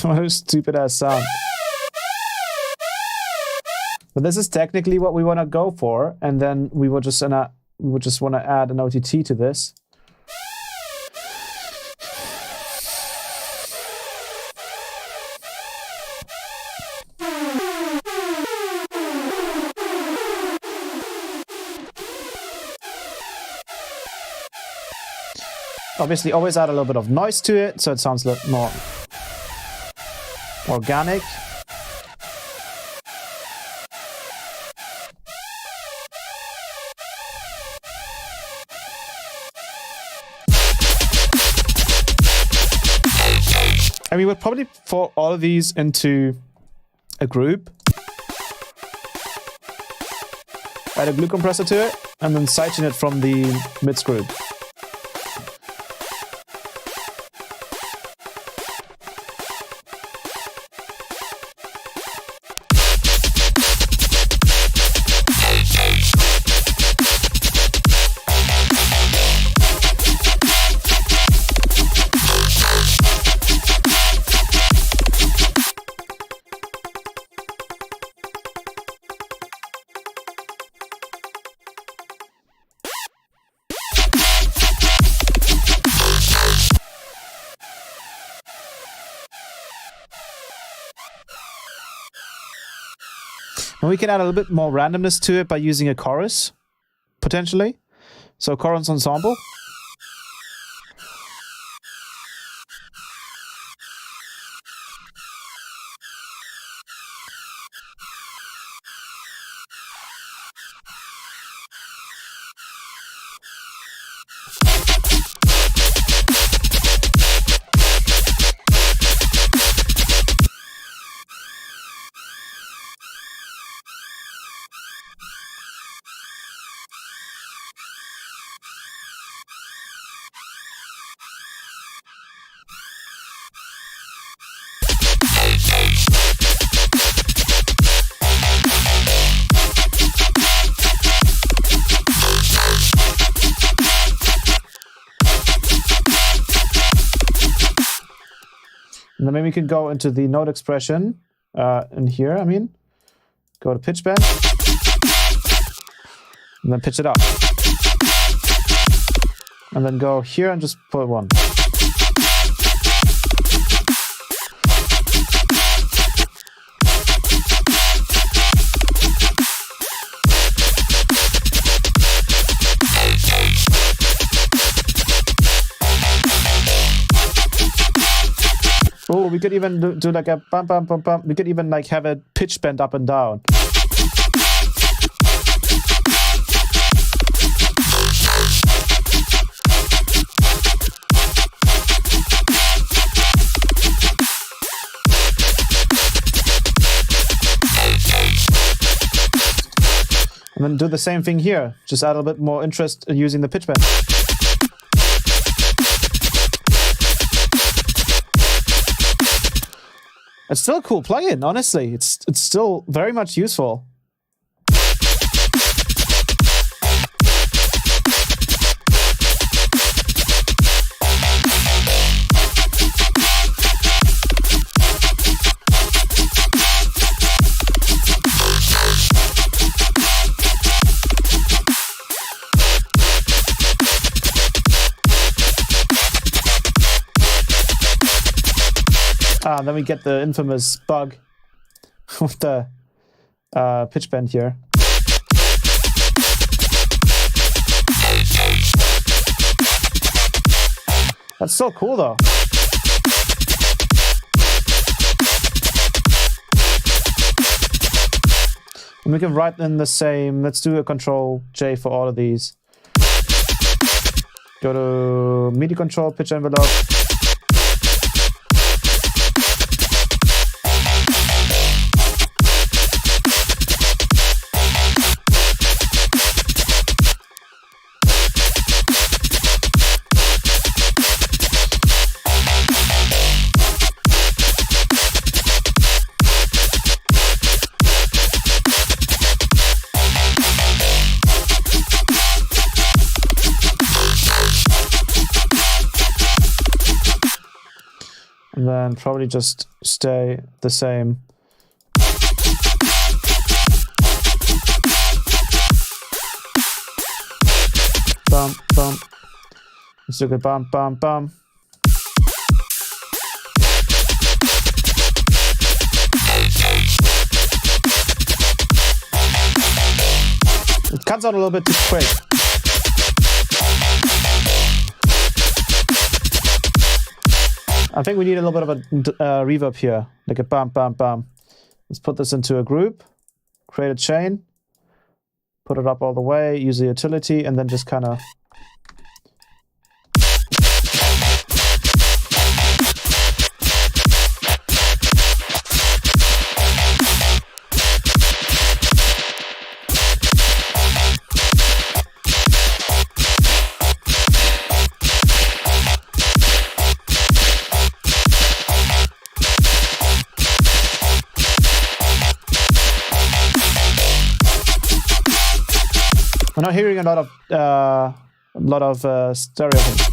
What a stupid ass sound. But this is technically what we want to go for, and then we would just want to add an OTT to this. Obviously, always add a little bit of noise to it, so it sounds a little more organic. And we would probably put all of these into a group, add a glue compressor to it, and then sidechain it from the mids group. And we can add a little bit more randomness to it by using a chorus, potentially. So chorus ensemble. And then maybe we can go into the note expression in here, go to pitch bend, and then pitch it up. And then go here and just put one. Oh, we could even do like a bump, bump, bump, bump. We could even like have a pitch bend up and down. And then do the same thing here. Just add a little bit more interest using the pitch bend. It's still a cool plugin, honestly. It's still very much useful. Then we get the infamous bug with the pitch bend here. That's so cool, though. And we can write in the same. Let's do a Control J for all of these. Go to MIDI control, pitch envelope. And then probably just stay the same. Bum, bum. Let's do a bum, bum, bum. It cuts out a little bit too quick. I think we need a little bit of a reverb here, like a bam, bam, bam. Let's put this into a group, create a chain, put it up all the way, use the utility, and then just kind of... I'm not hearing a lot of stereo things.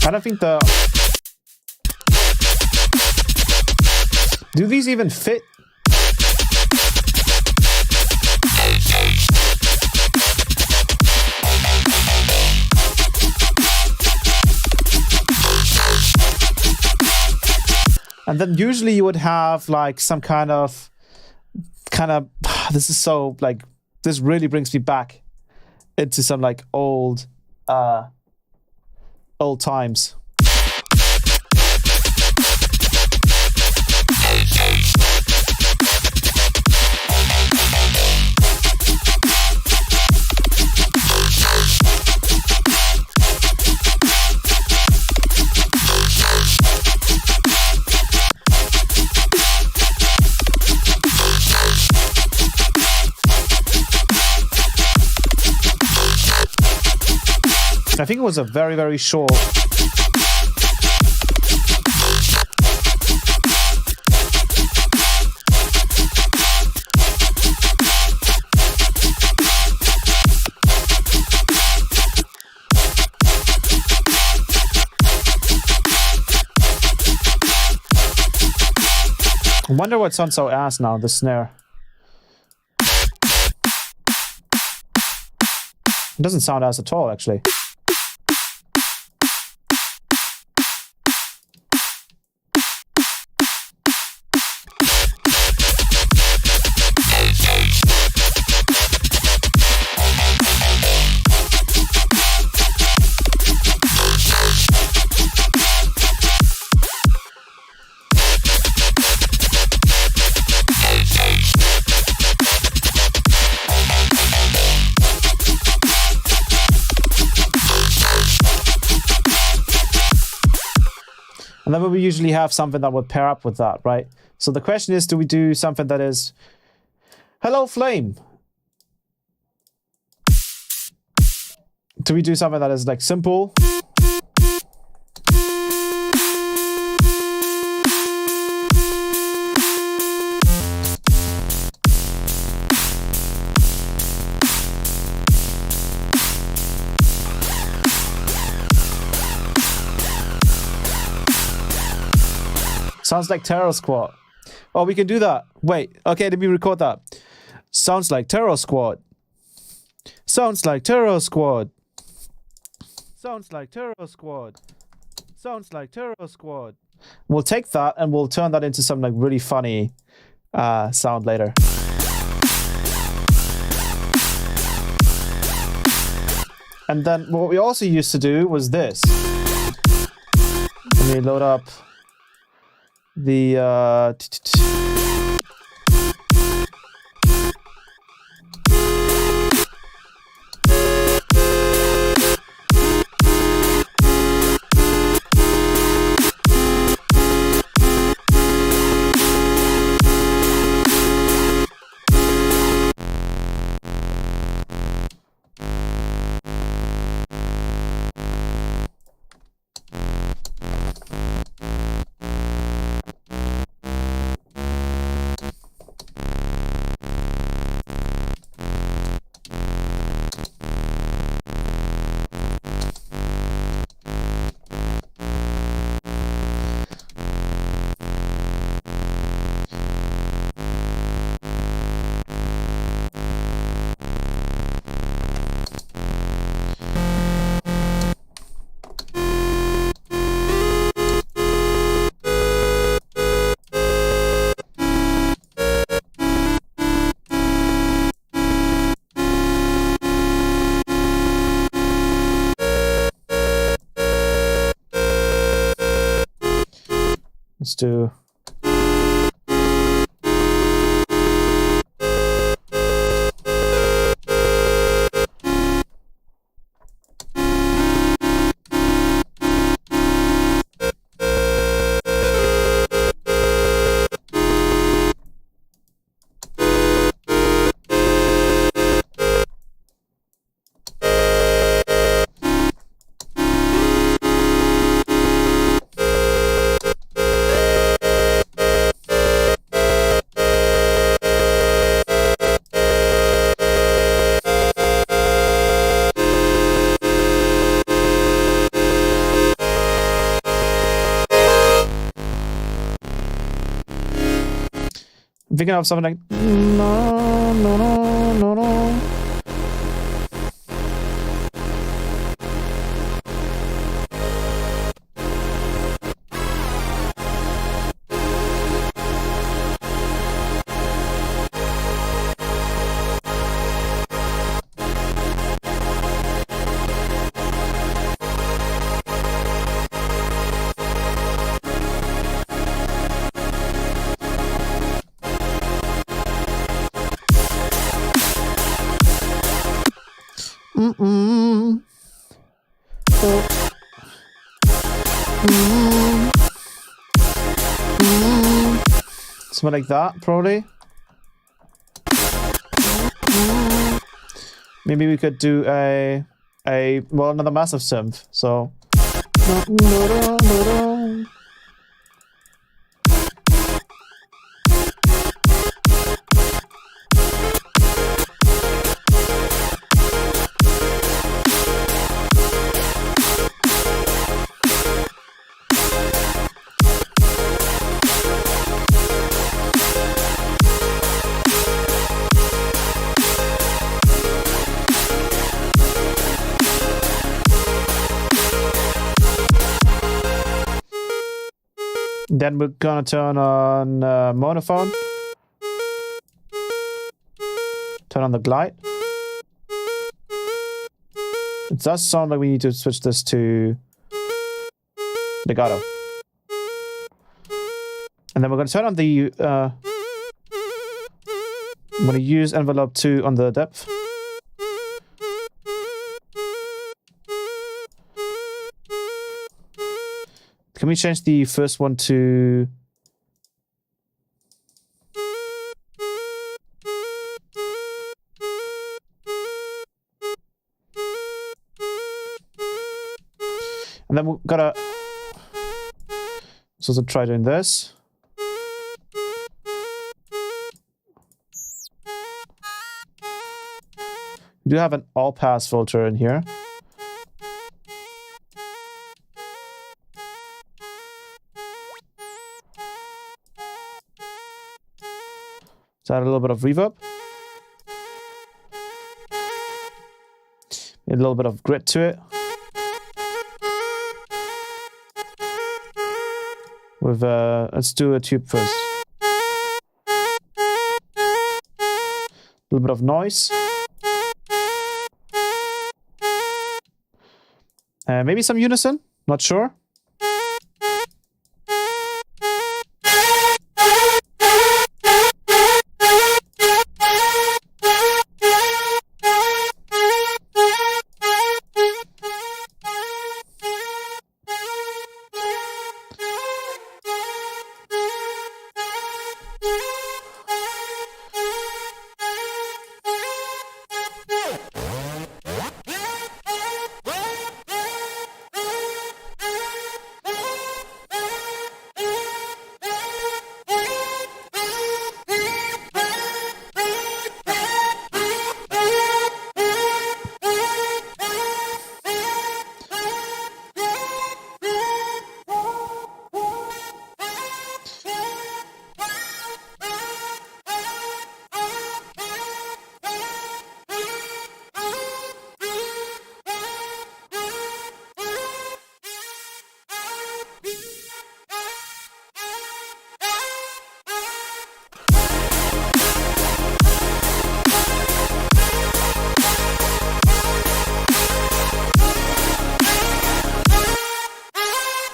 I don't think do these even fit? And then usually you would have like some kind of this is so like, this really brings me back into some like old times. I think it was a very, very short. I wonder what sounds so ass now, the snare. It doesn't sound ass at all, actually. then we usually have something that would pair up with that, right? So the question is, do we do something that is, hello, flame? Do we do something that is like simple? Sounds like Terror Squad. Oh, we can do that. Wait, okay, let me record that. Sounds like Terror Squad. Sounds like Terror Squad. Sounds like Terror Squad. Sounds like Terror Squad. We'll take that and we'll turn that into some like really funny sound later. And then what we also used to do was this. Let me load up the let's do thinking of something like no, no, no, no, no. Something like that, probably. Maybe we could do well, another massive synth. So. Then we're gonna turn on monophone. Turn on the glide. It does sound like we need to switch this to legato. And then we're gonna turn on the I'm gonna use envelope 2 on the depth. can we change the first one to... And then we've gotta... Let's also try doing this. We do have an all-pass filter in here. Let's add a little bit of reverb. A little bit of grit to it. With let's do a tube first. A little bit of noise. Maybe some unison, not sure.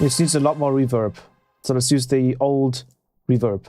This needs a lot more reverb. So let's use the old reverb.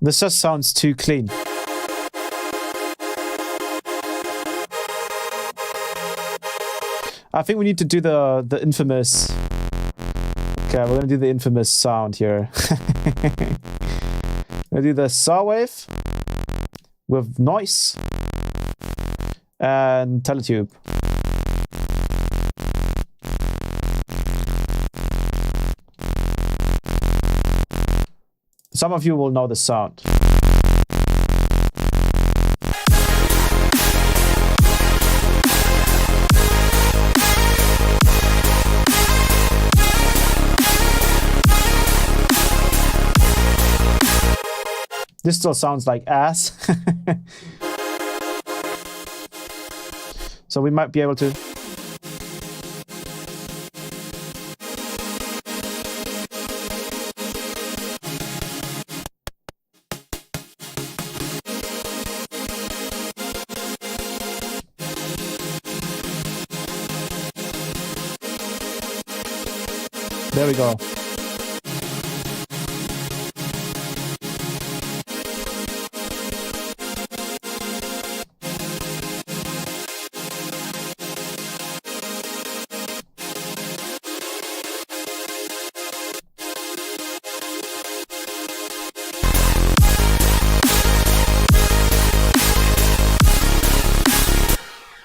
This just sounds too clean. I think we need to do the infamous... Okay, we're gonna do the infamous sound here. We're gonna do the saw wave with noise and teletube. Some of you will know the sound. This still sounds like ass. So we might be able to... There we go.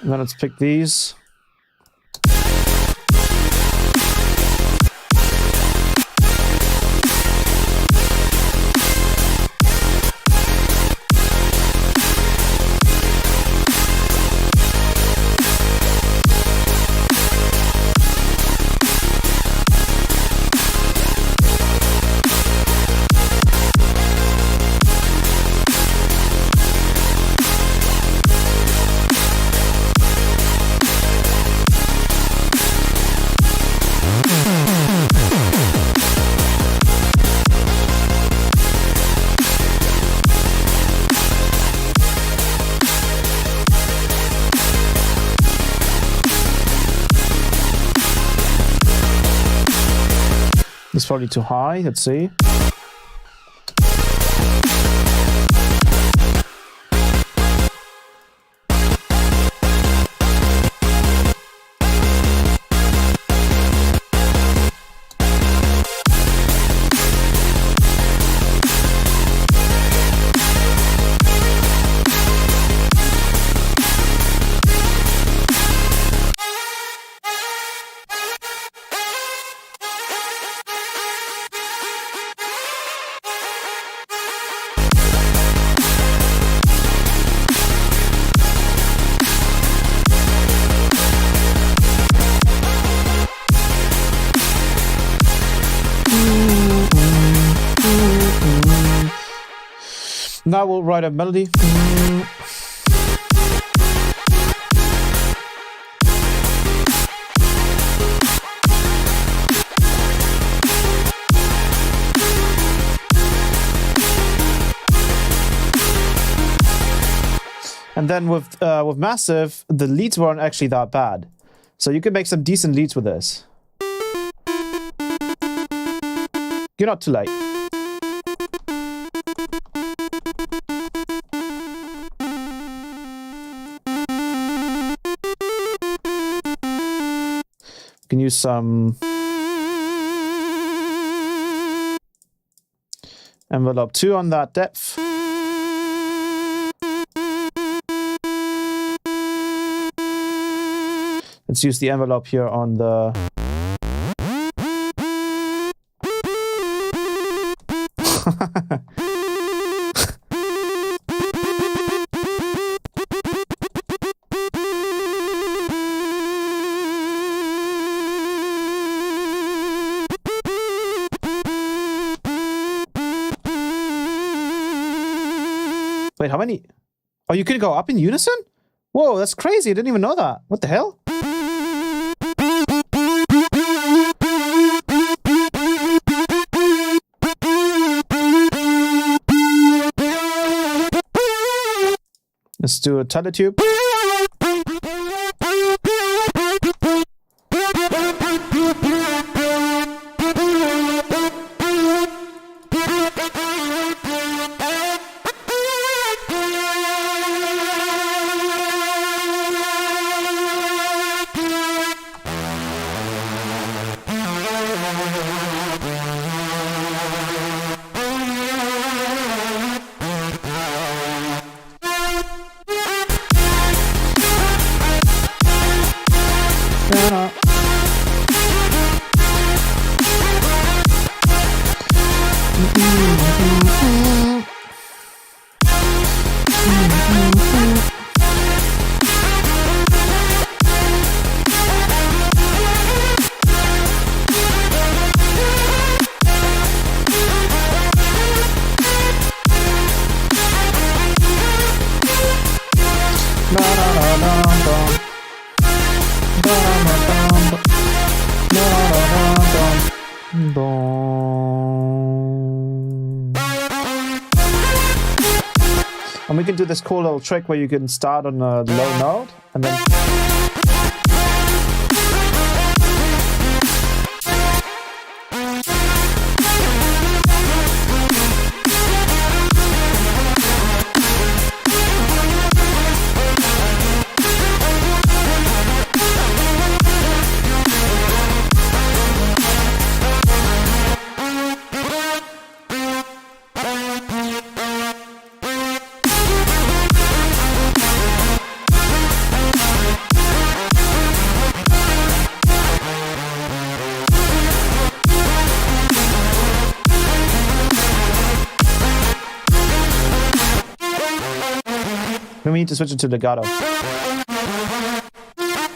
And then let's pick these. It's probably too high. Let's see. Now we'll write a melody. And then with Massive, the leads weren't actually that bad. So you can make some decent leads with this. You're not too late. You can use some envelope 2 on that depth. Let's use the envelope here on the... Wait, how many? Oh, you can go up in unison? Whoa, that's crazy. I didn't even know that. What the hell? Let's do a teletube. And we can do this cool little trick where you can start on a low note and then... We need to switch it to legato.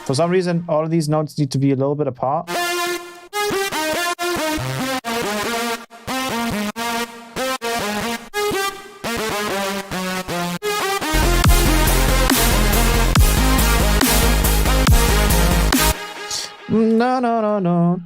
For some reason, all of these notes need to be a little bit apart. No, no, no, no.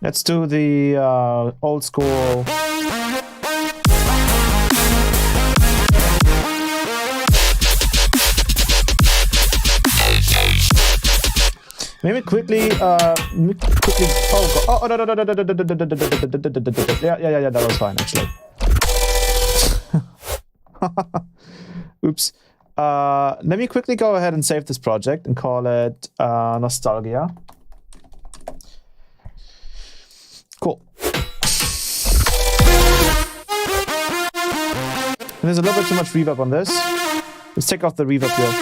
Let's do the old school. Maybe quickly. Oh, no, no, no, no, no, no, no, no, no, no. Yeah. That was fine actually. Oops. Let me quickly go ahead and save this project and call it Nostalgia. Cool. And there's a little bit too much reverb on this. Let's take off the reverb here.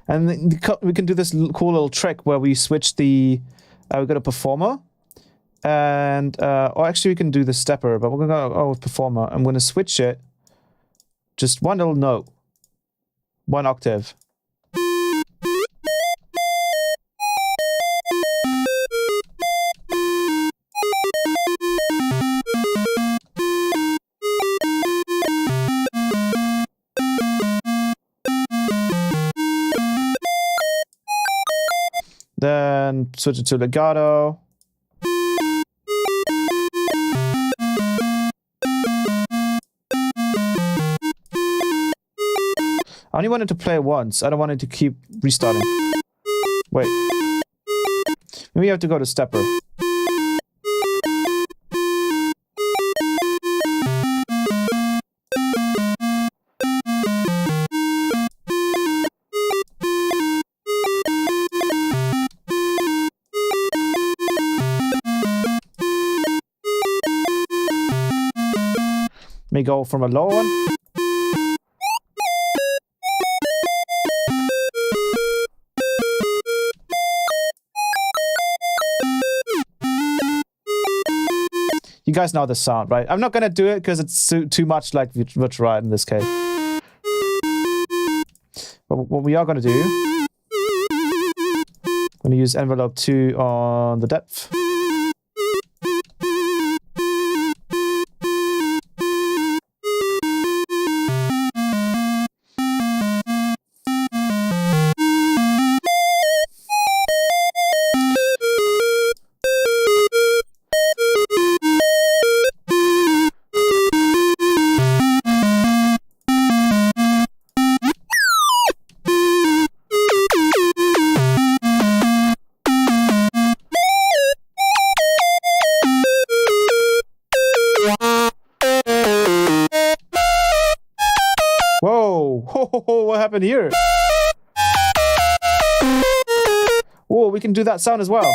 And we can do this cool little trick where we switch the... we got a performer. And... or actually we can do the stepper, but we're gonna go with performer. I'm gonna switch it. Just one little note. One octave. Then switch it to legato. I only want it to play once. I don't want it to keep restarting. Wait. Maybe you have to go to stepper. May go from a low one. You guys know the sound, right? I'm not gonna do it because it's too much like virtual in this case. But what we are gonna do, I'm gonna use envelope 2 on the depth. Whoa, what happened here? Whoa, we can do that sound as well.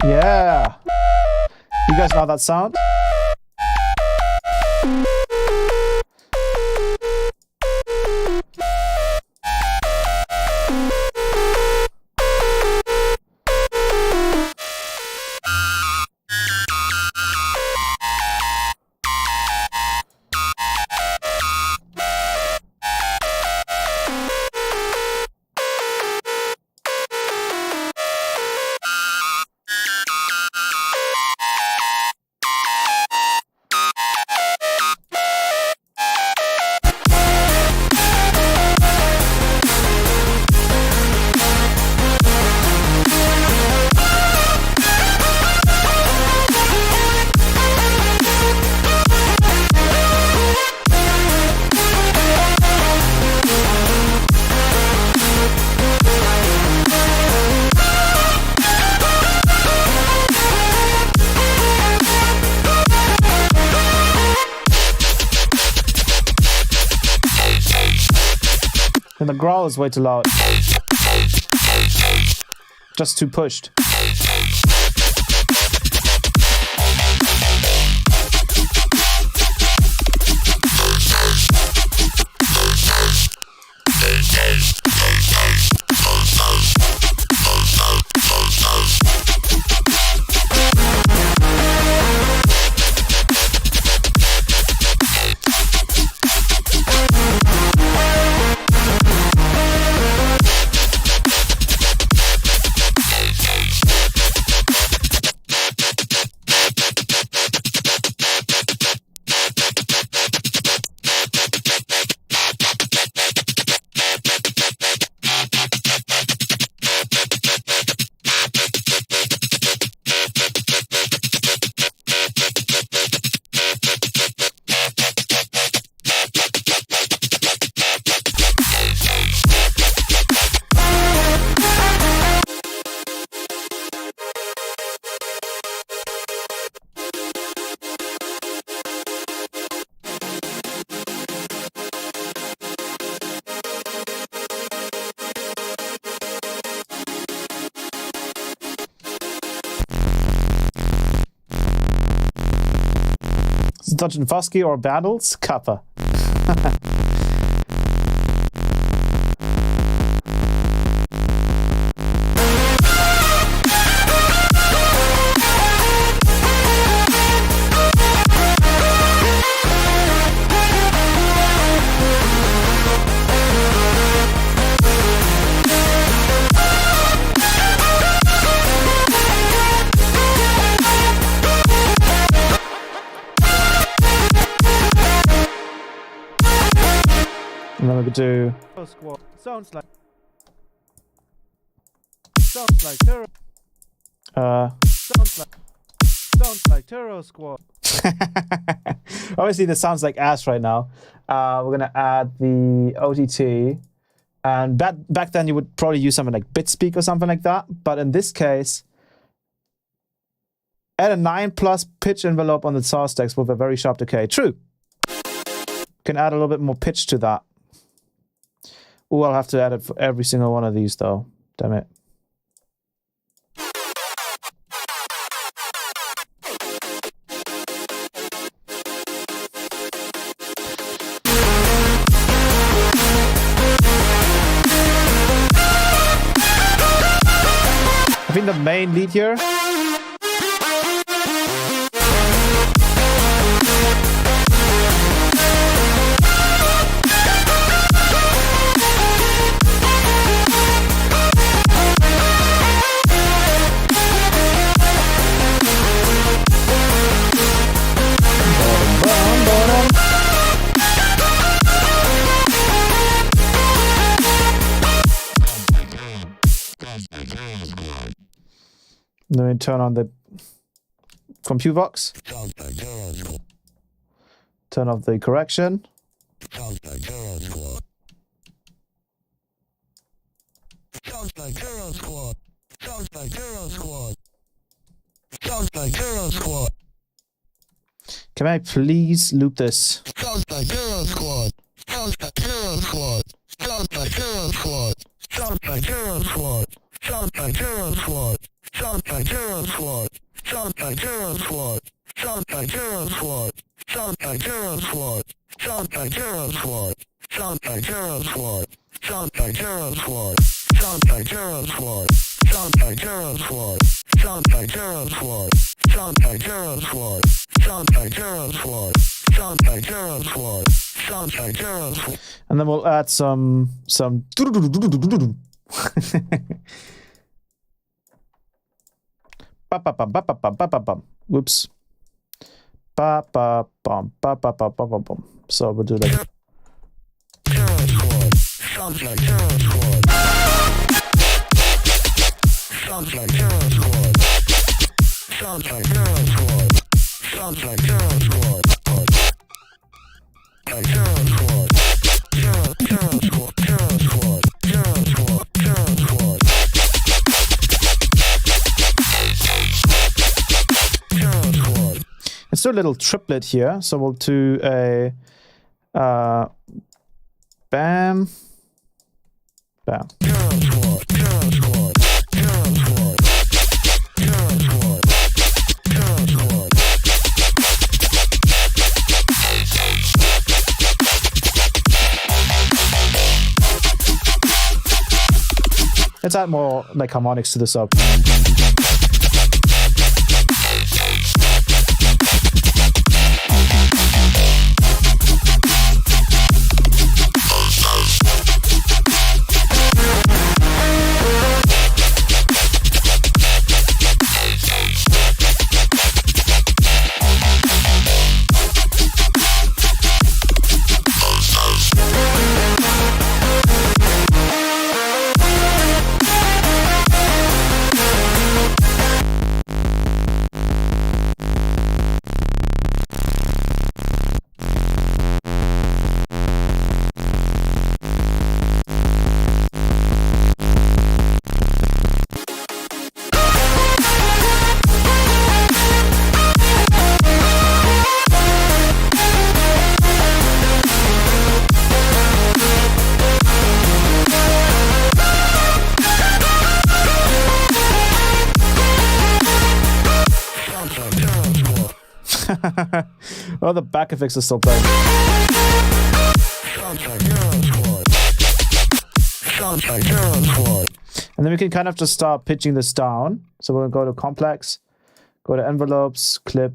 Yeah. You guys know that sound? And the growl is way too loud. Just too pushed. Dodgen Fosky or Battles? Kappa. And then we could do Squad. Sounds like terror. Sounds like terror squad. Obviously this sounds like ass right now. We're gonna add the OTT, and back then you would probably use something like BitSpeak or something like that, but in this case add a 9+ pitch envelope on the source text with a very sharp decay. True. Can add a little bit more pitch to that. Oh, I'll have to add it for every single one of these though. Damn it. I think the main lead here . Let me turn on the CompuVox. Turn off the correction. Can I please loop this? And then we'll add some whoops. So we'll do like it's a little triplet here, so we'll do a bam, bam. Let's add more like harmonics to the sub. Oh, the back effects are still playing. And then we can kind of just start pitching this down. So we'll go to complex, go to envelopes, clip.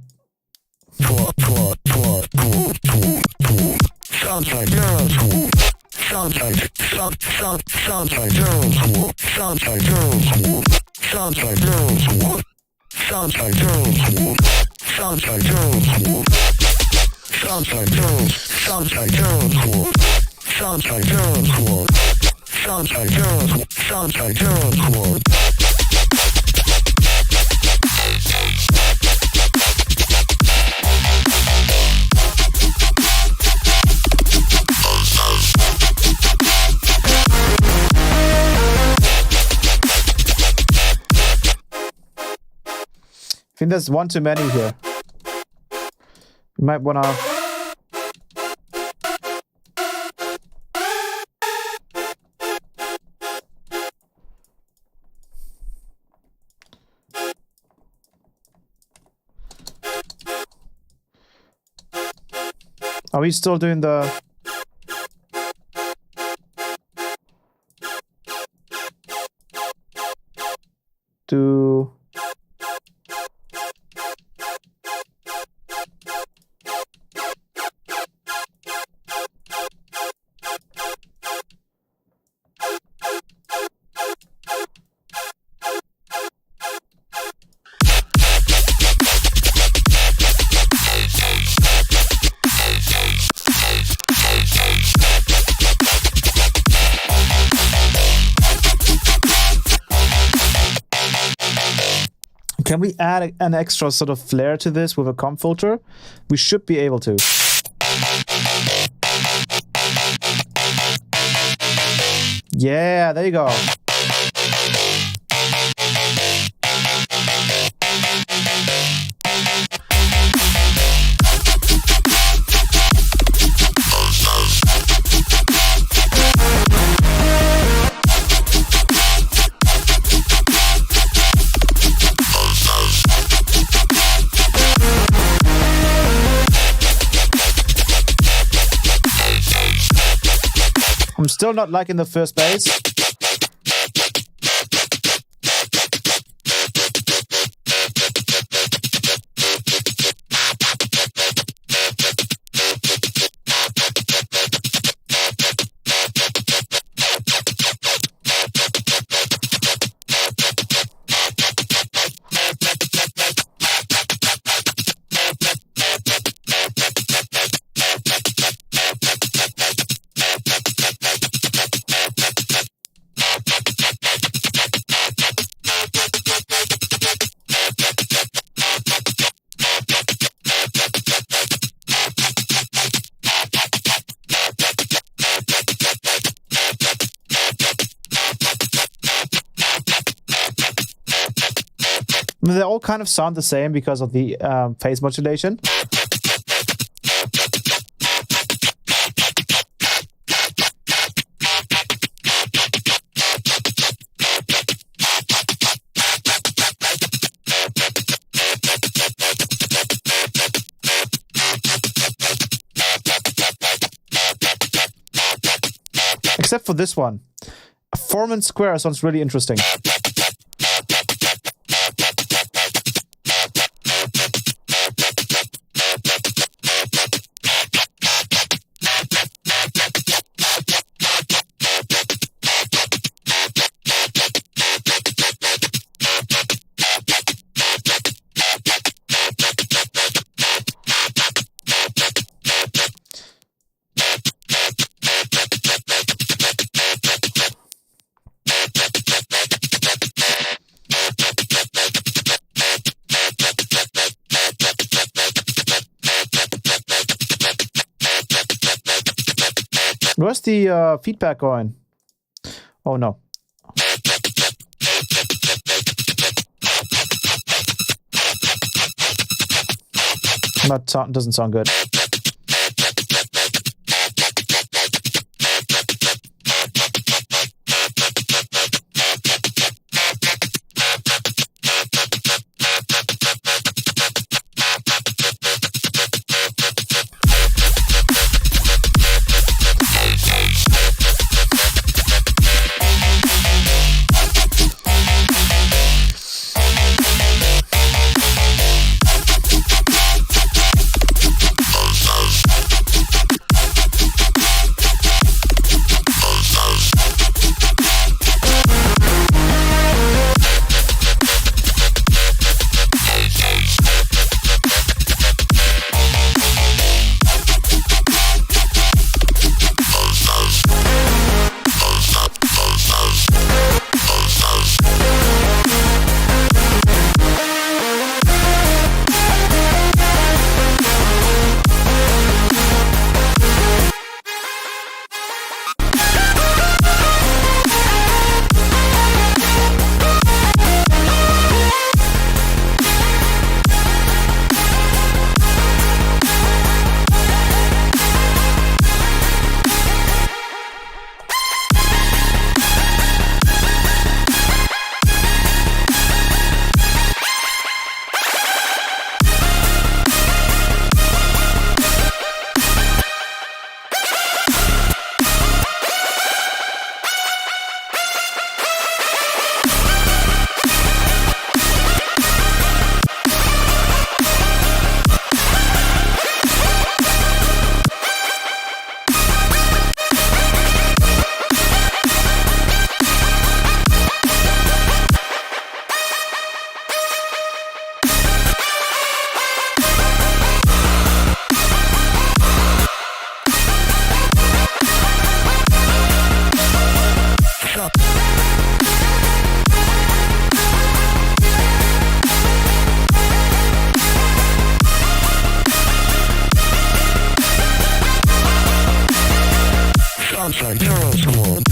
I think there's one too many here. You might wanna... Are we still doing the... Do... Can we add an extra sort of flair to this with a comp filter? We should be able to. Yeah, there you go. I'm still not liking the first base. I mean, they all kind of sound the same because of the phase modulation. Except for this one. A Foreman square sounds really interesting. Where's the feedback going? Oh no. That doesn't sound good. like Terror Squad.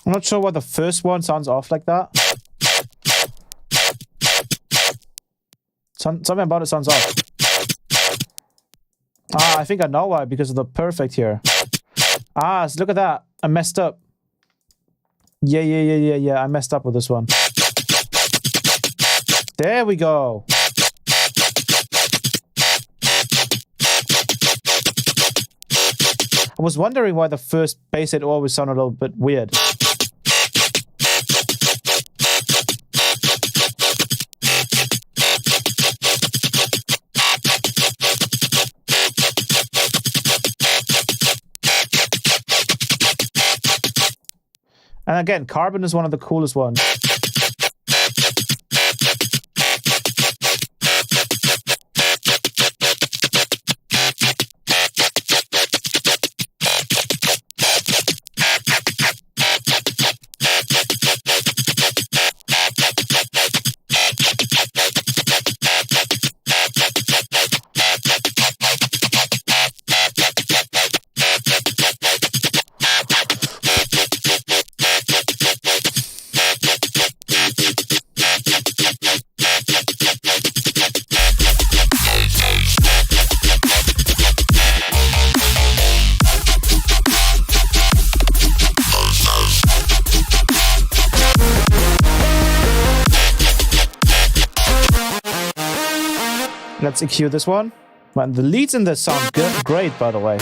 I'm not sure why the first one sounds off like that. Something about it sounds off. Ah, I think I know why, because of the perfect here. Ah, so look at that. I messed up. Yeah. I messed up with this one. There we go. I was wondering why the first bass hit always sounded a little bit weird. And again, carbon is one of the coolest ones. Let's EQ this one. Man, the leads in this sound great, by the way.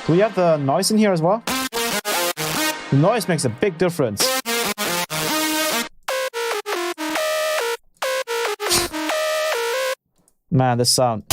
Do we have the noise in here as well? The noise makes a big difference. Man, this sound.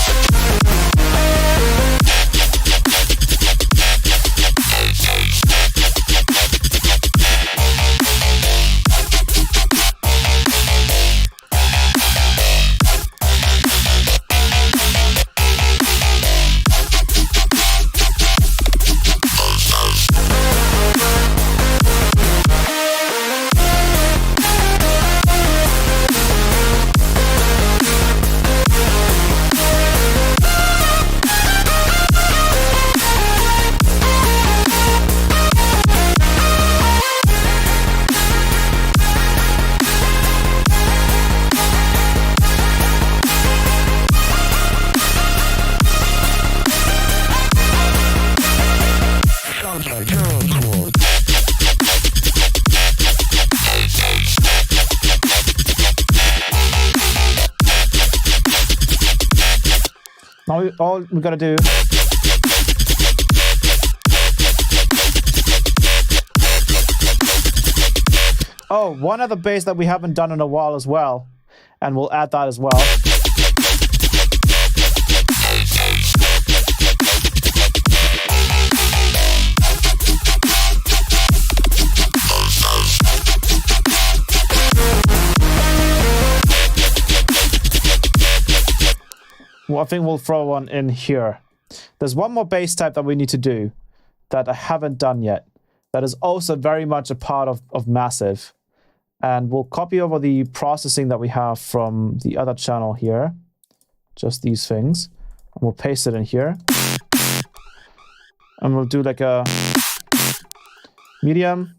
Now all we gotta do. Oh, one other bass that we haven't done in a while as well. And we'll add that as well. Well, I think we'll throw one in here. There's one more bass type that we need to do that I haven't done yet. that is also very much a part of Massive. And we'll copy over the processing that we have from the other channel here. Just these things. And we'll paste it in here. And we'll do like a medium.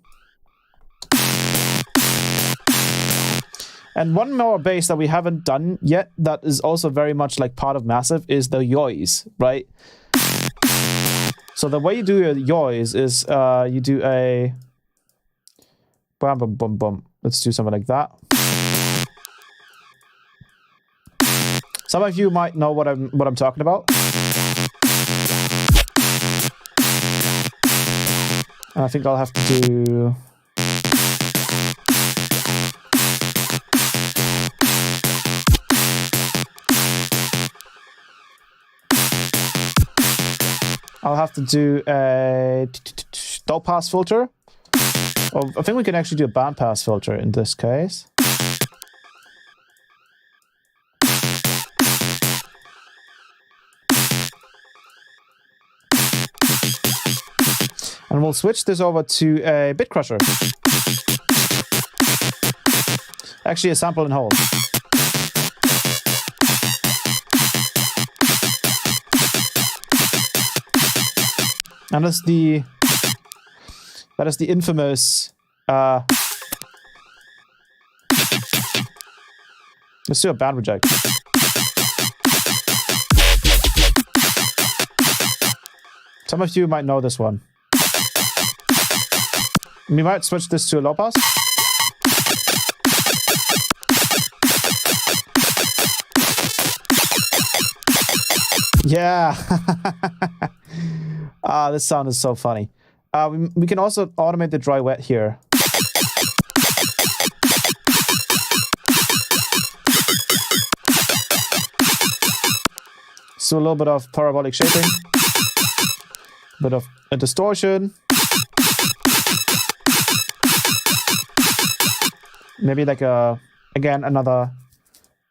And one more bass that we haven't done yet that is also very much like part of Massive is the yoys, right? So the way you do your yoys is you do a bum bum bum bum. Let's do something like that. Some of you might know what I'm talking about. And I think I'll have to do a low pass filter. Well, I think we can actually do a band pass filter in this case. And we'll switch this over to a bit crusher. Actually, a sample and hold. And that is the infamous let's do a band reject. Some of you might know this one. We might switch this to a low pass. Yeah. This sound is so funny. We can also automate the dry wet here. So a little bit of parabolic shaping, a bit of a distortion. Maybe like again, another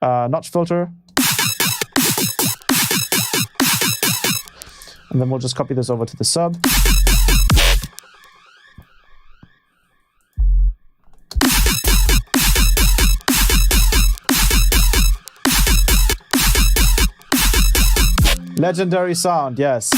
notch filter. And then we'll just copy this over to the sub. Legendary sound, yes.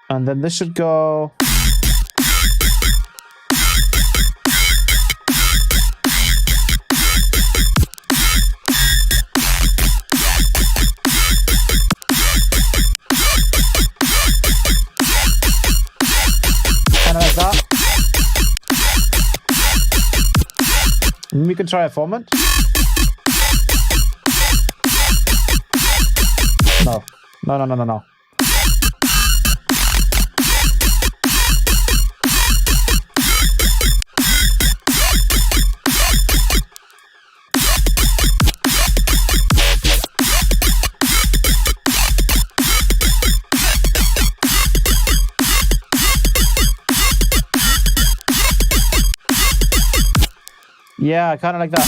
And then this should go. Kind of like that. And we can try a format. No. No, no, no, no, no. Yeah, kind of like that.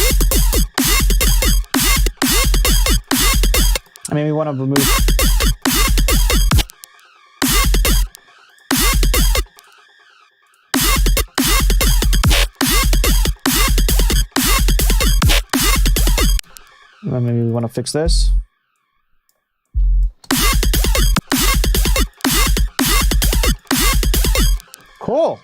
I mean, we want to remove. And then maybe we want to fix this. Cool.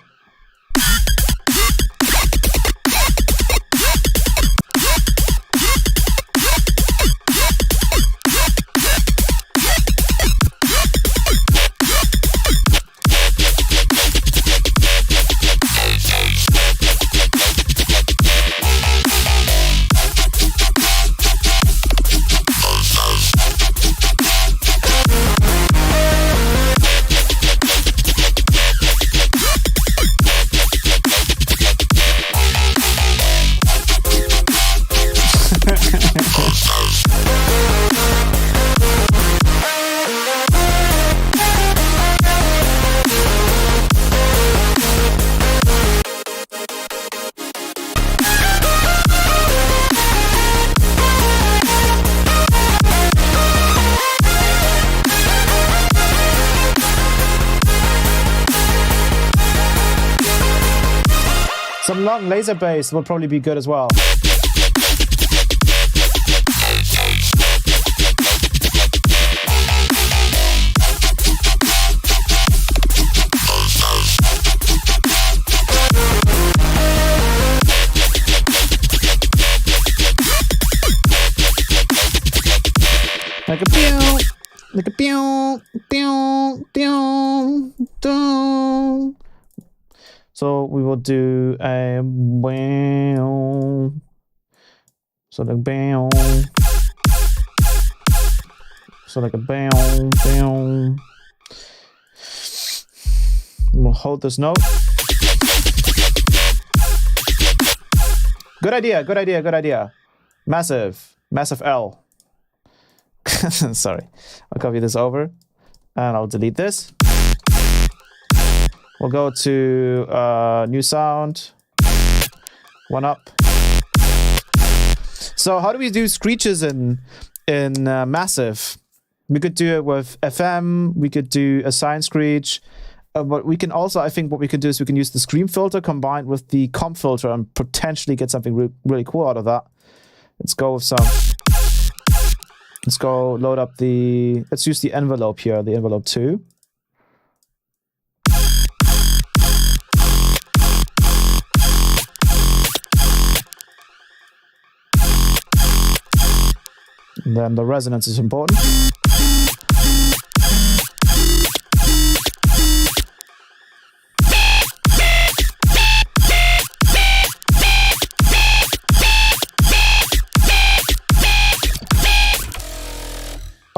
Some long laser bass will probably be good as well. Like a pew, like a pew, pew, pew, pew. So we will do a bam. So like bam. So like a bam, bam. We'll hold this note. Good idea, good idea, good idea. Massive, massive L. Sorry, I'll copy this over and I'll delete this. We'll go to new sound, one up. So how do we do screeches in massive? We could do it with FM, we could do a sine screech, but we can also, I think what we can do is we can use the scream filter combined with the comp filter and potentially get something really cool out of that. Let's go with some. Let's go load up the, let's use the envelope here, the envelope 2. And then the resonance is important.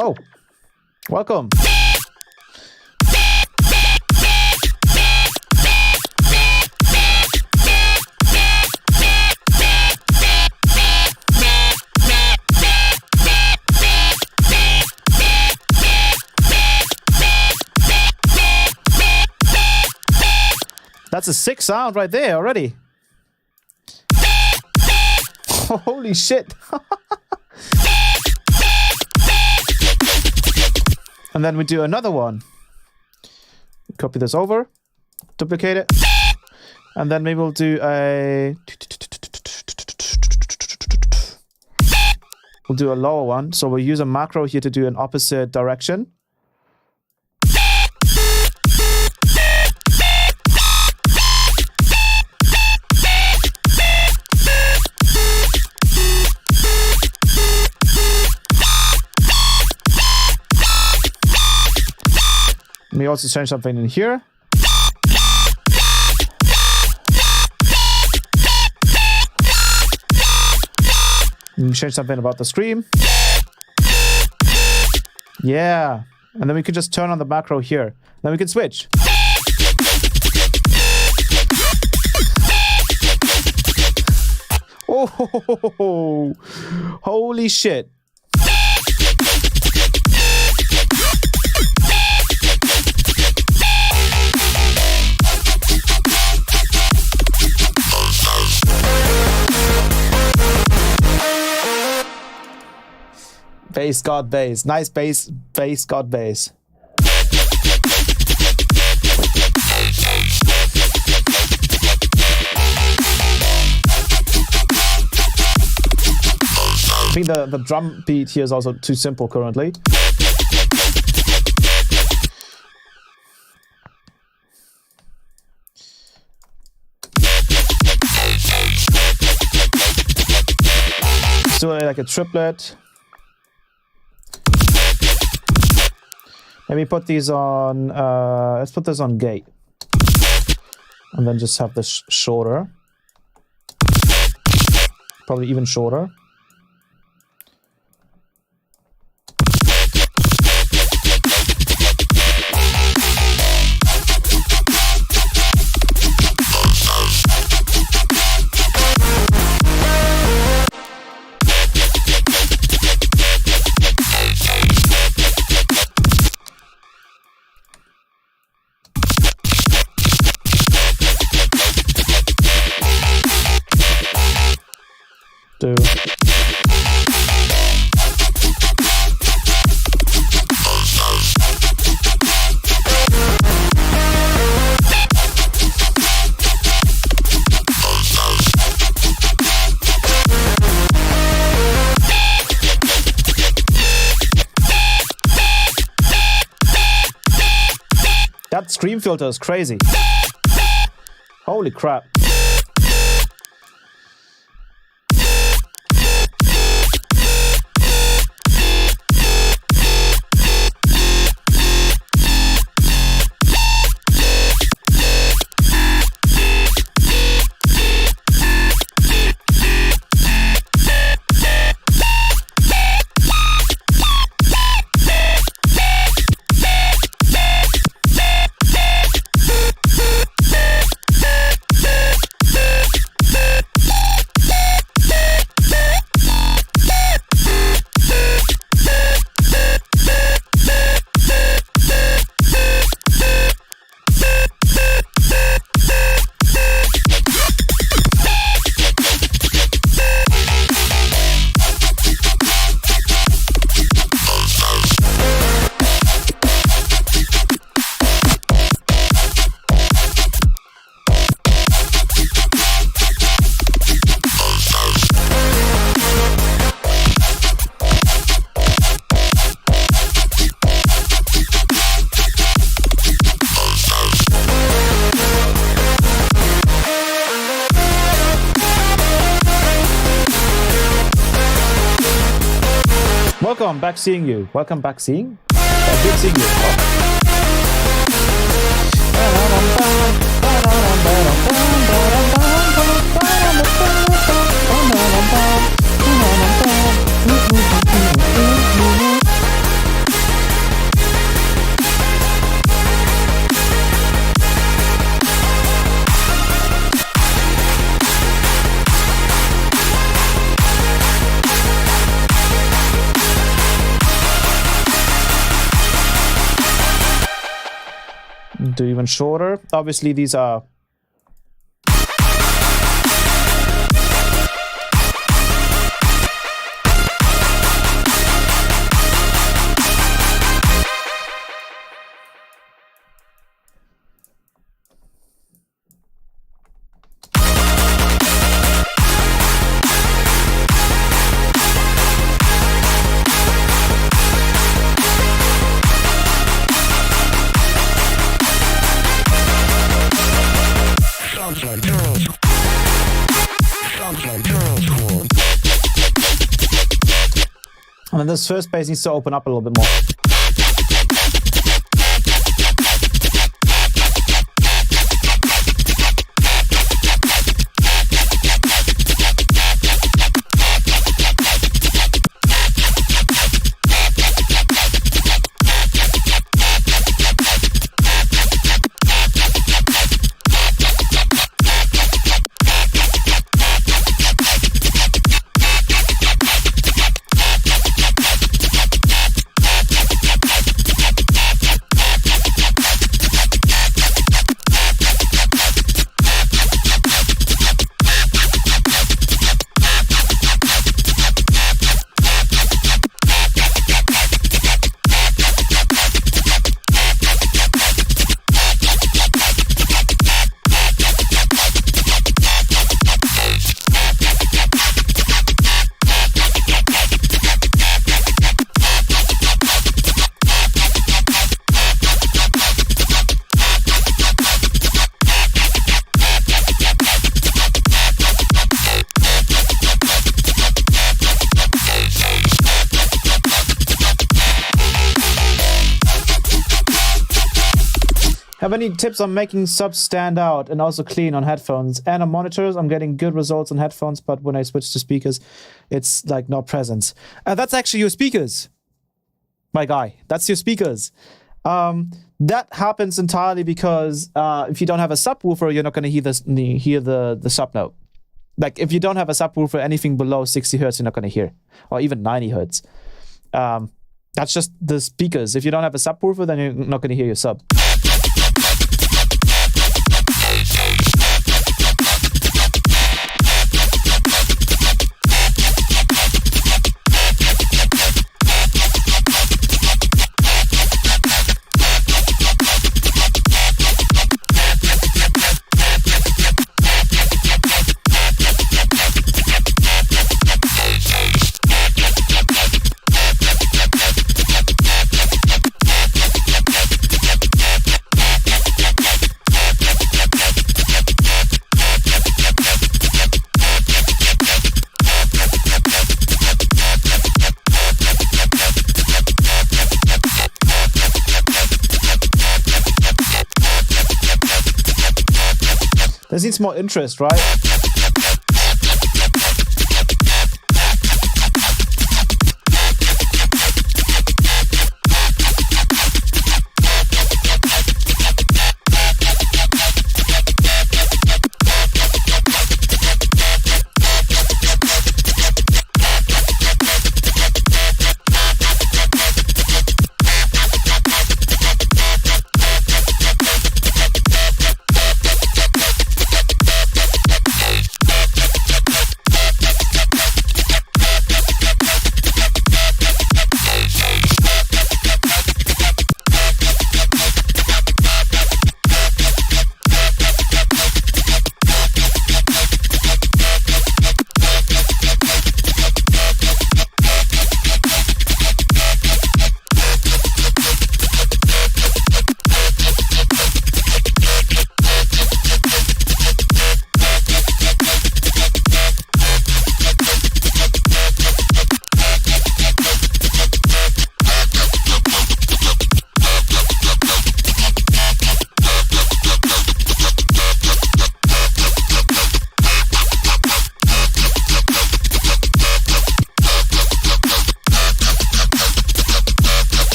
Oh, welcome. That's a sick sound right there already. Holy shit. And then we do another one. Copy this over, duplicate it, and then maybe we'll do a... We'll do a lower one. So we'll use a macro here to do an opposite direction. Let me also change something in here. Let me change something about the scream. Yeah. And then we can just turn on the macro here. Then we can switch. Oh, holy shit. Bass, God, bass. Nice bass, bass, God, bass. I think the drum beat here is also too simple currently. Let's do it like a triplet. Maybe put these on, let's put this on gate. And then just have this shorter. Probably even shorter. Do. screen filter is crazy. Holy crap. Welcome back seeing you. Welcome back seeing? Good seeing you. Do even shorter. Obviously, these are and then this first base needs to open up a little bit more. Have any tips on making subs stand out and also clean on headphones and on monitors? I'm getting good results on headphones, but when I switch to speakers, it's like no presence. That's actually your speakers, my guy. That's your speakers. That happens entirely because if you don't have a subwoofer, you're not going to hear the sub note. Like if you don't have a subwoofer, anything below 60 hertz, you're not going to hear, or even 90 hertz. That's just the speakers. If you don't have a subwoofer, then you're not going to hear your sub. This needs more interest, right?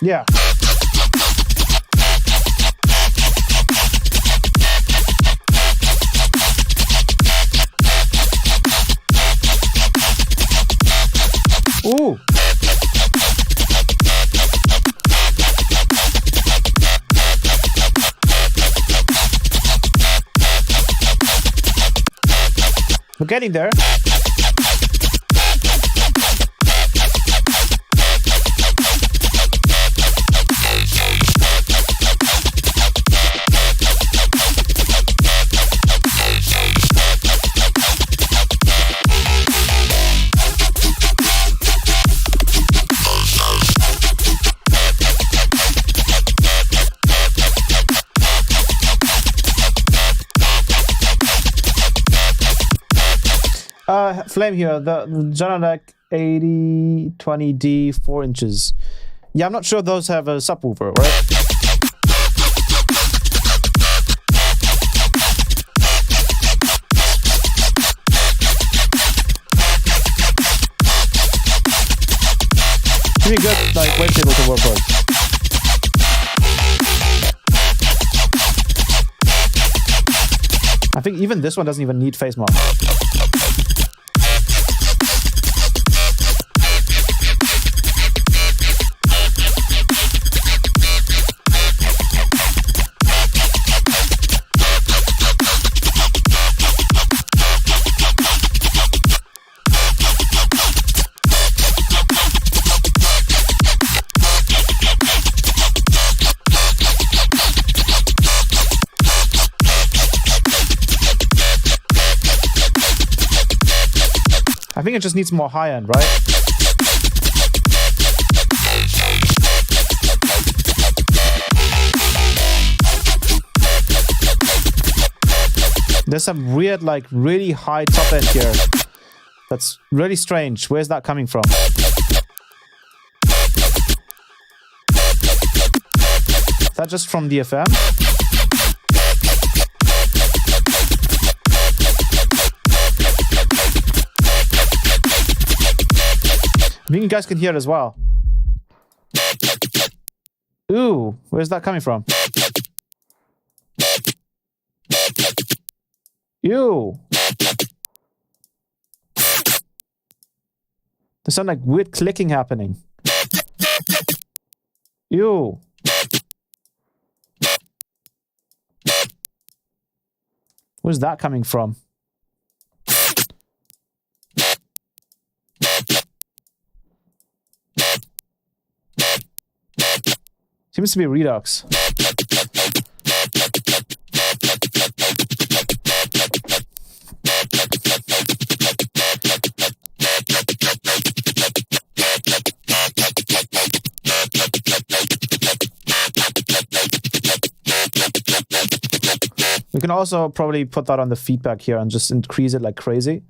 Yeah. Ooh. We're getting there. Flame here, the Genelec 8020D 4 inches. Yeah, I'm not sure those have a subwoofer, right? Pretty good, like, wavetable to work with. I think even this one doesn't even need phase mod. I think it just needs more high end, right? There's some weird, like, really high top end here. That's really strange. Where's that coming from? Is that just from the FM? I think you guys can hear it as well. Ooh, where's that coming from? Ew. There's some like weird clicking happening. Ew. Where's that coming from? Seems to be Redux. We can also probably put that on the feedback here and just increase it like crazy.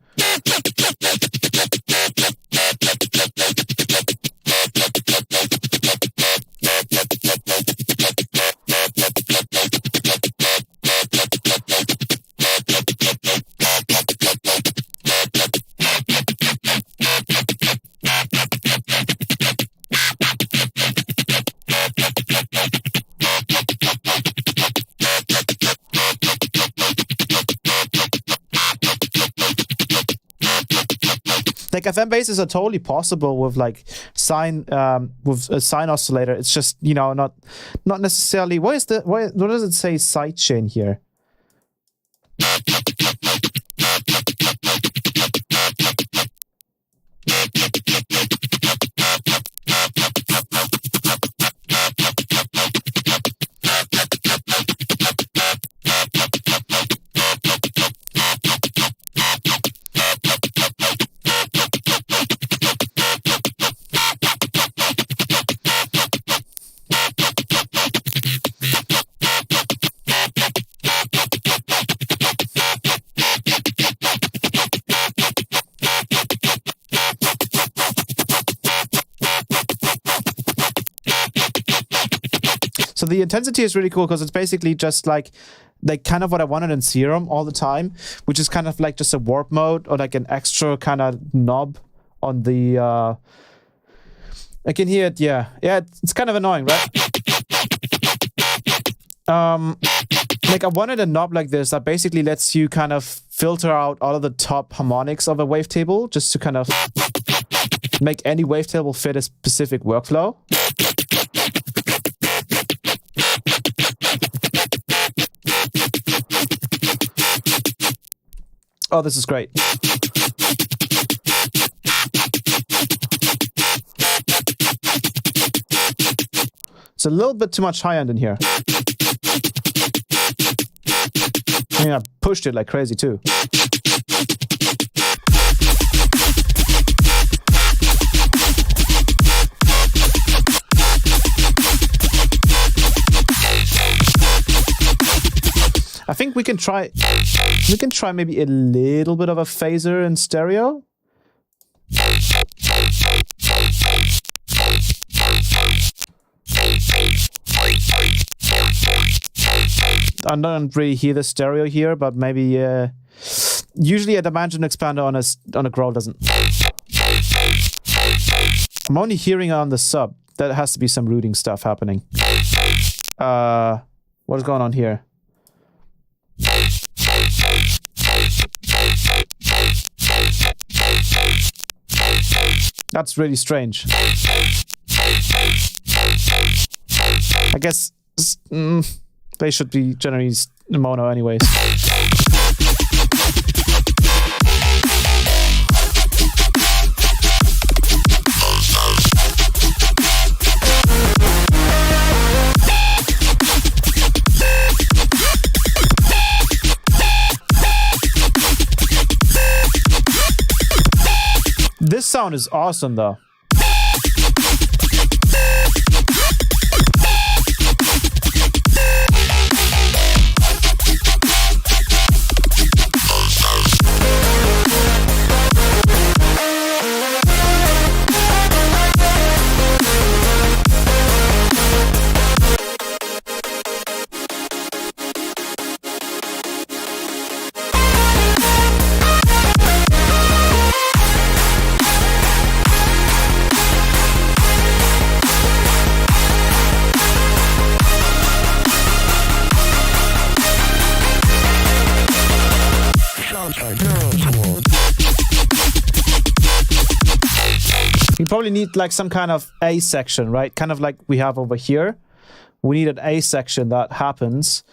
FM basses are totally possible with like with a sine oscillator. It's just, you know, not necessarily. What does it say sidechain here? So the intensity is really cool because it's basically just like kind of what I wanted in Serum all the time, which is kind of like just a warp mode or like an extra kind of knob on the. I can hear it. Yeah, it's kind of annoying, right? Like I wanted a knob like this that basically lets you kind of filter out all of the top harmonics of a wavetable, just to kind of make any wavetable fit a specific workflow. Oh, this is great. It's a little bit too much high end in here. I mean, I pushed it like crazy too. I think we can try maybe a little bit of a phaser in stereo. I don't really hear the stereo here, but maybe usually a dimension expander on a growl doesn't. I'm only hearing it on the sub. That has to be some routing stuff happening. What is going on here? That's really strange. I guess they should be generally mono anyways. This sound is awesome though. You probably need like some kind of A section, right? Kind of like we have over here. We need an A section that happens.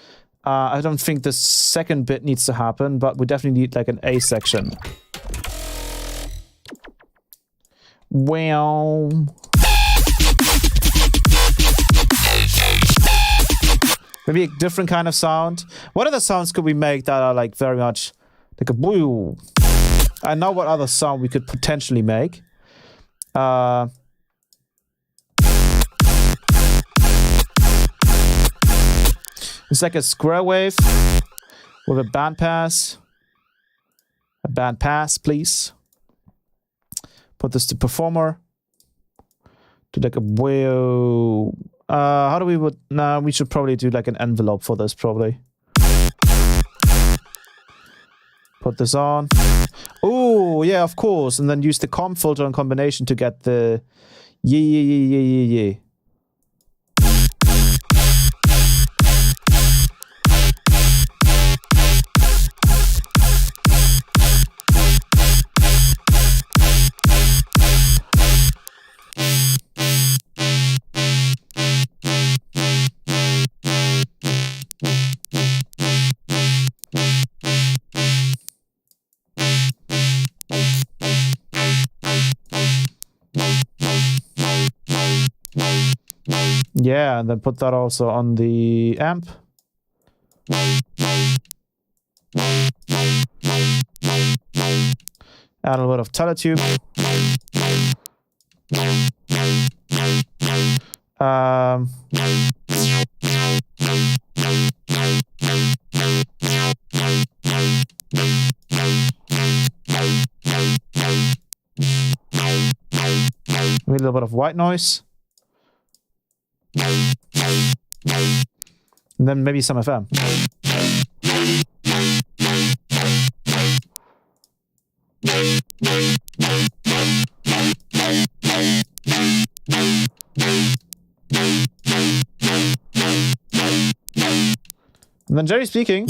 I don't think the second bit needs to happen, but we definitely need like an A section. Well, maybe a different kind of sound. What other sounds could we make that are like very much like a boo? I know what other sound we could potentially make. It's like a square wave with a bandpass. A bandpass, please. Put this to performer. Do like a whoa. How do we would? Nah, we should probably do like an envelope for this probably. Put this on. Oh yeah, of course, and then use the comp filter and combination to get the yeah. Yeah, and then put that also on the amp. Add a little bit of teletube. A little bit of white noise. And then maybe some FM. And then Jerry speaking.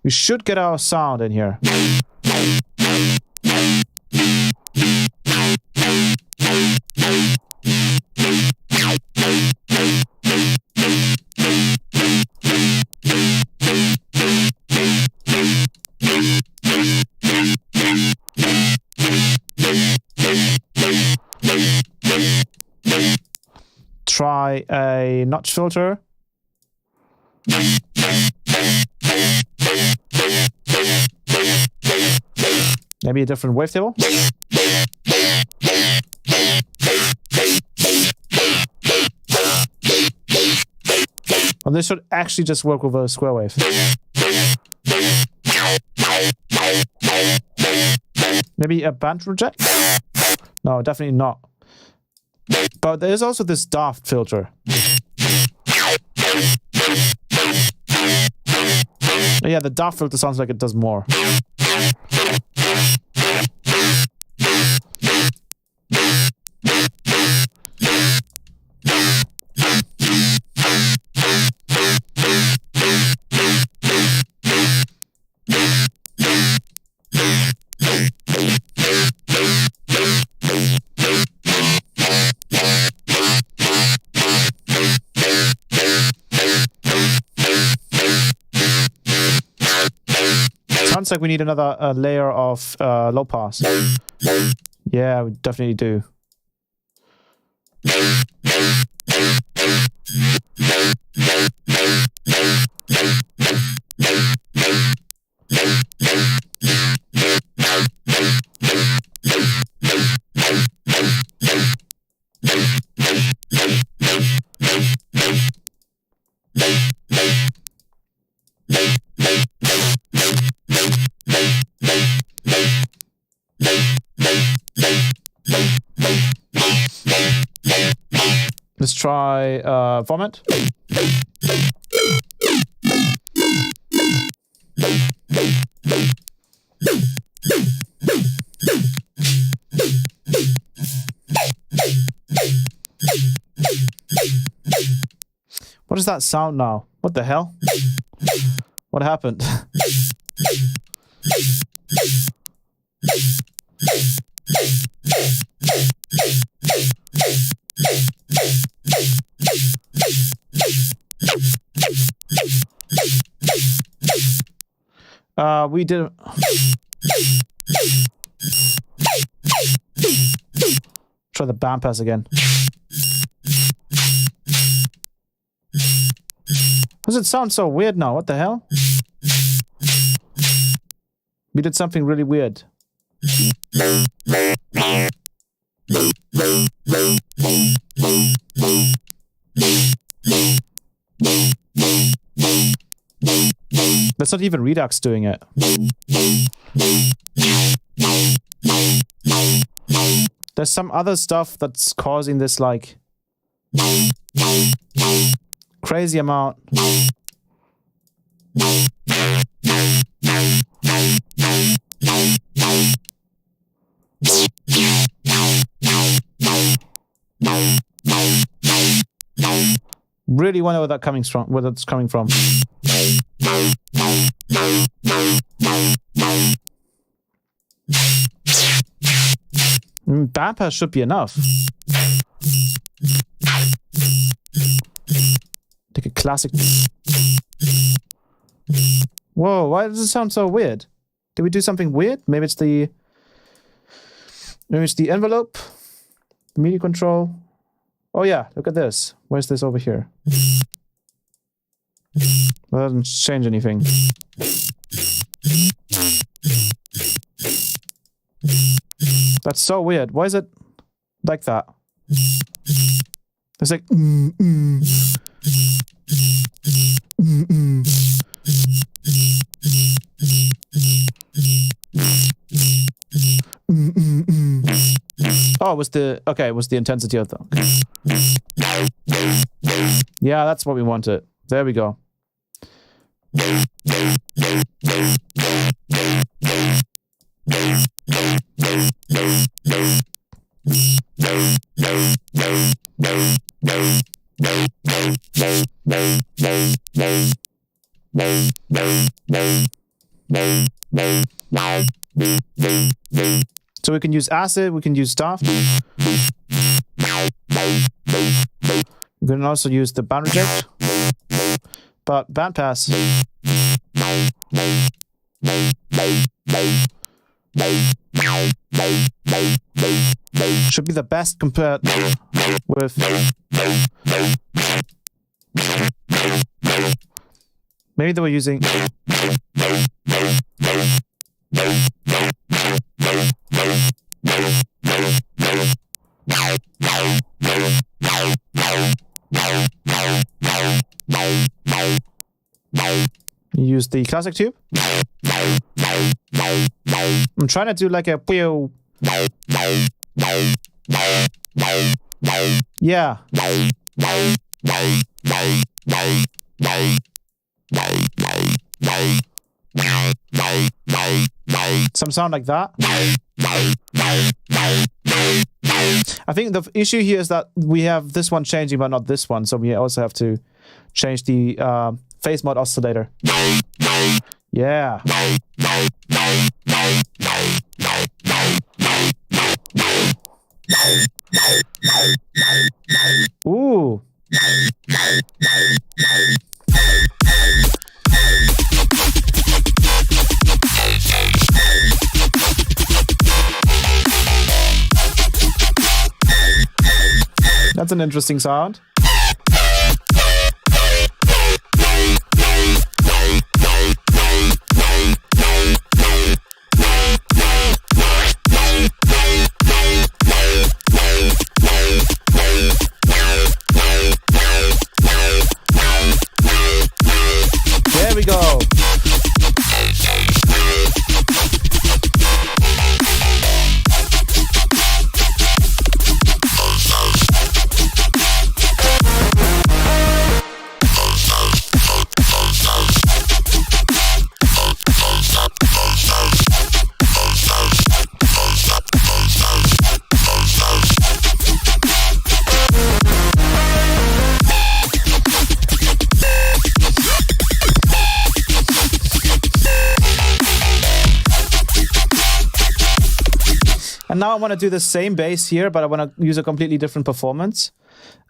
We should get our sound in here. Try a notch filter. Maybe a different wavetable. Well, this should actually just work with a square wave. Maybe a band reject? No, definitely not. But there's also this daft filter. Yeah, the daft filter sounds like it does more. Sounds like we need another layer of low pass. Yeah, we definitely do. Let's try vomit. What is that sound now? What the hell? What happened? We did. Try the band pass again. Does it sound so weird now? What the hell? We did something really weird. That's not even Redux doing it. There's some other stuff that's causing this, like, crazy amount. Really wonder where that's coming from. Band pass should be enough. Take a classic. Whoa, why does it sound so weird? Did we do something weird? Maybe it's the There's the envelope, media control. Oh yeah, look at this. Where's this over here? Well, that doesn't change anything. That's so weird. Why is it like that? It's like Oh, it was the it was the intensity of the Yeah, that's what we wanted. There we go. So we can use acid, we can use stuff. We can also use the band reject. But bandpass should be the best compared with maybe they were using use the classic tube. I'm trying to do like a pew. Yeah. Some sound like that. I think the issue here is that we have this one changing but not this one, so we also have to change the phase mod oscillator. Yeah. Ooh. That's an interesting sound. There we go. And now I want to do the same bass here, but I want to use a completely different performance.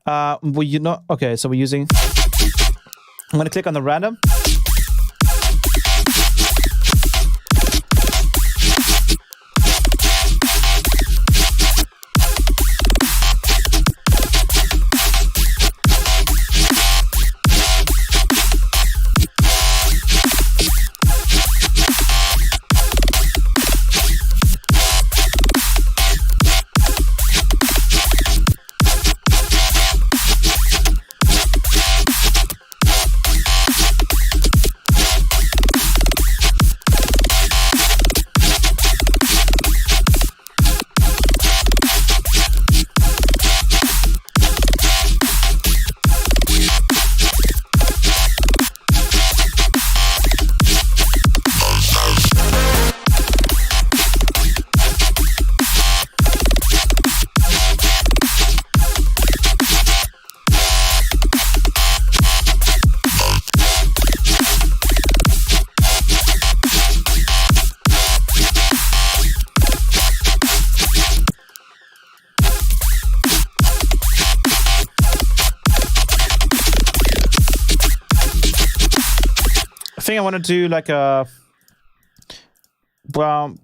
Okay, so we're using... I'm going to click on the random. I think I want to do like a... Well...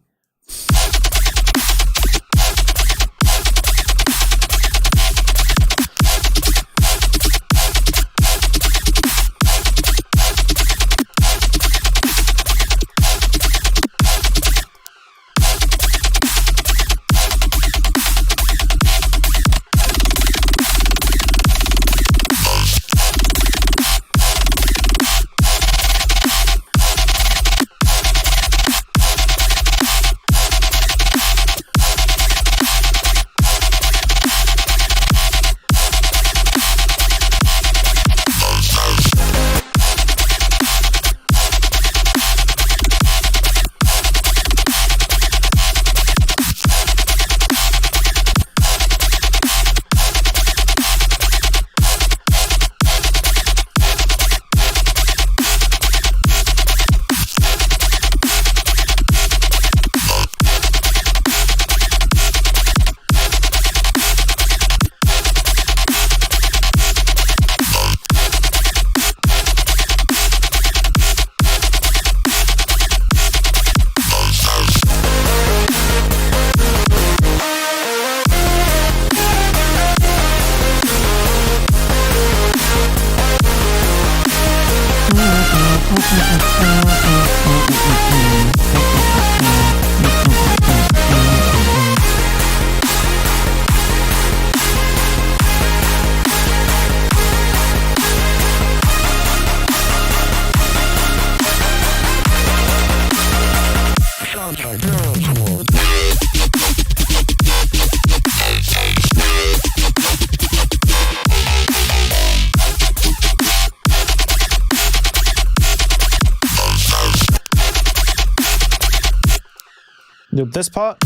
Do this part.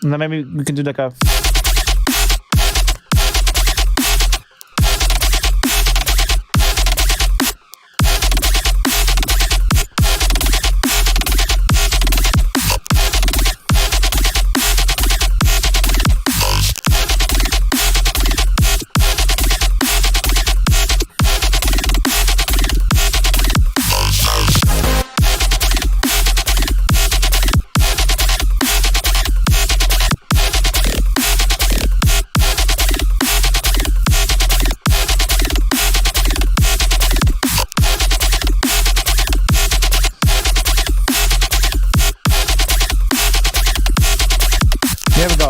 And then maybe we can do like a... Here we go.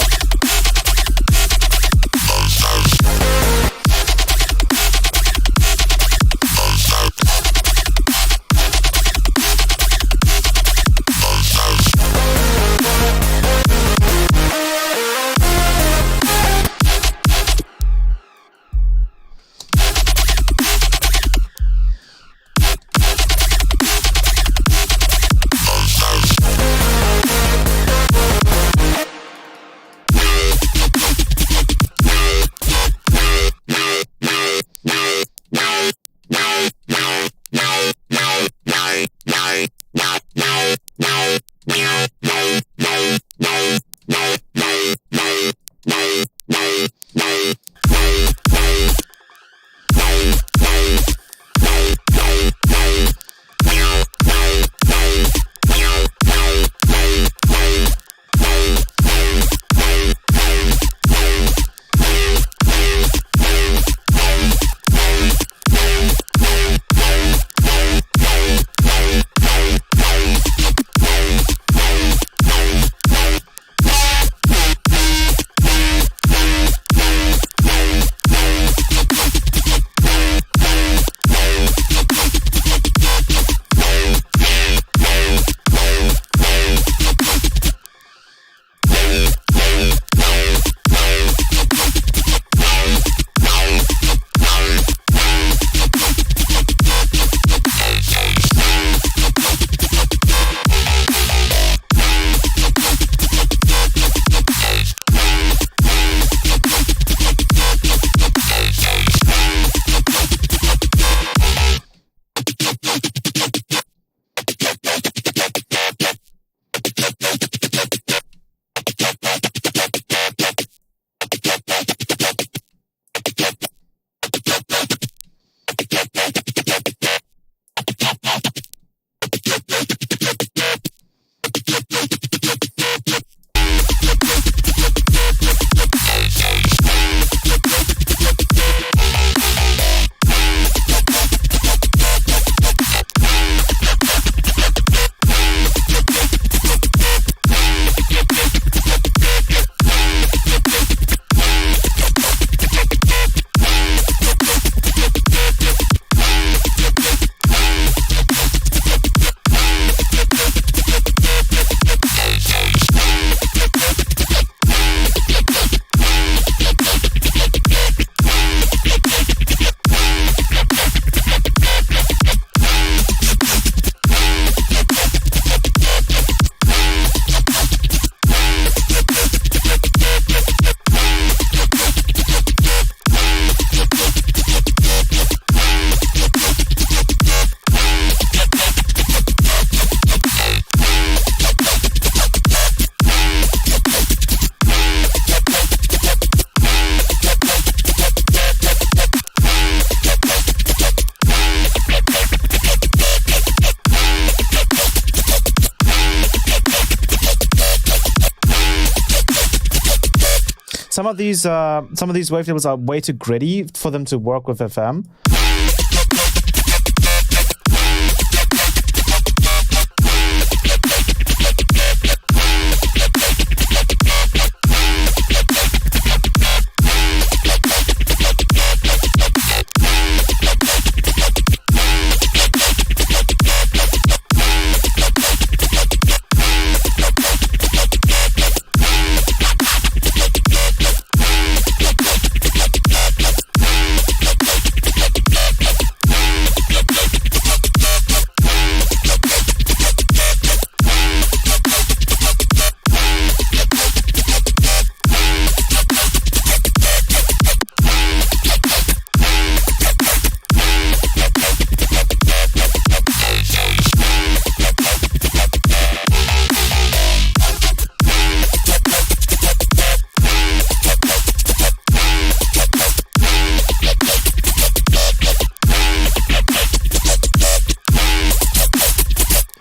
some of these wavetables are way too gritty for them to work with FM.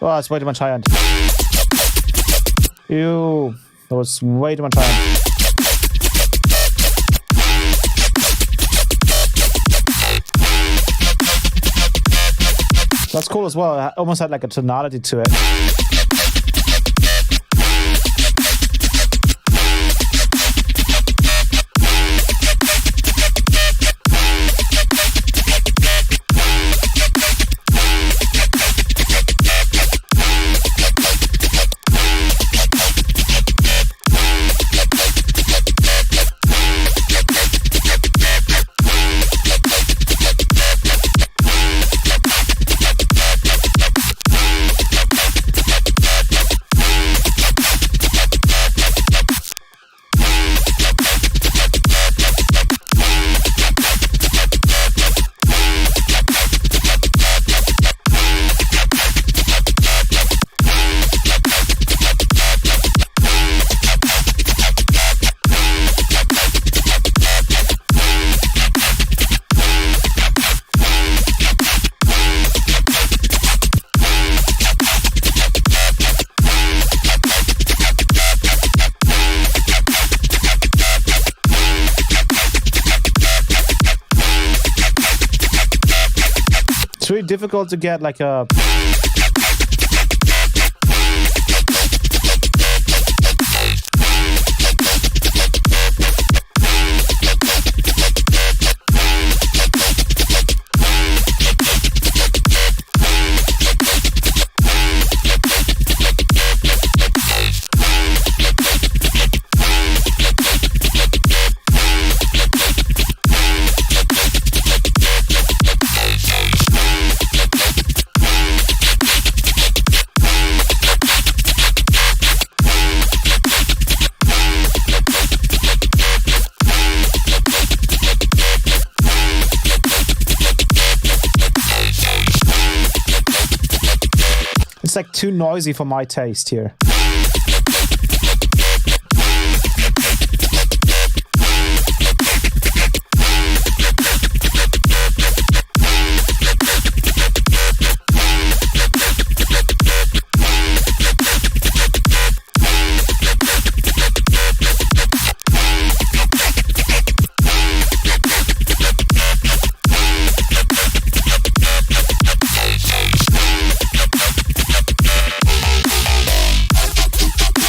Oh, it's way too much high end. Ew, that was way too much high end. That's cool as well. It almost had like a tonality to it. It's really difficult to get like a... It's like too noisy for my taste here.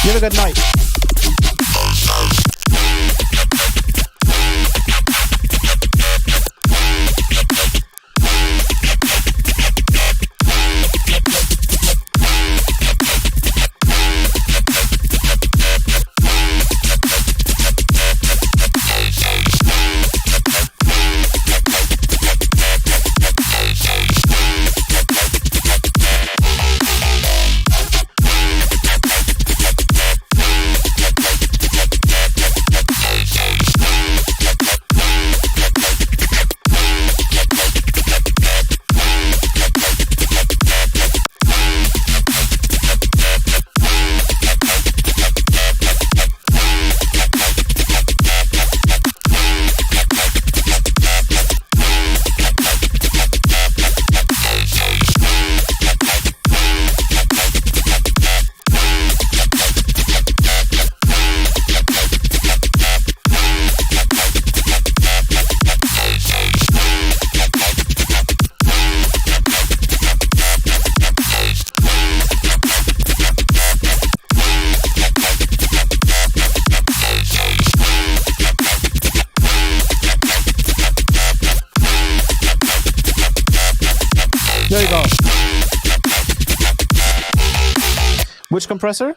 You have a good night. Which compressor?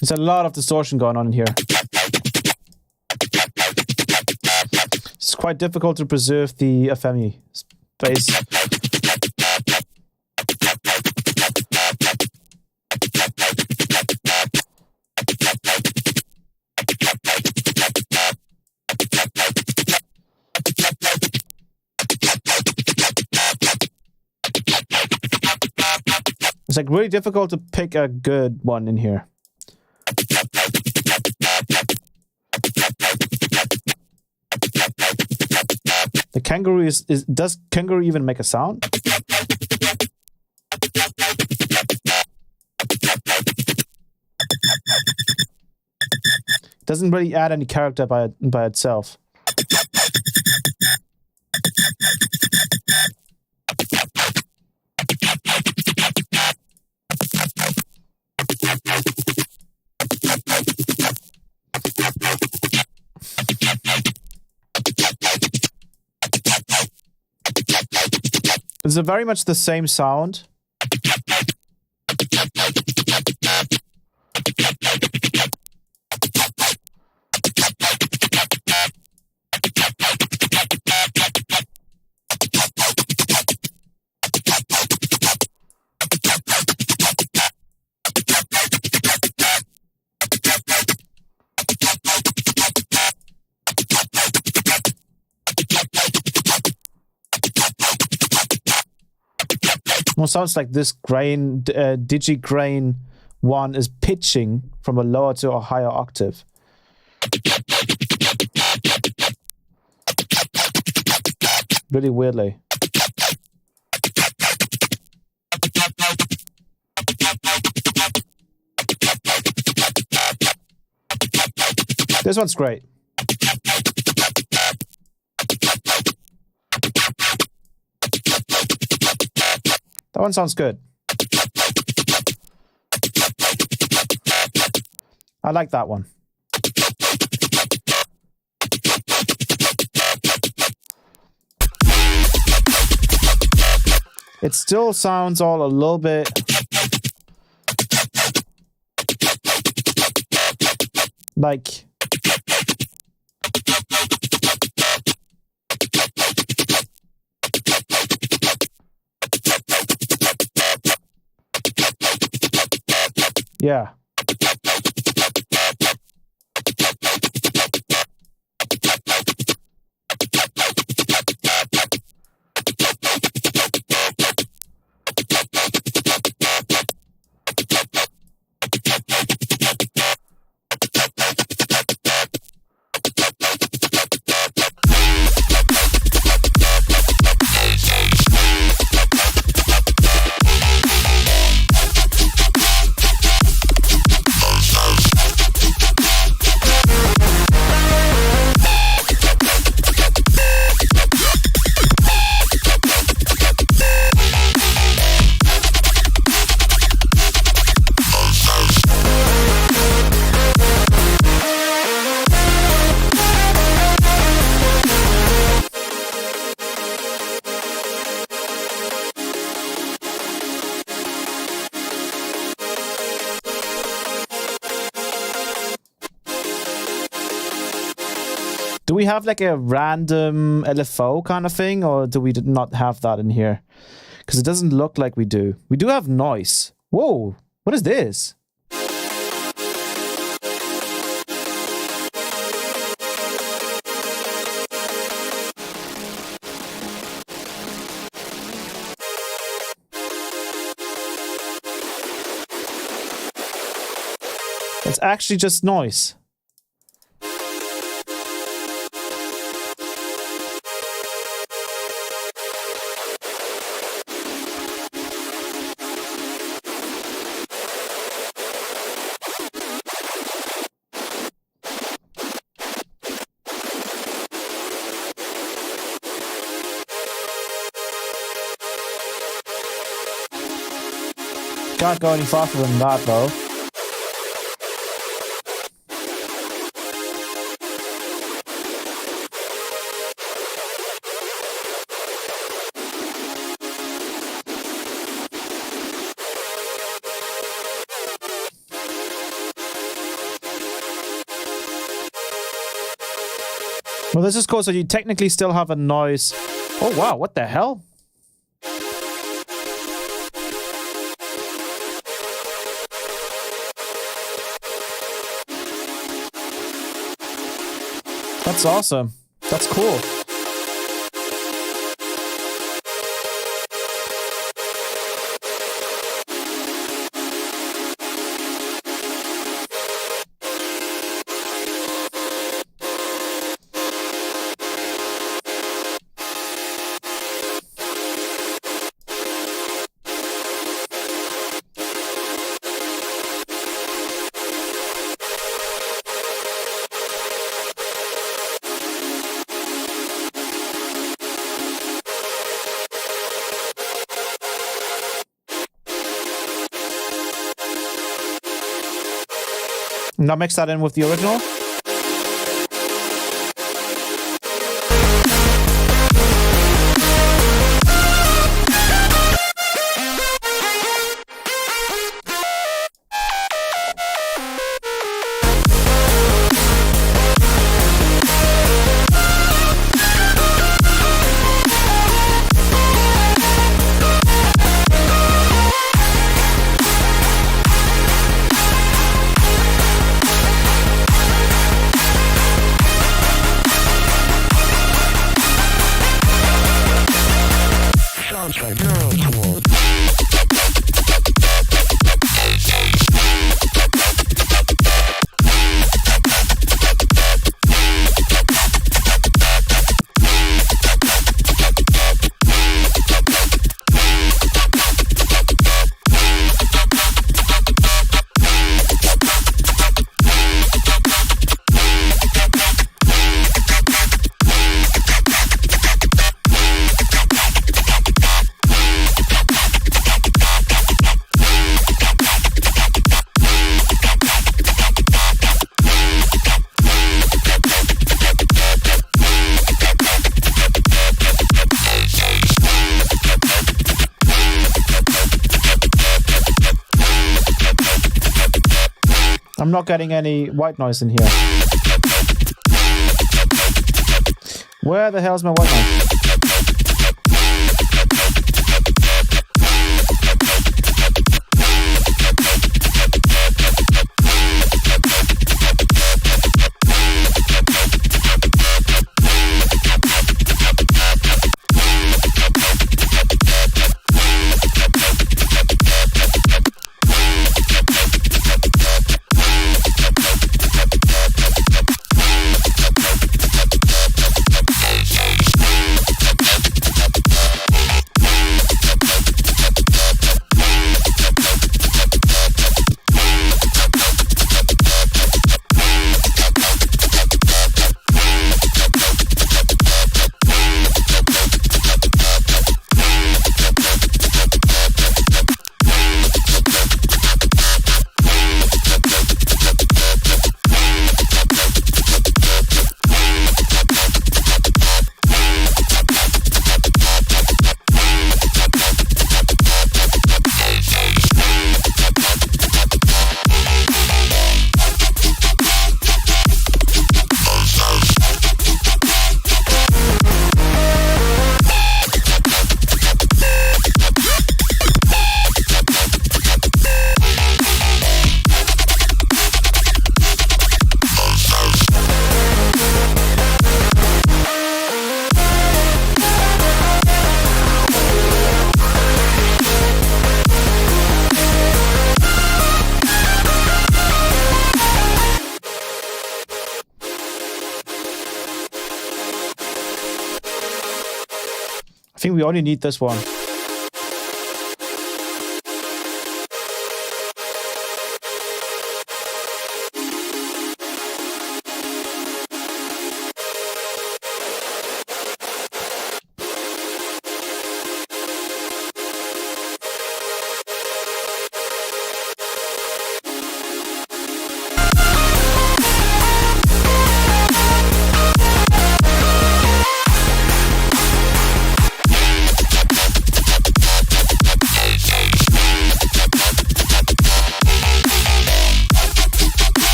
There's a lot of distortion going on in here. It's quite difficult to preserve the FME space. It's like really difficult to pick a good one in here. The kangaroo is does kangaroo even make a sound? Doesn't really add any character by itself. It's very much the same sound. Almost sounds like this grain, digi-grain one is pitching from a lower to a higher octave. Really weirdly. This one's great. That one sounds good. I like that one. It still sounds all a little bit like yeah. Do we have like a random LFO kind of thing, or do we not have that in here? Because it doesn't look like we do. We do have noise. Whoa, what is this? It's actually just noise. Can't go any faster than that though. Well, this is cool. So you technically still have a noise. Oh, wow. What the hell? That's awesome. That's cool. Now mix that in with the original. I'm not getting any white noise in here. Where the hell's my white noise? I think we only need this one.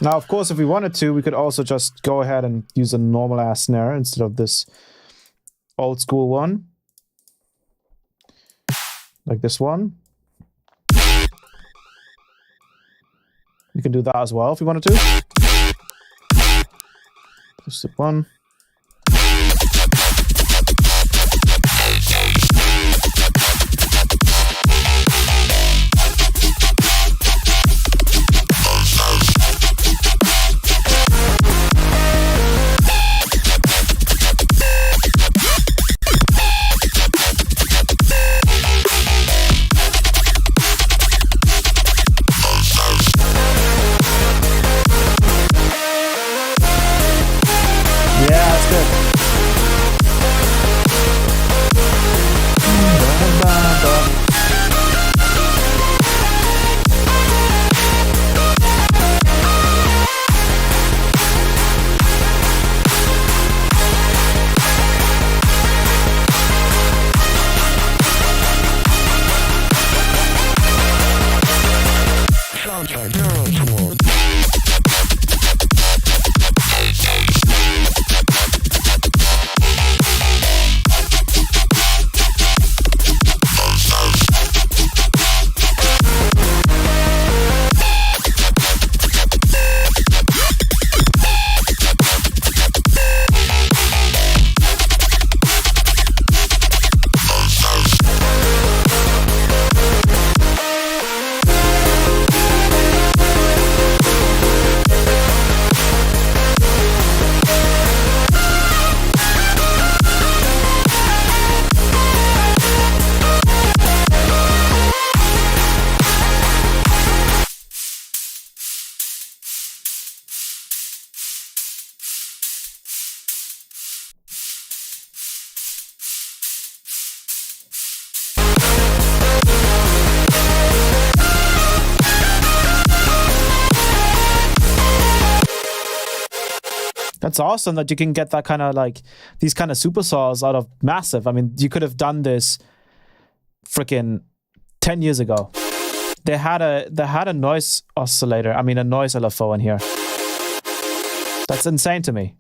Now, of course, if we wanted to, we could also just go ahead and use a normal ass snare instead of this old school one. Like this one. We can do that as well if we wanted to. Just the one. That's awesome that you can get that kind of like these kind of super saws out of Massive. I mean, you could have done this freaking 10 years ago. They had a noise oscillator, I mean a noise LFO in here. That's insane to me.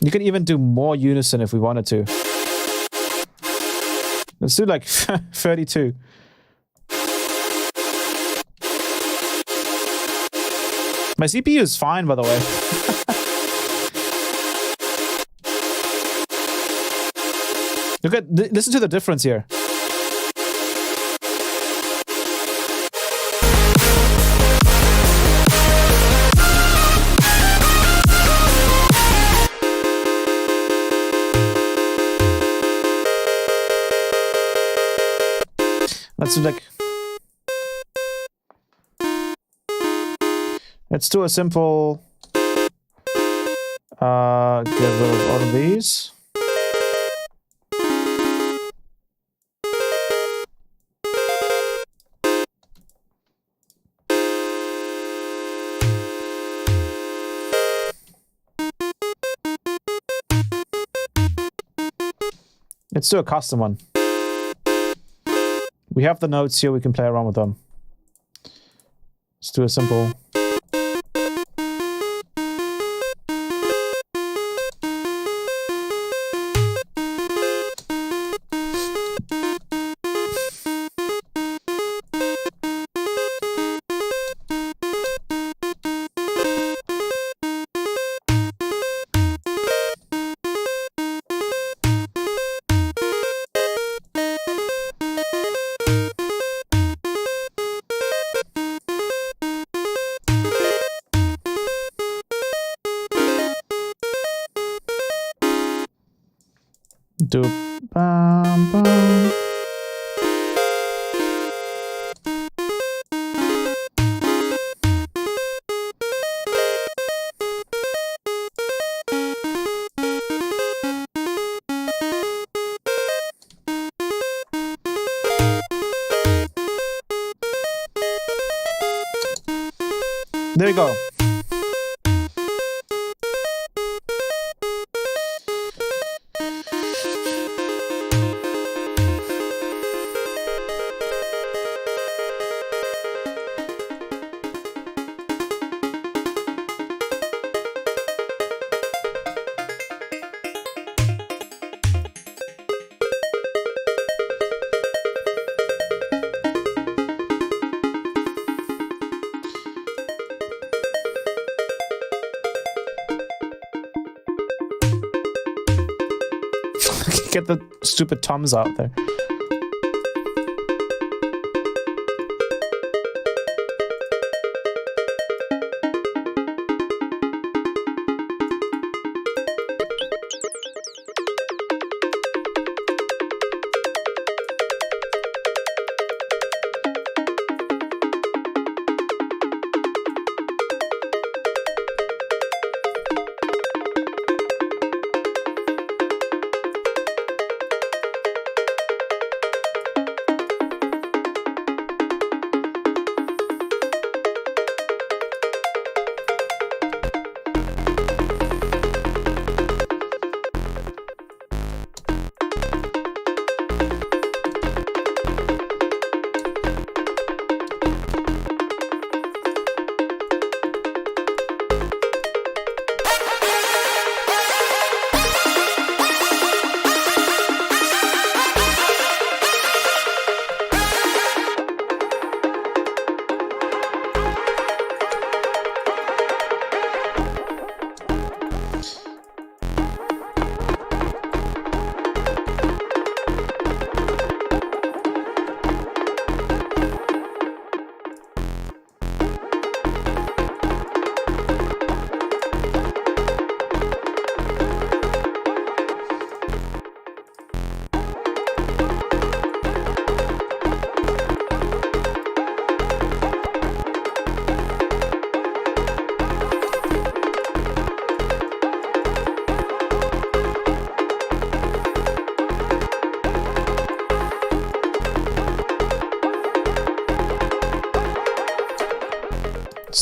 You could even do more unison if we wanted to. Let's do like 32. My CPU is fine, by the way. Look at, listen to the difference here. Let's do like, let's do a simple get rid of all of these. Let's do a custom one. We have the notes here, we can play around with them. Let's do a simple. Do bam bam. There you go. Get the stupid toms out there.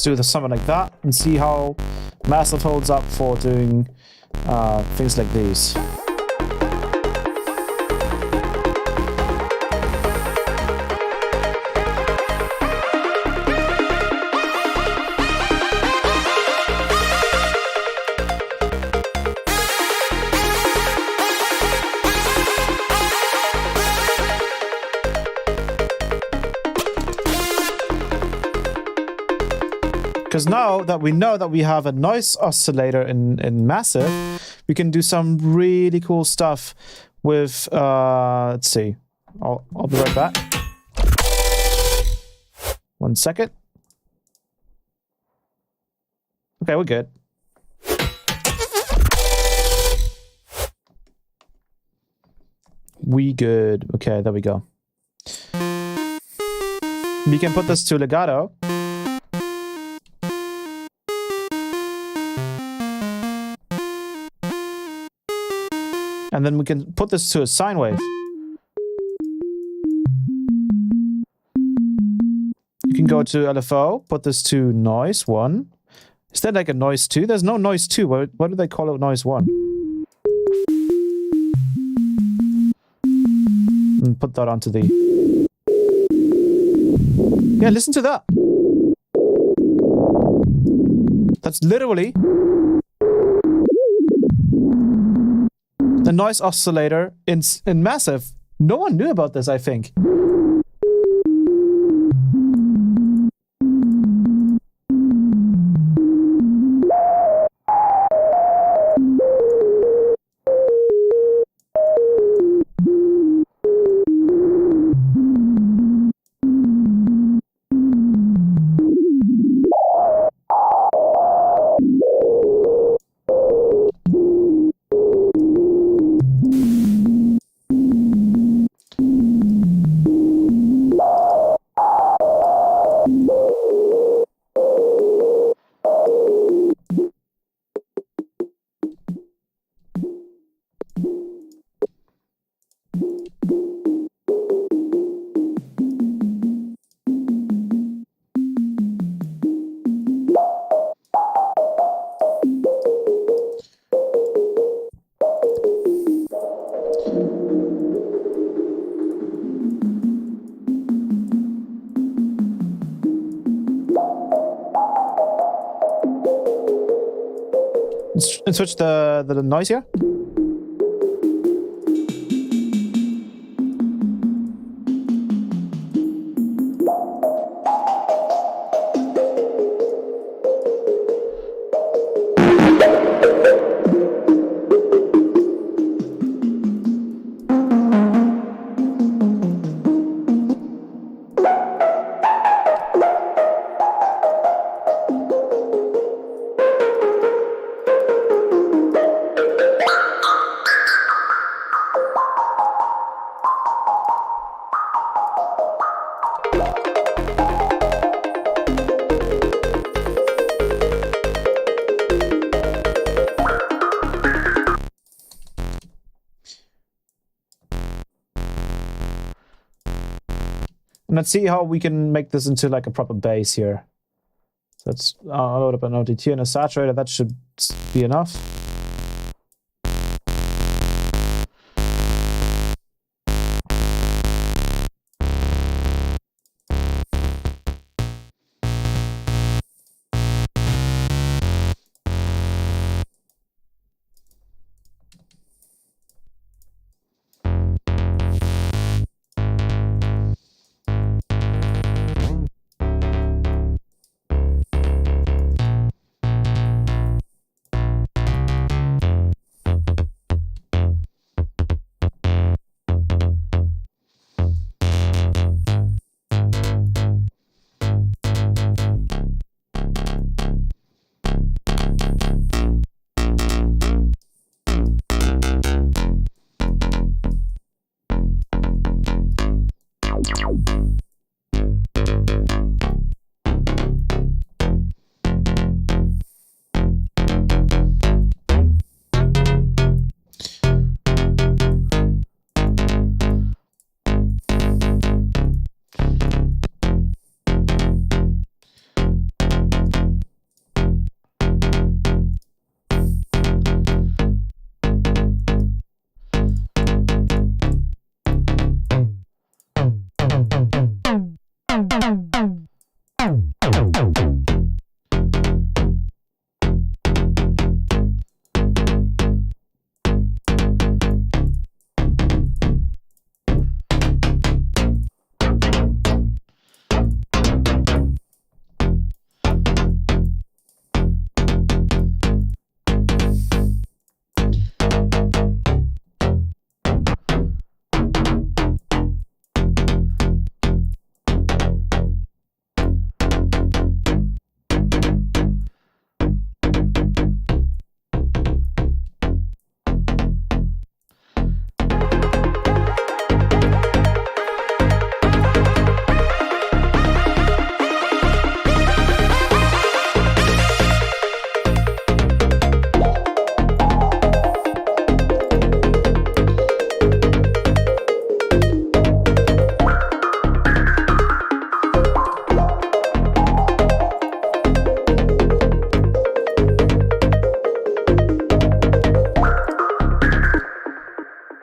Let's do something like that and see how Massive holds up for doing things like these. Because now that we know that we have a noise oscillator in Massive, we can do some really cool stuff with, let's see, I'll be right back. 1 second. Okay, we're good. We good. Okay, there we go. We can put this to legato. And then we can put this to a sine wave. You can go to LFO, put this to noise 1. Is that like a noise 2? There's no noise 2. What do they call it noise 1? And put that onto the... Yeah, listen to that. That's literally... the noise oscillator in Massive. No one knew about this, I think. And switch the noise here. And let's see how we can make this into like a proper base here. So let's load up an OTT and a saturator. That should be enough.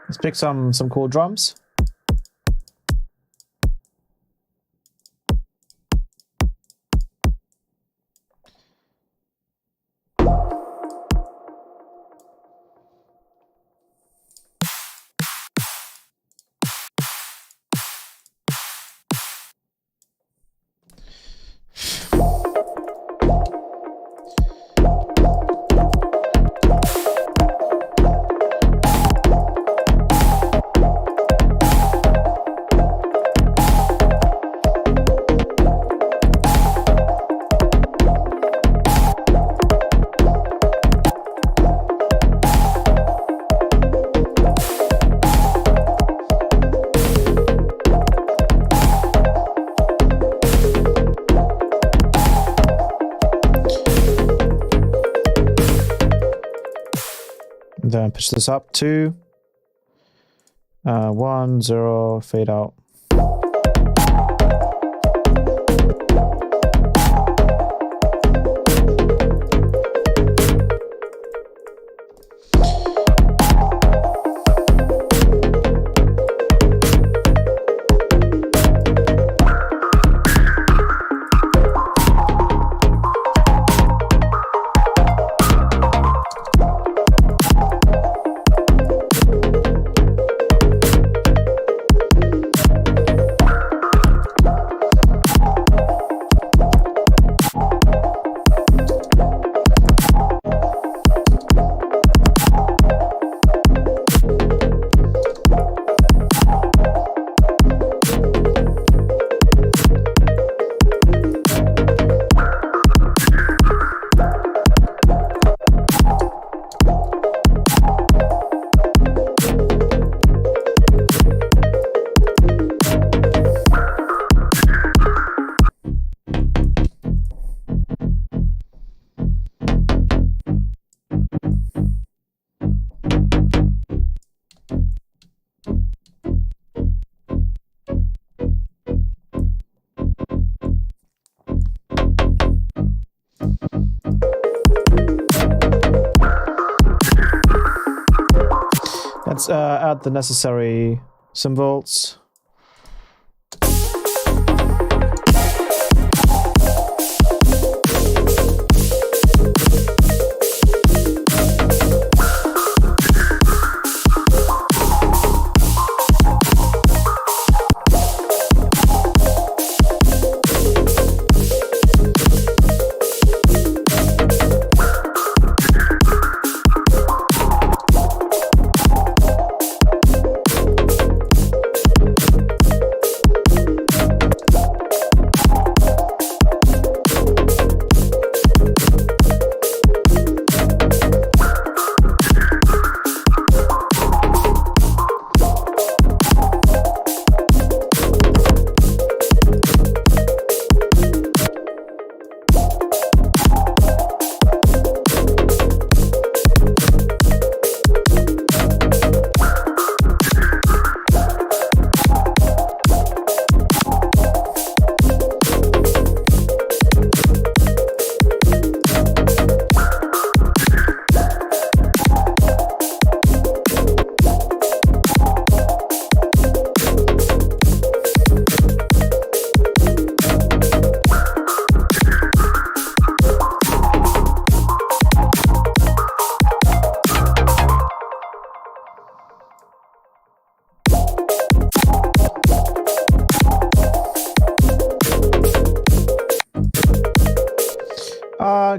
Let's pick some cool drums. Then push this up to 1, 0, fade out. Let's add the necessary symbols.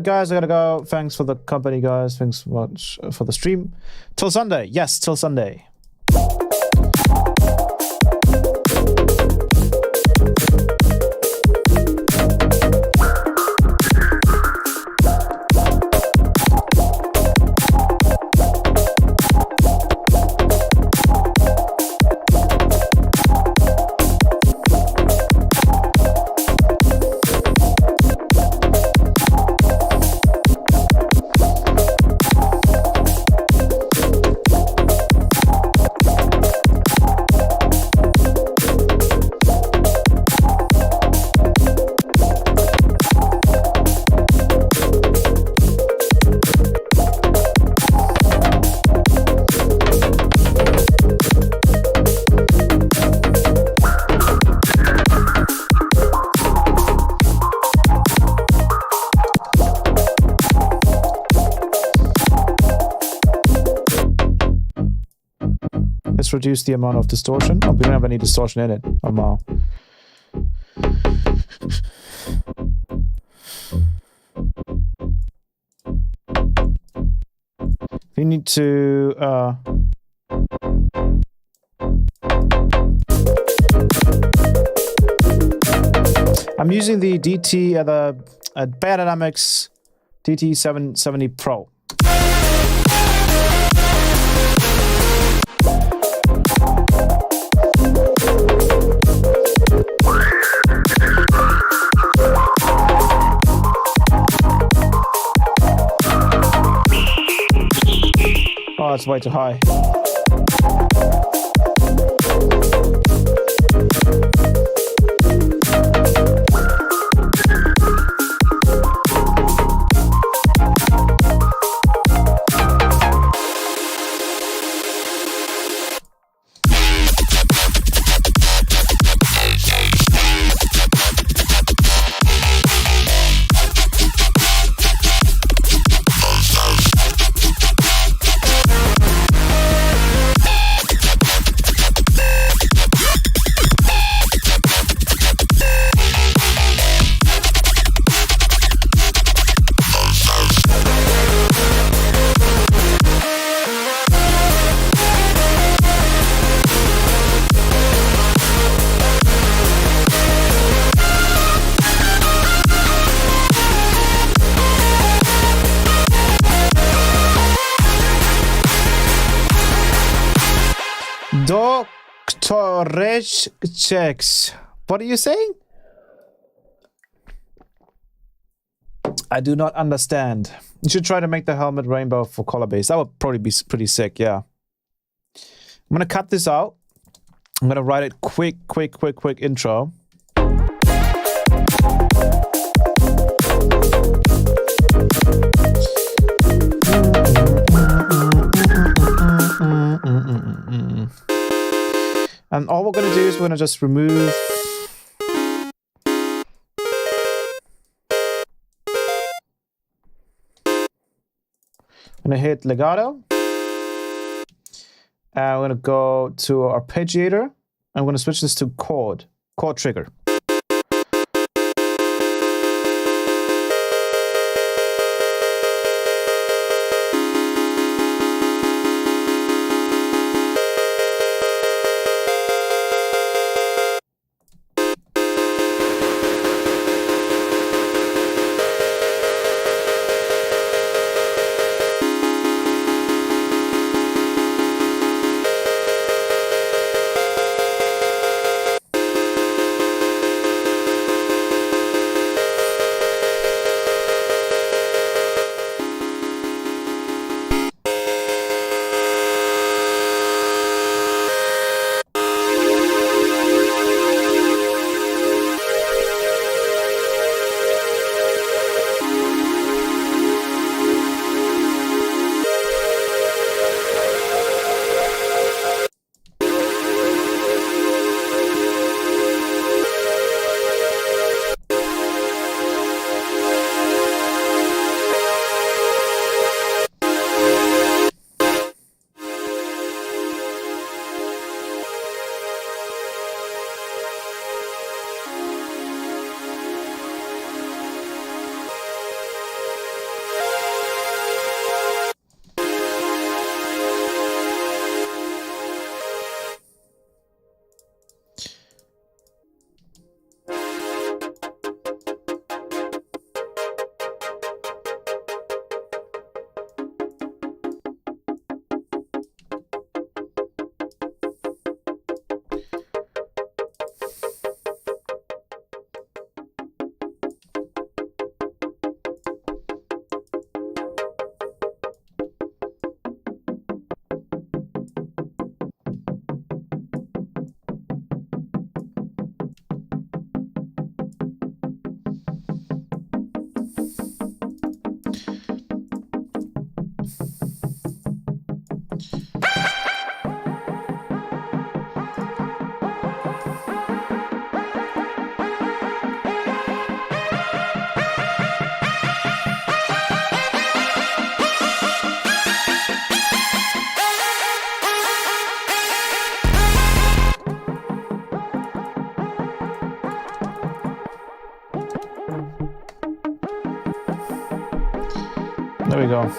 Guys, I gotta go. Thanks for the company, guys. Thanks so much for the stream. Till Sunday. Yes, till Sunday. Let's reduce the amount of distortion. Oh, we don't have any distortion in it. Oh, wow. We need to... I'm using the DT, the Biodynamics DT770 Pro. Oh, it's way too high. Dr. Rich checks. What are you saying? I do not understand. You should try to make the helmet rainbow for color base. That would probably be pretty sick, yeah. I'm gonna cut this out. I'm gonna write it quick intro. And all we're going to do is we're going to just remove... I'm going to hit legato. And we're going to go to arpeggiator. I'm going to switch this to chord trigger. There we go.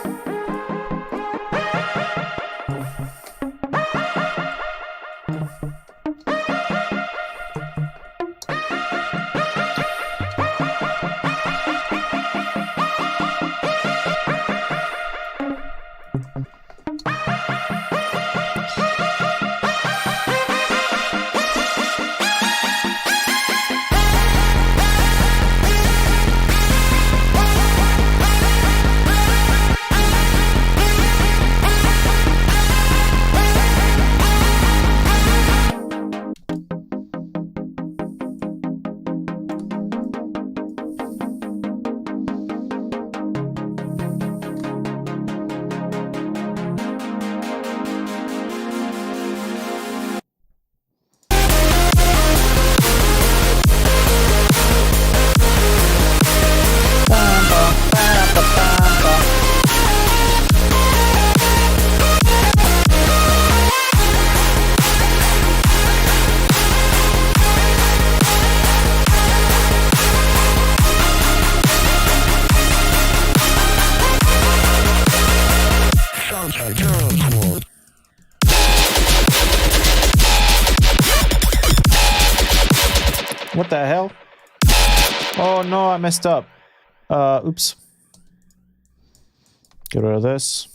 What the hell? Oh no, I messed up. Oops. Get rid of this.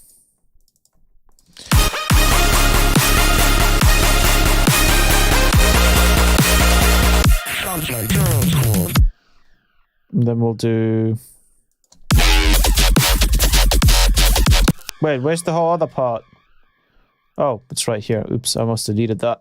And then we'll do... Wait, where's the whole other part? Oh, it's right here. Oops, I must have deleted that.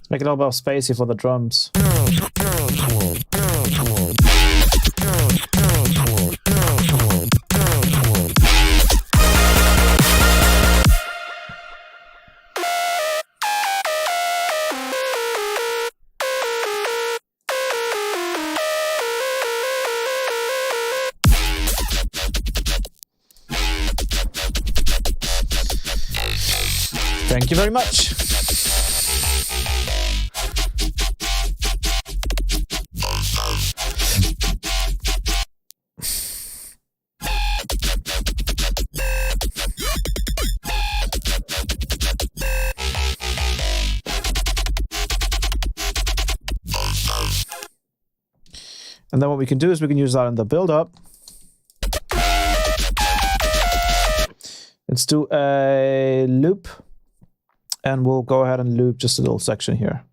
Make it a little bit of spacey for the drums. Thank you very much. And then what we can do is we can use that in the build-up. Let's do a loop. And we'll go ahead and loop just a little section here.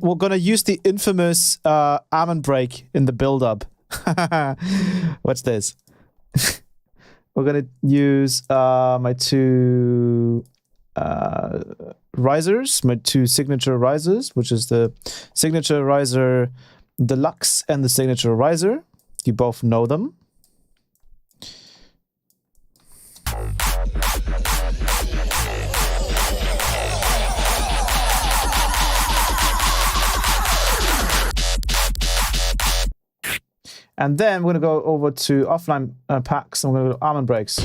We're going to use the infamous almond break in the build-up. What's this? We're going to use my two risers, my two signature risers, which is the signature riser deluxe and the signature riser. You both know them. And then we're going to go over to offline packs, and we're going to go to almond breaks.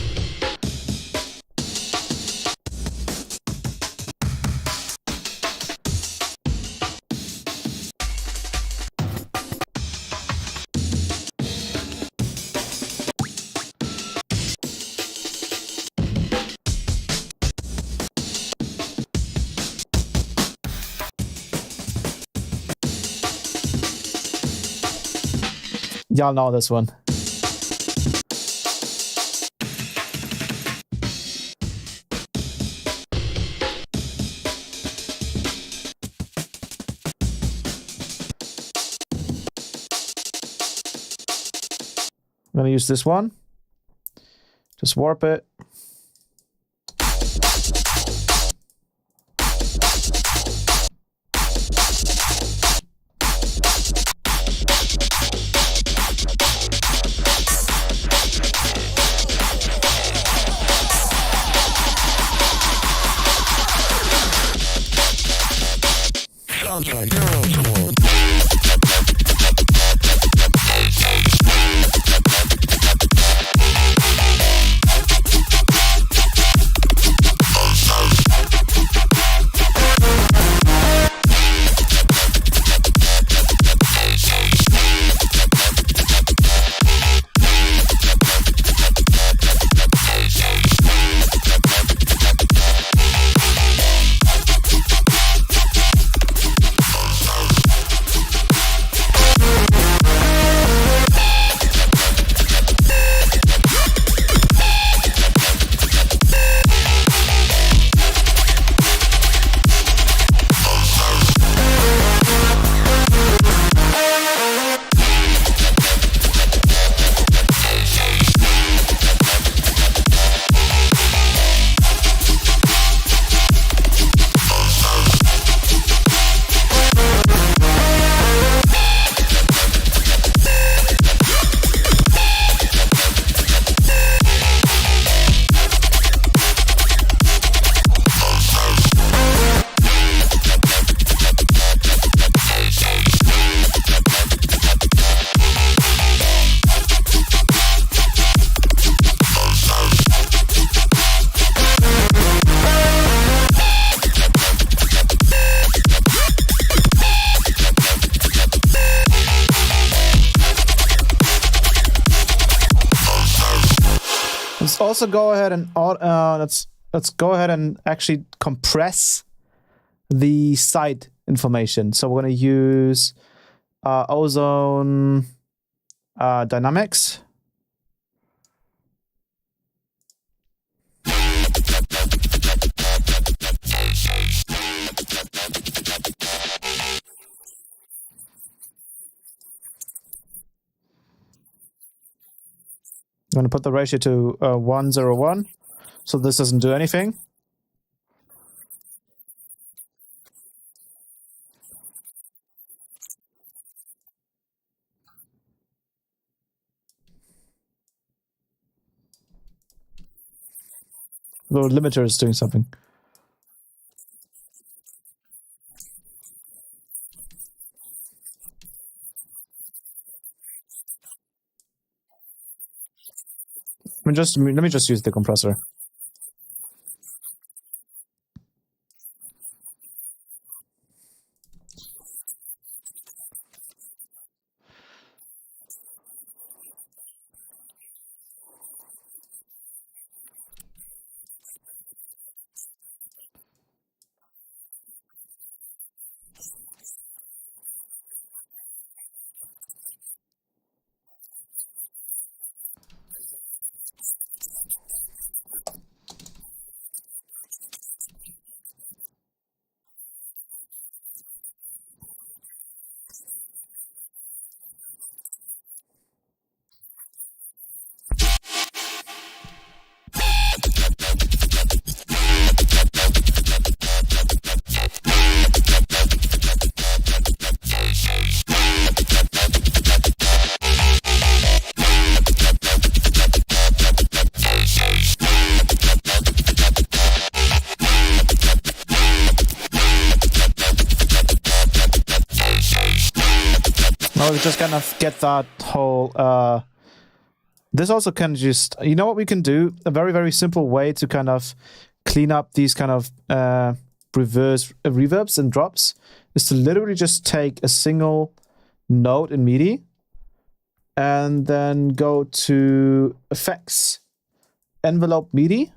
Y'all know this one. I'm going to use this one. Just warp it. Let's also go ahead and let's go ahead and actually compress the site information. So we're going to use ozone dynamics. I'm going to put the ratio to 1:1, so this doesn't do anything. The limiter is doing something. Let me just use the compressor. Now we just kind of get that whole this also can just, you know what we can do? A very, very simple way to kind of clean up these kind of reverse reverbs and drops is to literally just take a single note in MIDI and then go to Effects, Envelope MIDI,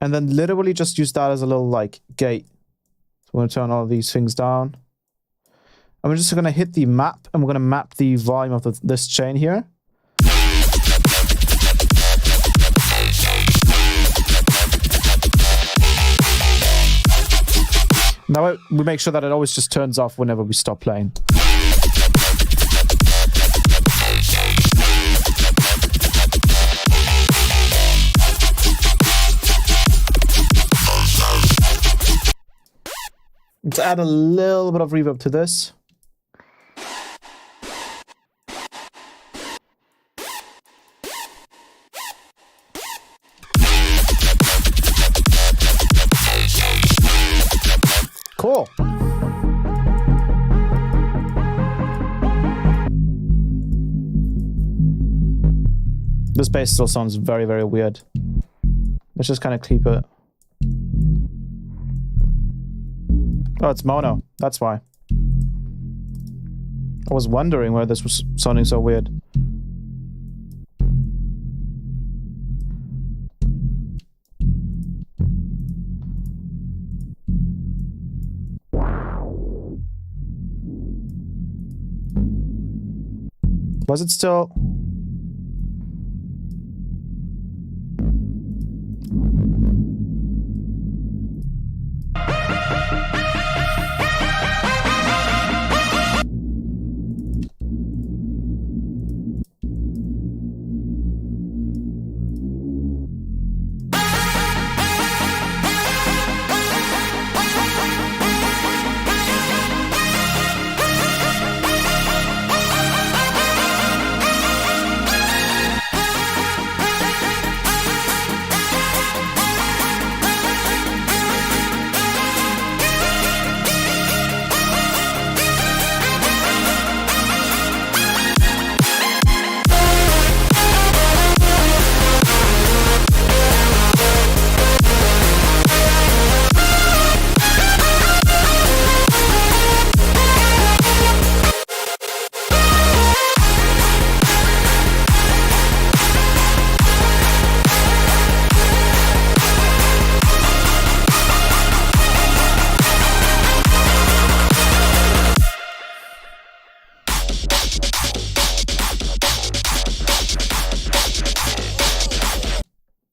and then literally just use that as a little like gate. So we're going to turn all of these things down. And we're just going to hit the map, and we're going to map the volume of this chain here. Now we make sure that it always just turns off whenever we stop playing. Let's add a little bit of reverb to this. Cool. This bass still sounds very, very weird. Let's just kind of keep it. Oh, it's mono. That's why. I was wondering why this was sounding so weird. Was it still...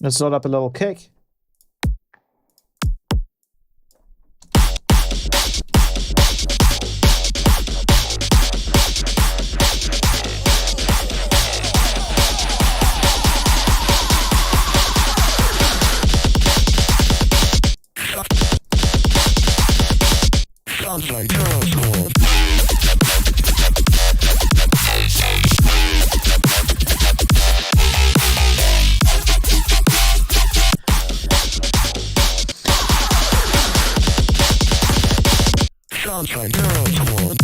Let's load up a little kick. Sounds like terror squad. Sounds like terror squad.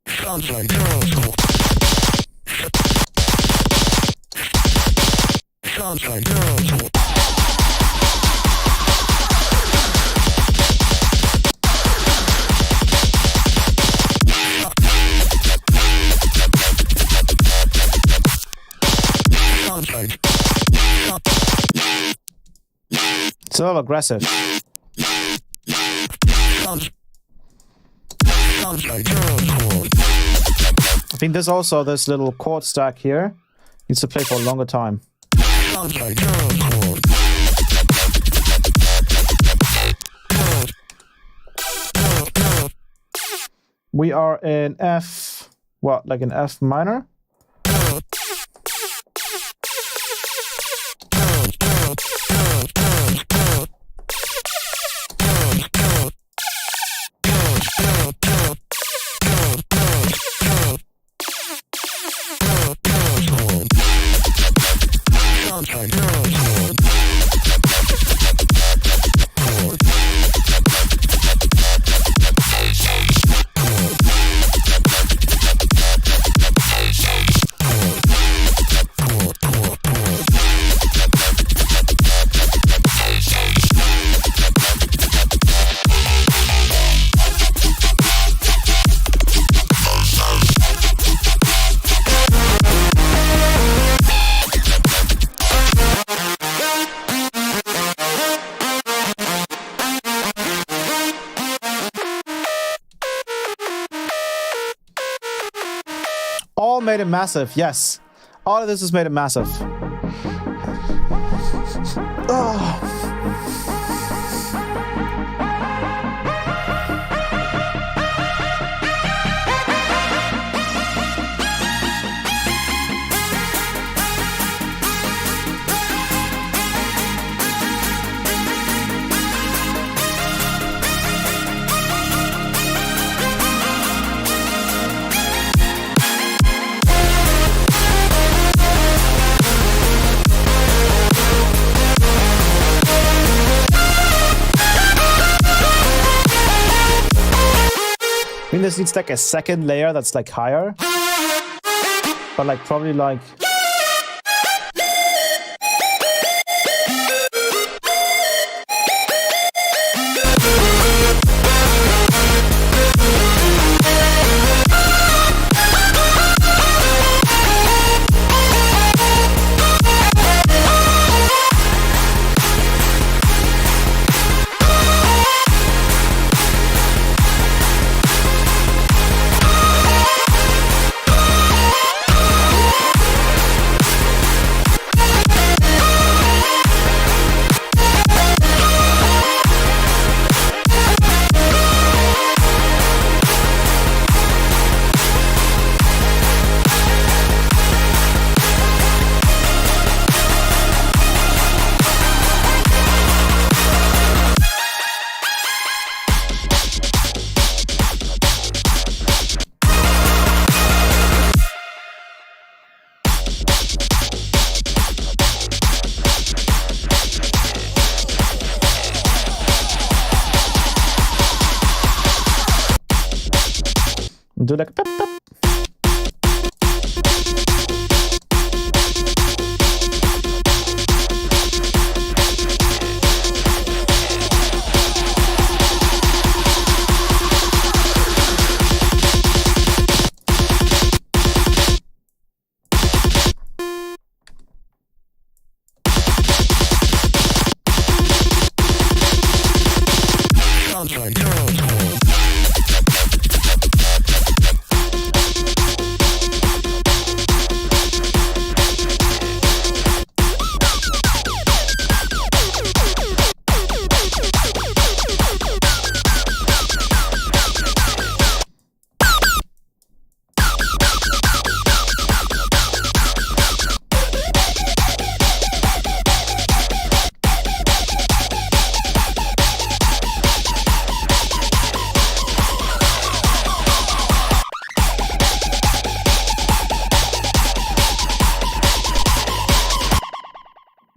Sounds like terror squad. Sounds like terror squad. Sounds like. It's a little aggressive. Sounds like terror squad. I think there's also this little chord stack here. Needs to play for a longer time. Sounds like terror squad. We are in F, what, like in F minor? Sounds like terror squad. All made it massive, yes. All of this has made it massive. Oh. I mean, this needs like a second layer that's like higher. But like probably like... Do like pop, pop. Sounds like terror squad.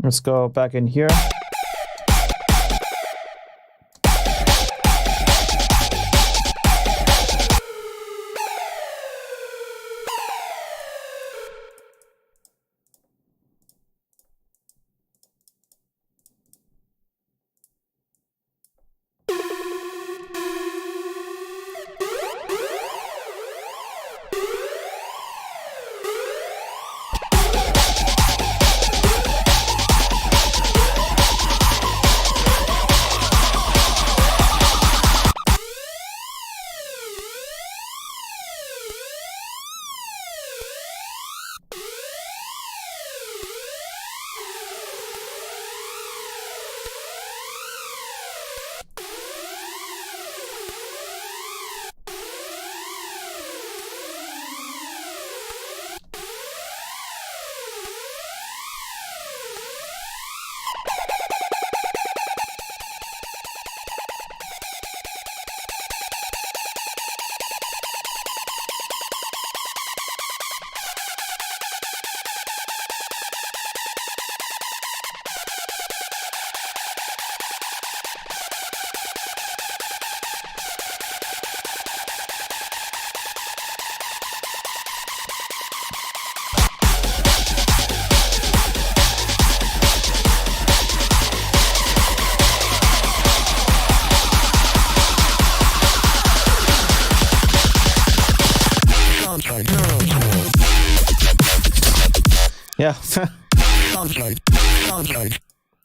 Let's go back in here. Yeah.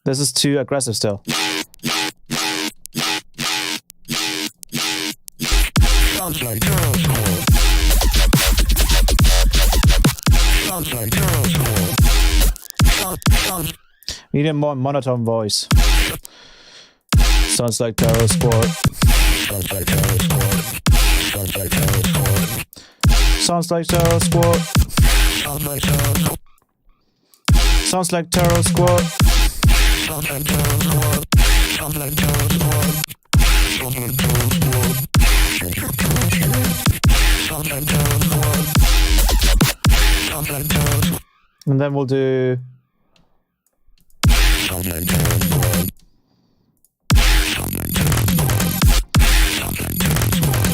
This is too aggressive still. We need a more monotone voice. Sounds like Terror Squad. Sounds like Terror Squad. Sounds like Terror Squad. Sounds like Terror Squad. Sounds like Terror Squad. Sounds like Terror Squad. Sounds like Terror Squad. Sounds like Terror Squad. Sounds like Terror Squad. Sounds like Terror Squad. Sounds like Terror Squad. And then we'll do. Sounds like Terror Squad. Sounds like Terror Squad. Sounds like Terror Squad.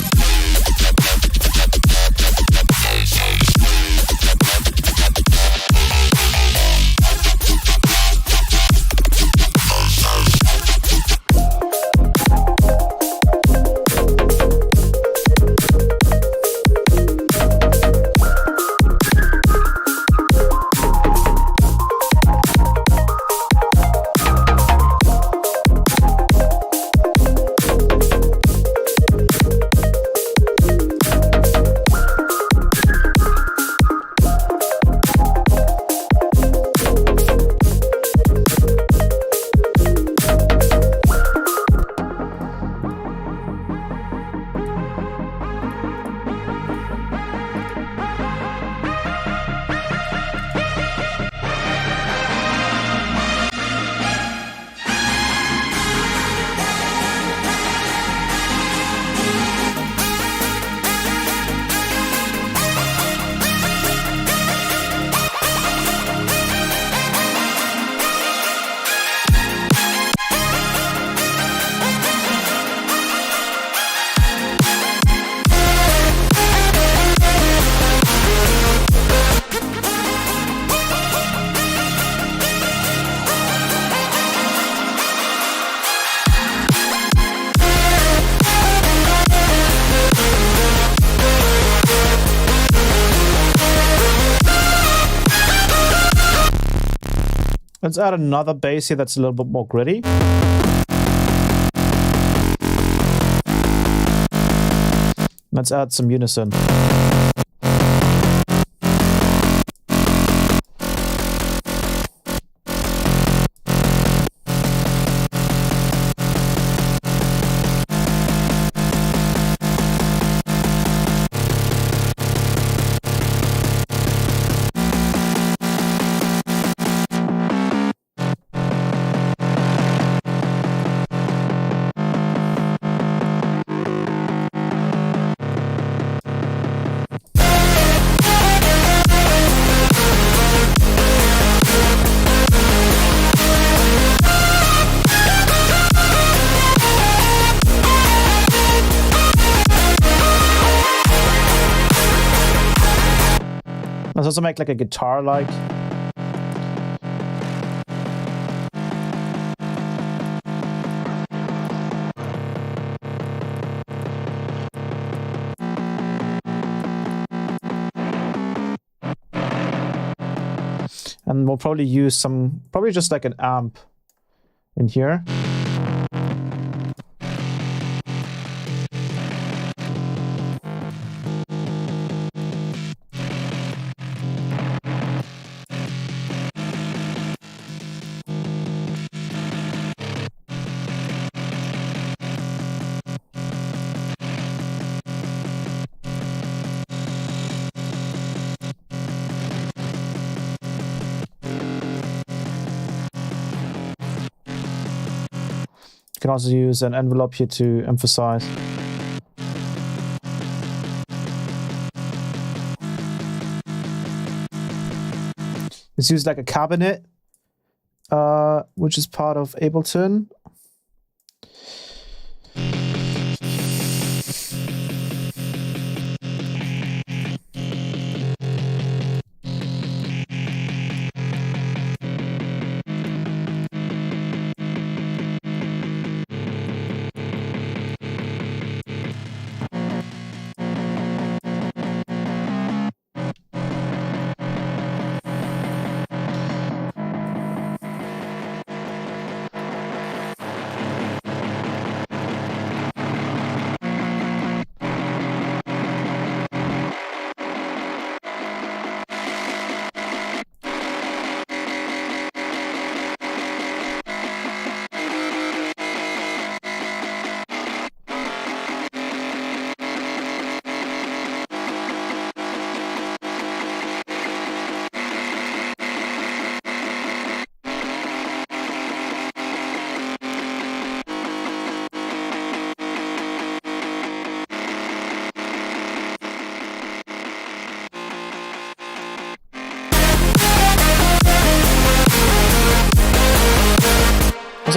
Let's add another bass here that's a little bit more gritty. Let's add some unison. Let's also make like a guitar like. And we'll probably use some, probably just like an amp in here. You can also use an envelope here to emphasize. Let's use like a cabinet, which is part of Ableton.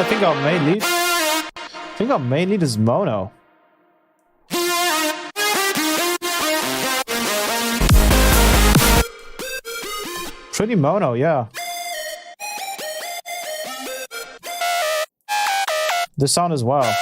I think our main lead is mono. Pretty mono, yeah. This sound as well.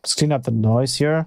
Let's clean up the noise here.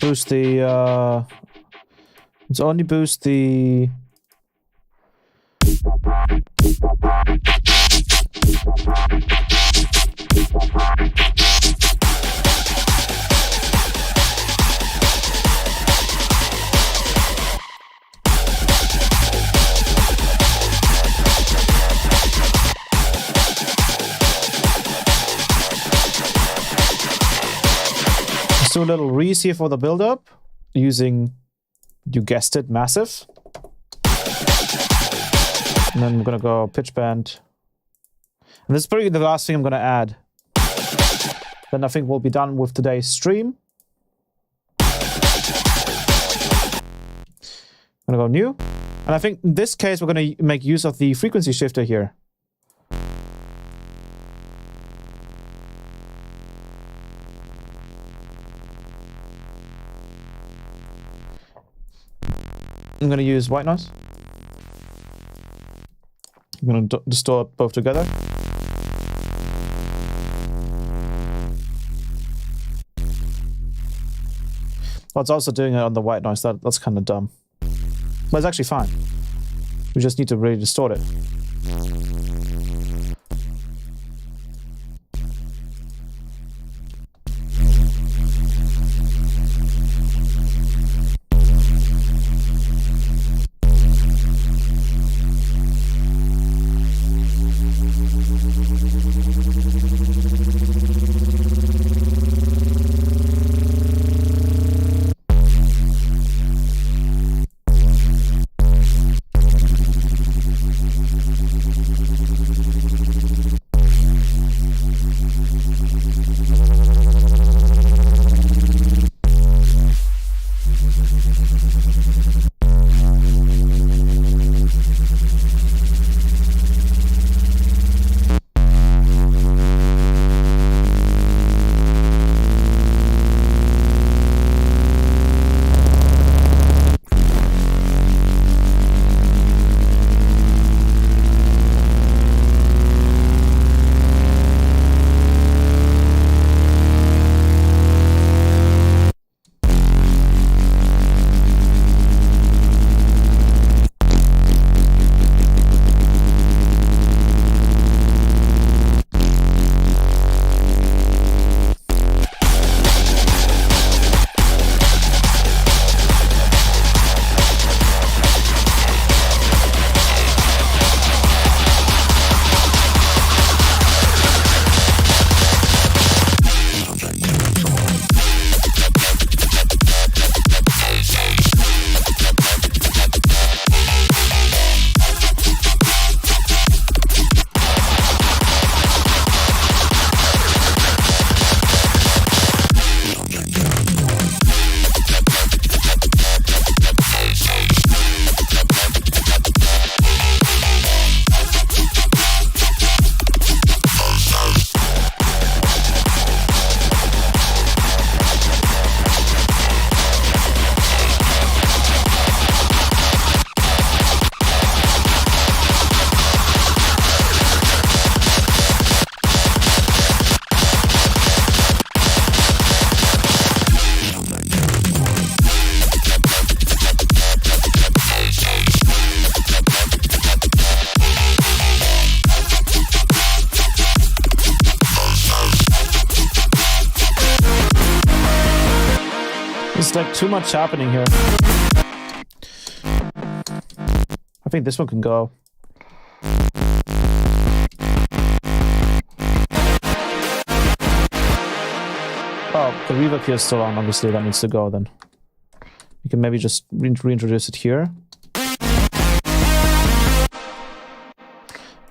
boost the. Let's only boost the. Let's do a little reese here for the build-up using, you guessed it, massive. And then I'm gonna go pitch bend. And this is probably the last thing I'm gonna add. Then I think we'll be done with today's stream. I'm gonna go new. And I think in this case, we're gonna make use of the frequency shifter here. I'm gonna use white noise. I'm gonna distort both together. Well, it's also doing it on the white noise. That's kind of dumb. But it's actually fine. We just need to really distort it. There's like too much happening here. I think this one can go. Oh, the reverb here is still on. Obviously, that needs to go then. You can maybe just reintroduce it here.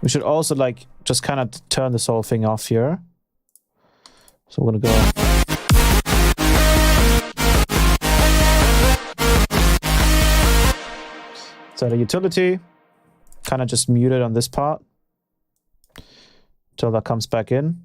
We should also like just kind of turn this whole thing off here. So we're gonna go. So the utility, kind of just mute it on this part until that comes back in.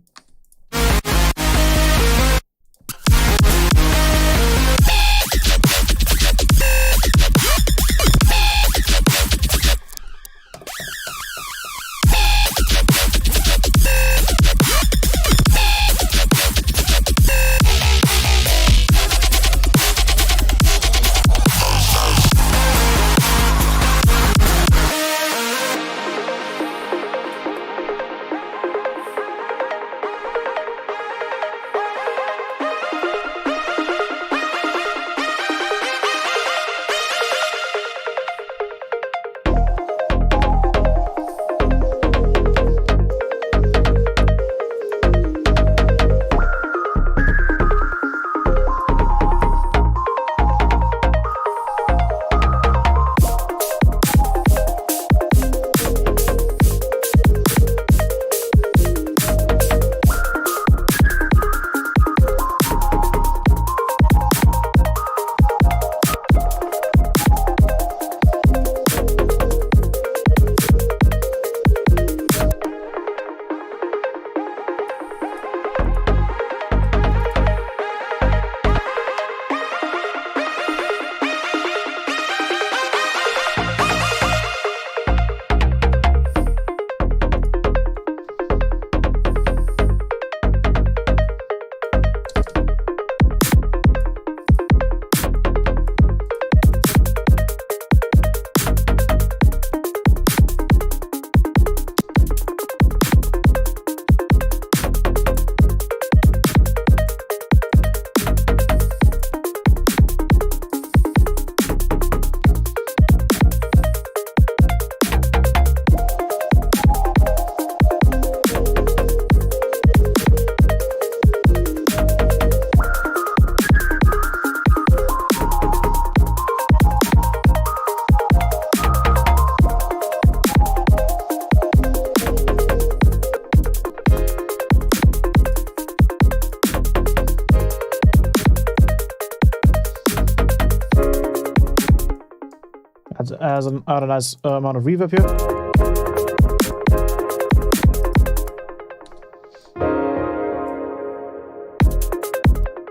add a nice amount of reverb here.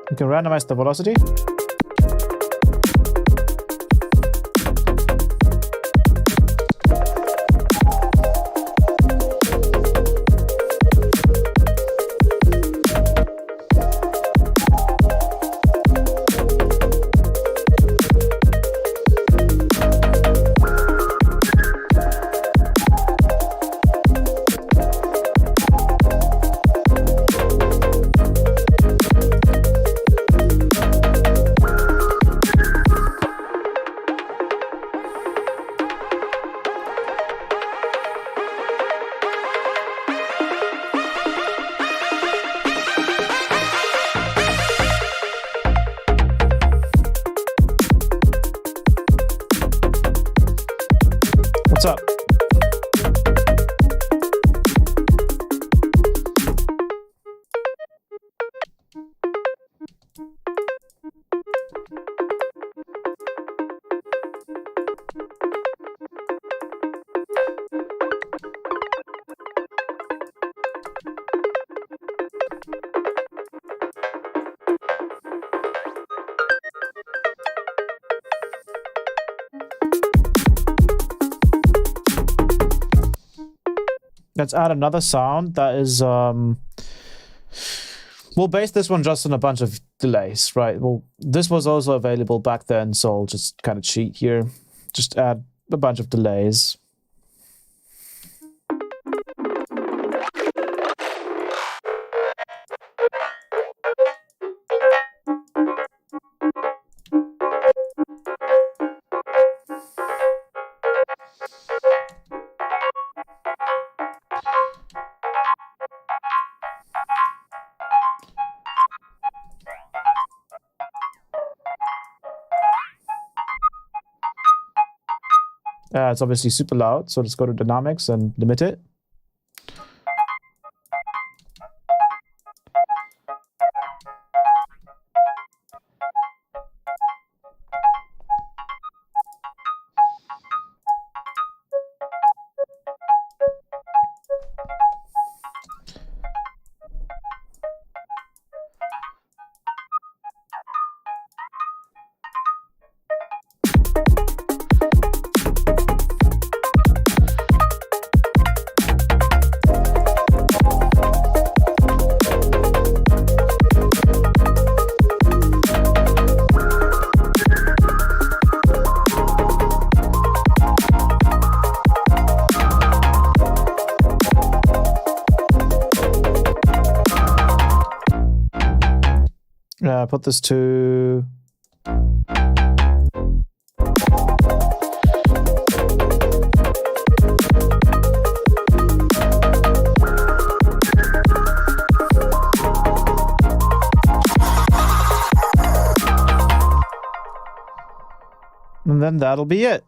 We can randomize the velocity. What's up? Let's add another sound that is, we'll base this one just on a bunch of delays, right? Well, this was also available back then, so I'll just kind of cheat here. Just add a bunch of delays. It's obviously super loud, so let's go to dynamics and limit it. Put this to and then that'll be it.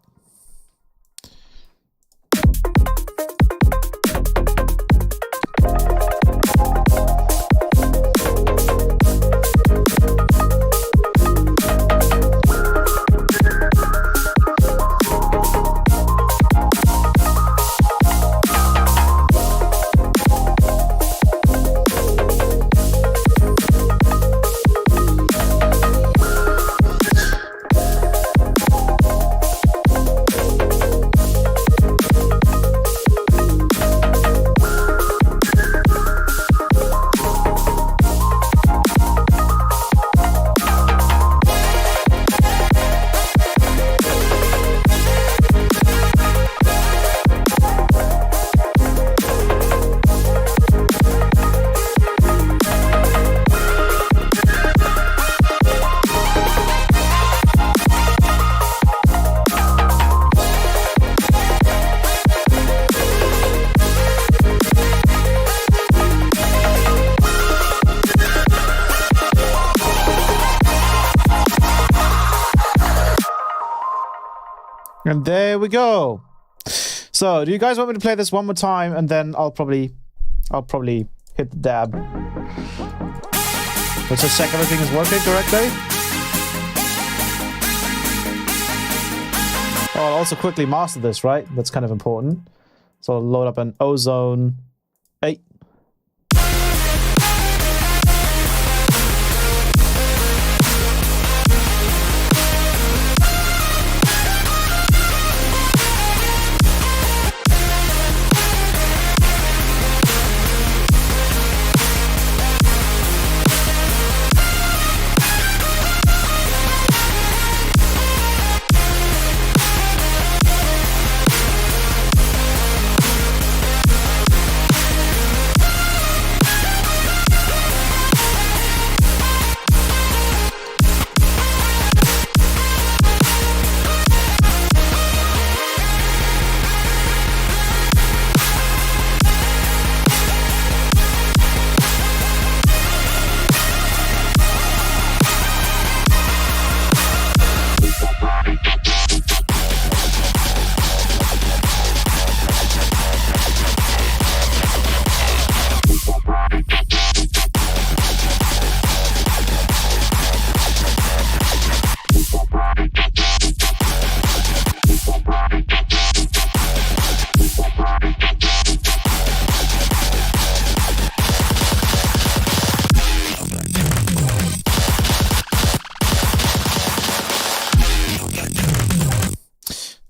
And there we go. So, do you guys want me to play this one more time, and then I'll probably hit the dab. Let's just check everything is working correctly. Oh, I'll also quickly master this, right? That's kind of important. So I'll load up an ozone 8.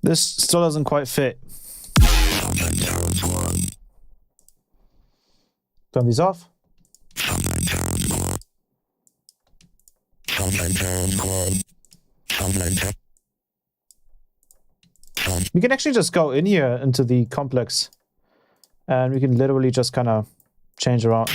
This still doesn't quite fit. Turn these off. We can actually just go in here into the complex and we can literally just kind of change around.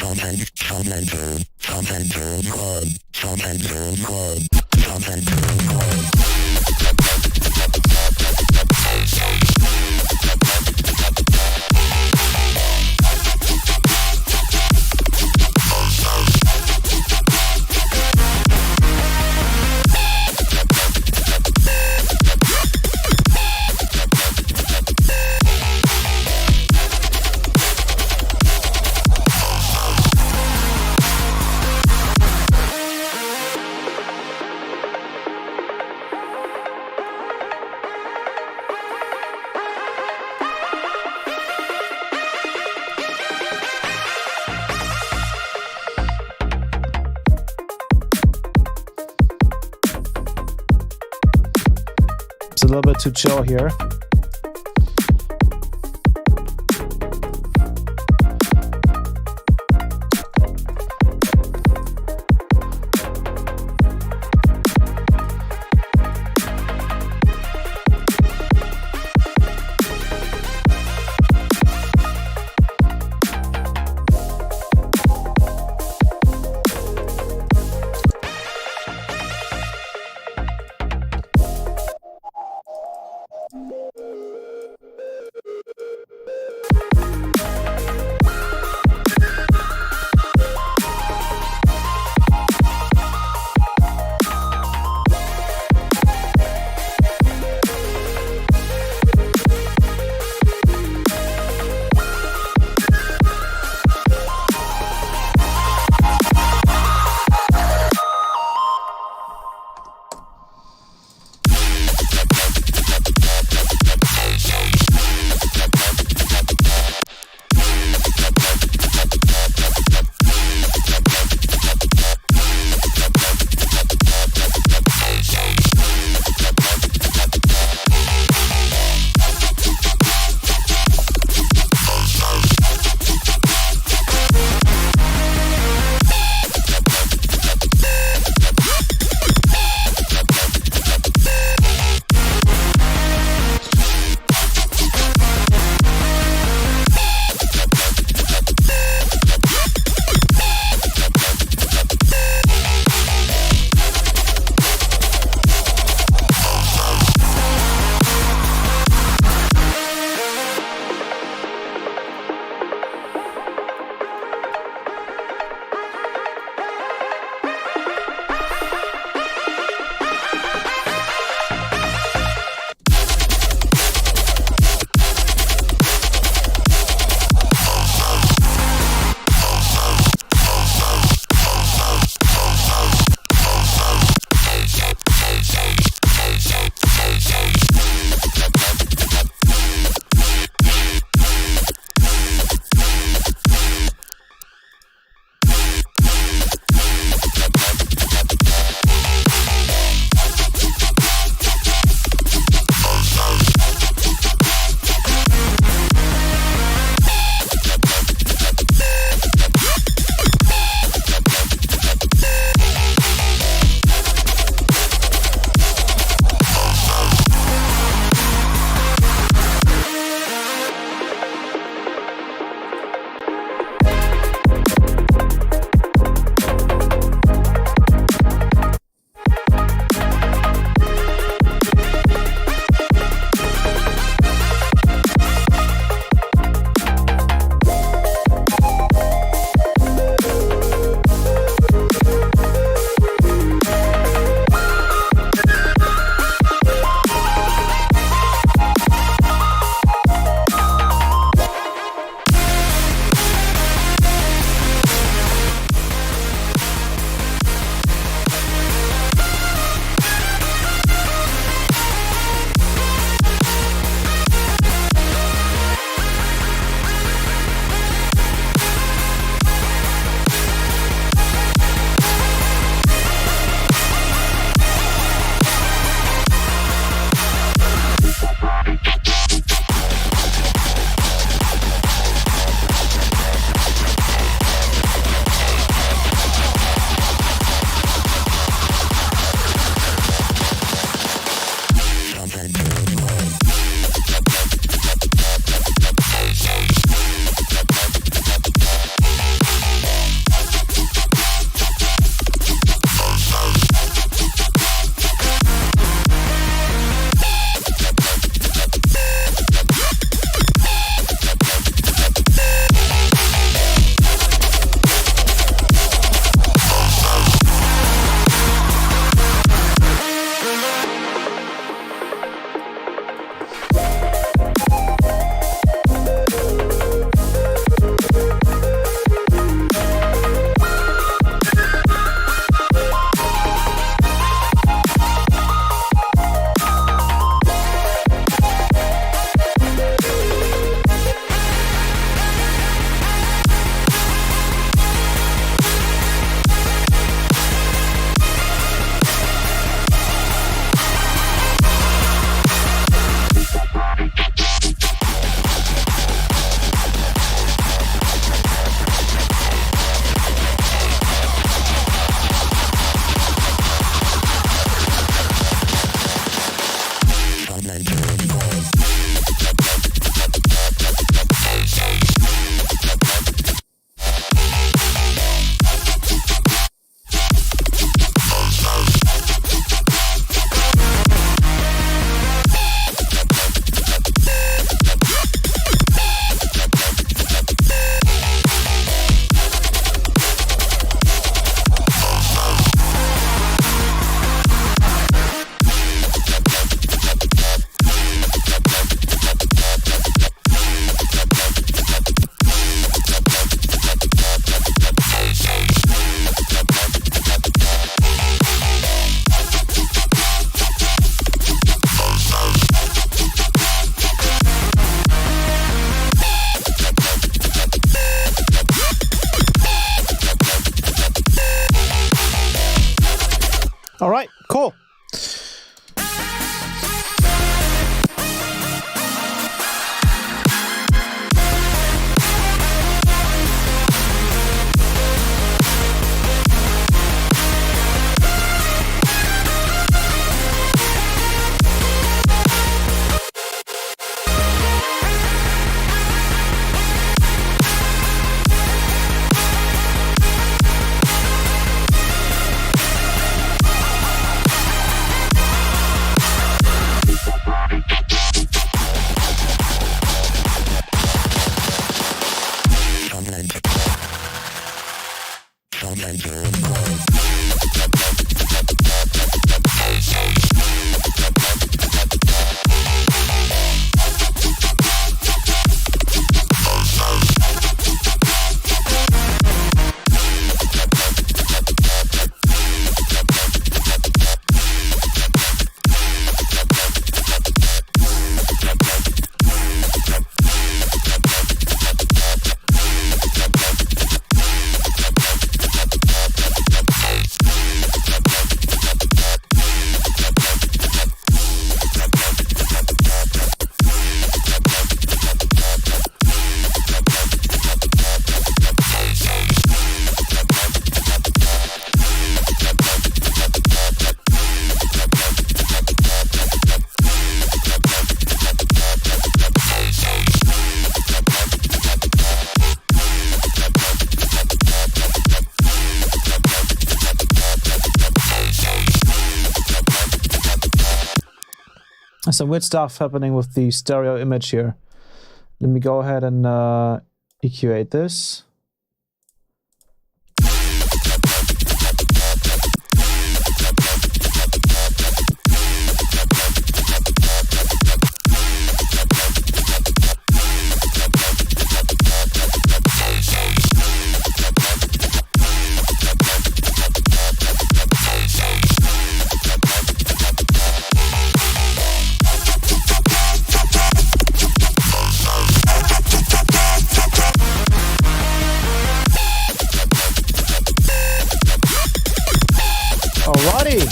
It's a little bit too chill here. All right, cool. There's some weird stuff happening with the stereo image here. Let me go ahead and equate this. Alrighty.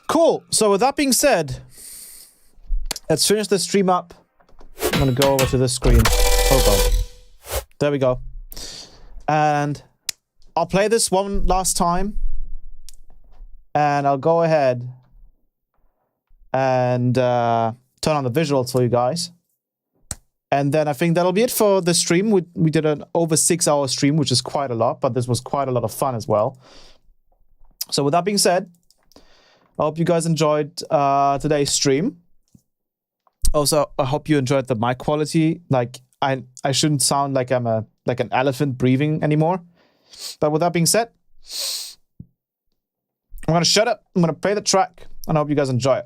Cool. So with that being said, let's finish the stream up. I'm gonna go over to this screen. Oh god. There we go. And I'll play this one last time. And I'll go ahead and turn on the visuals for you guys. And then I think that'll be it for the stream. We did an over 6-hour stream, which is quite a lot, but this was quite a lot of fun as well. So with that being said, I hope you guys enjoyed today's stream. Also, I hope you enjoyed the mic quality. Like, I shouldn't sound like I'm like an elephant breathing anymore. But with that being said, I'm gonna shut up. I'm gonna play the track, and I hope you guys enjoy it.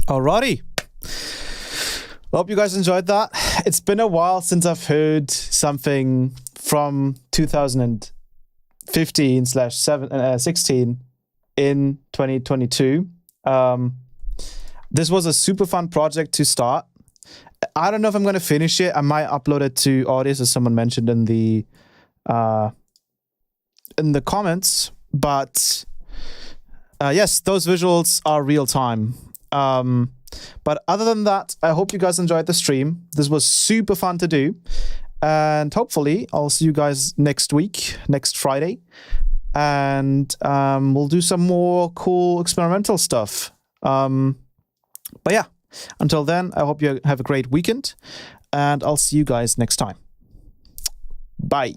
Alrighty. Hope you guys enjoyed that. It's been a while since I've heard something from 2015/16 in 2022. This was a super fun project to start. I don't know if I'm going to finish it. I might upload it to Audius, as someone mentioned in the comments. But yes, those visuals are real time. But other than that, I hope you guys enjoyed the stream. This was super fun to do. And hopefully I'll see you guys next week, next Friday. And we'll do some more cool experimental stuff. But yeah, until then, I hope you have a great weekend. And I'll see you guys next time. Bye.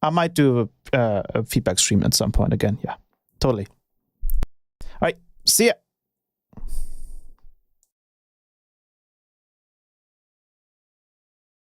I might do a feedback stream at some point again. Yeah, totally. All right. See ya.